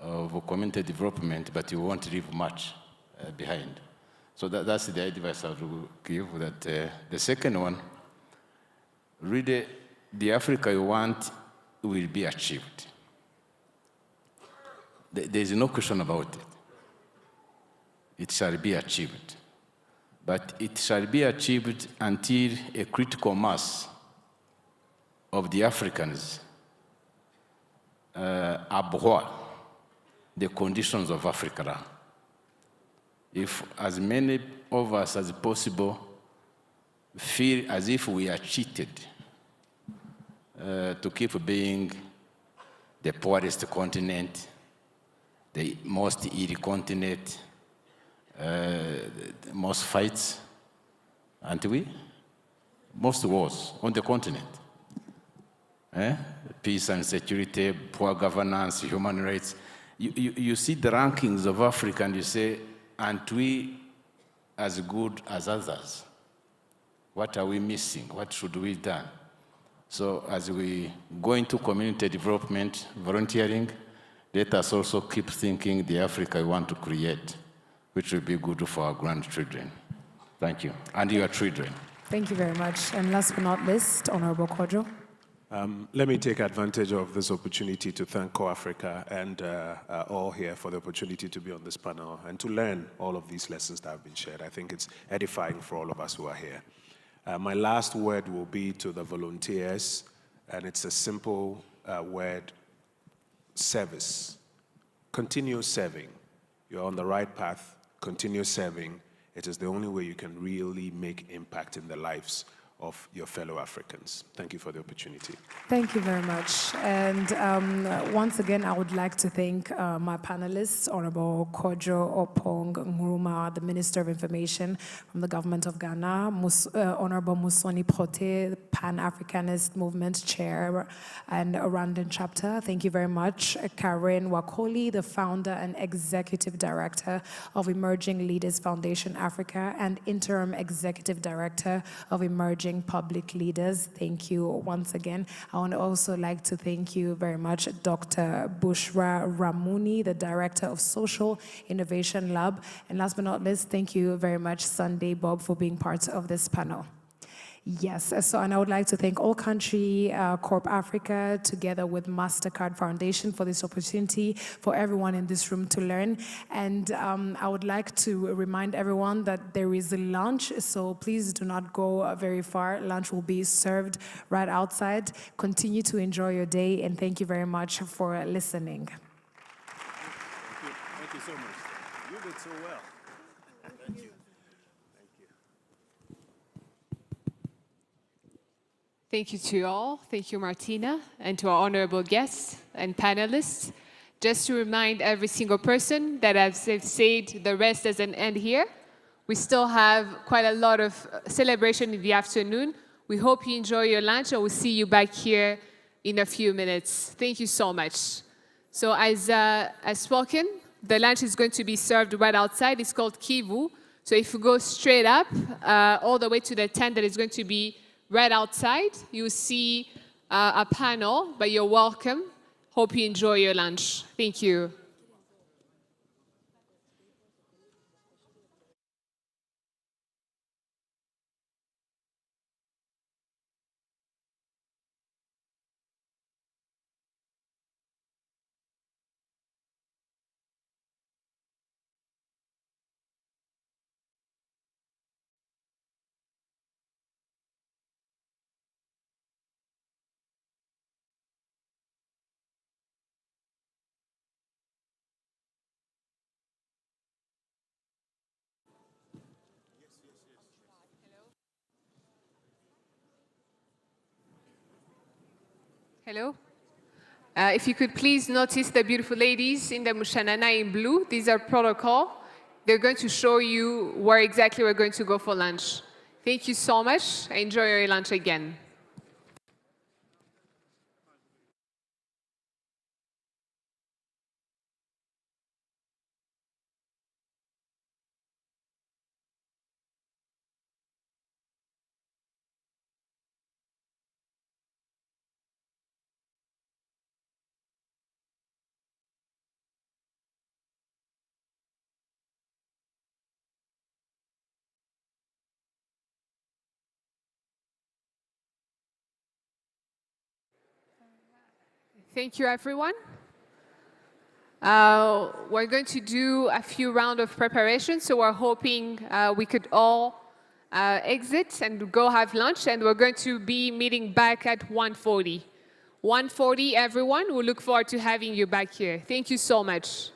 of community development, but you won't leave much behind. So that's the advice I would give. That the second one, really, the Africa you want will be achieved. There is no question about it. It shall be achieved. But it shall be achieved until a critical mass of the Africans abhor the conditions of Africa. If as many of us as possible feel as if we are cheated to keep being the poorest continent, the most ill continent, most fights, aren't we? Most wars on the continent. Peace and security, poor governance, human rights. You see the rankings of Africa and you say, aren't we as good as others? What are we missing? What should we do? So as we go into community development, volunteering, let us also keep thinking the Africa we want to create, which will be good for our grandchildren. Thank you. And your children. Thank you very much. And last but not least, Honorable Kojo. Let me take advantage of this opportunity to thank CorpsAfrica and all here for the opportunity to be on this panel and to learn all of these lessons that have been shared. I think it's edifying for all of us who are here. My last word will be to the volunteers, and it's a simple word: service. Continue serving. You're on the right path. Continue serving. It is the only way you can really make impact in the lives of your fellow Africans. Thank you for the opportunity. Thank you very much. And once again, I would like to thank my panelists, Honorable Kojo Opong Nkrumah, the Minister of Information from the Government of Ghana, Honorable Musoni Prote, Pan-Africanist Movement Chair and Rwandan Chapter. Thank you very much. Karen Wakoli, the Founder and Executive Director of Emerging Leaders Foundation Africa and Interim Executive Director of Emerging Public Leaders. Thank you once again. I would also like to thank you very much, Dr. Bushra Ramuni, the Director of Social Innovation Lab. And last but not least, thank you very much, Sunday Bob, for being part of this panel. Yes, so and I would like to thank All Country, CorpsAfrica, together with MasterCard Foundation for this opportunity for everyone in this room to learn. And I would like to remind everyone that there is a lunch, so please do not go very far. Lunch will be served right outside. Continue to enjoy your day, and thank you very much for listening. Thank you so much. You did so well. Thank you. Thank you to you all. Thank you, Martina, and to our honorable guests and panelists. Just to remind every single person that, as they've said, the rest doesn't end here. We still have quite a lot of celebration in the afternoon. We hope you enjoy your lunch, and we'll see you back here in a few minutes. Thank you so much. So as spoken, the lunch is going to be served right outside. It's called Kivu. So if you go straight up, all the way to the tent that is going to be right outside, you'll see a panel, but you're welcome. Hope you enjoy your lunch. Thank you. Hello. If you could please notice the beautiful ladies in the mushanana in blue. These are protocol. They're going to show you where exactly we're going to go for lunch. Thank you so much. Enjoy your lunch again. Thank you, everyone. We're going to do a few rounds of preparation, so we're hoping we could all exit and go have lunch, and we're going to be meeting back at 1:40. 1:40, everyone. We look forward to having you back here. Thank you so much.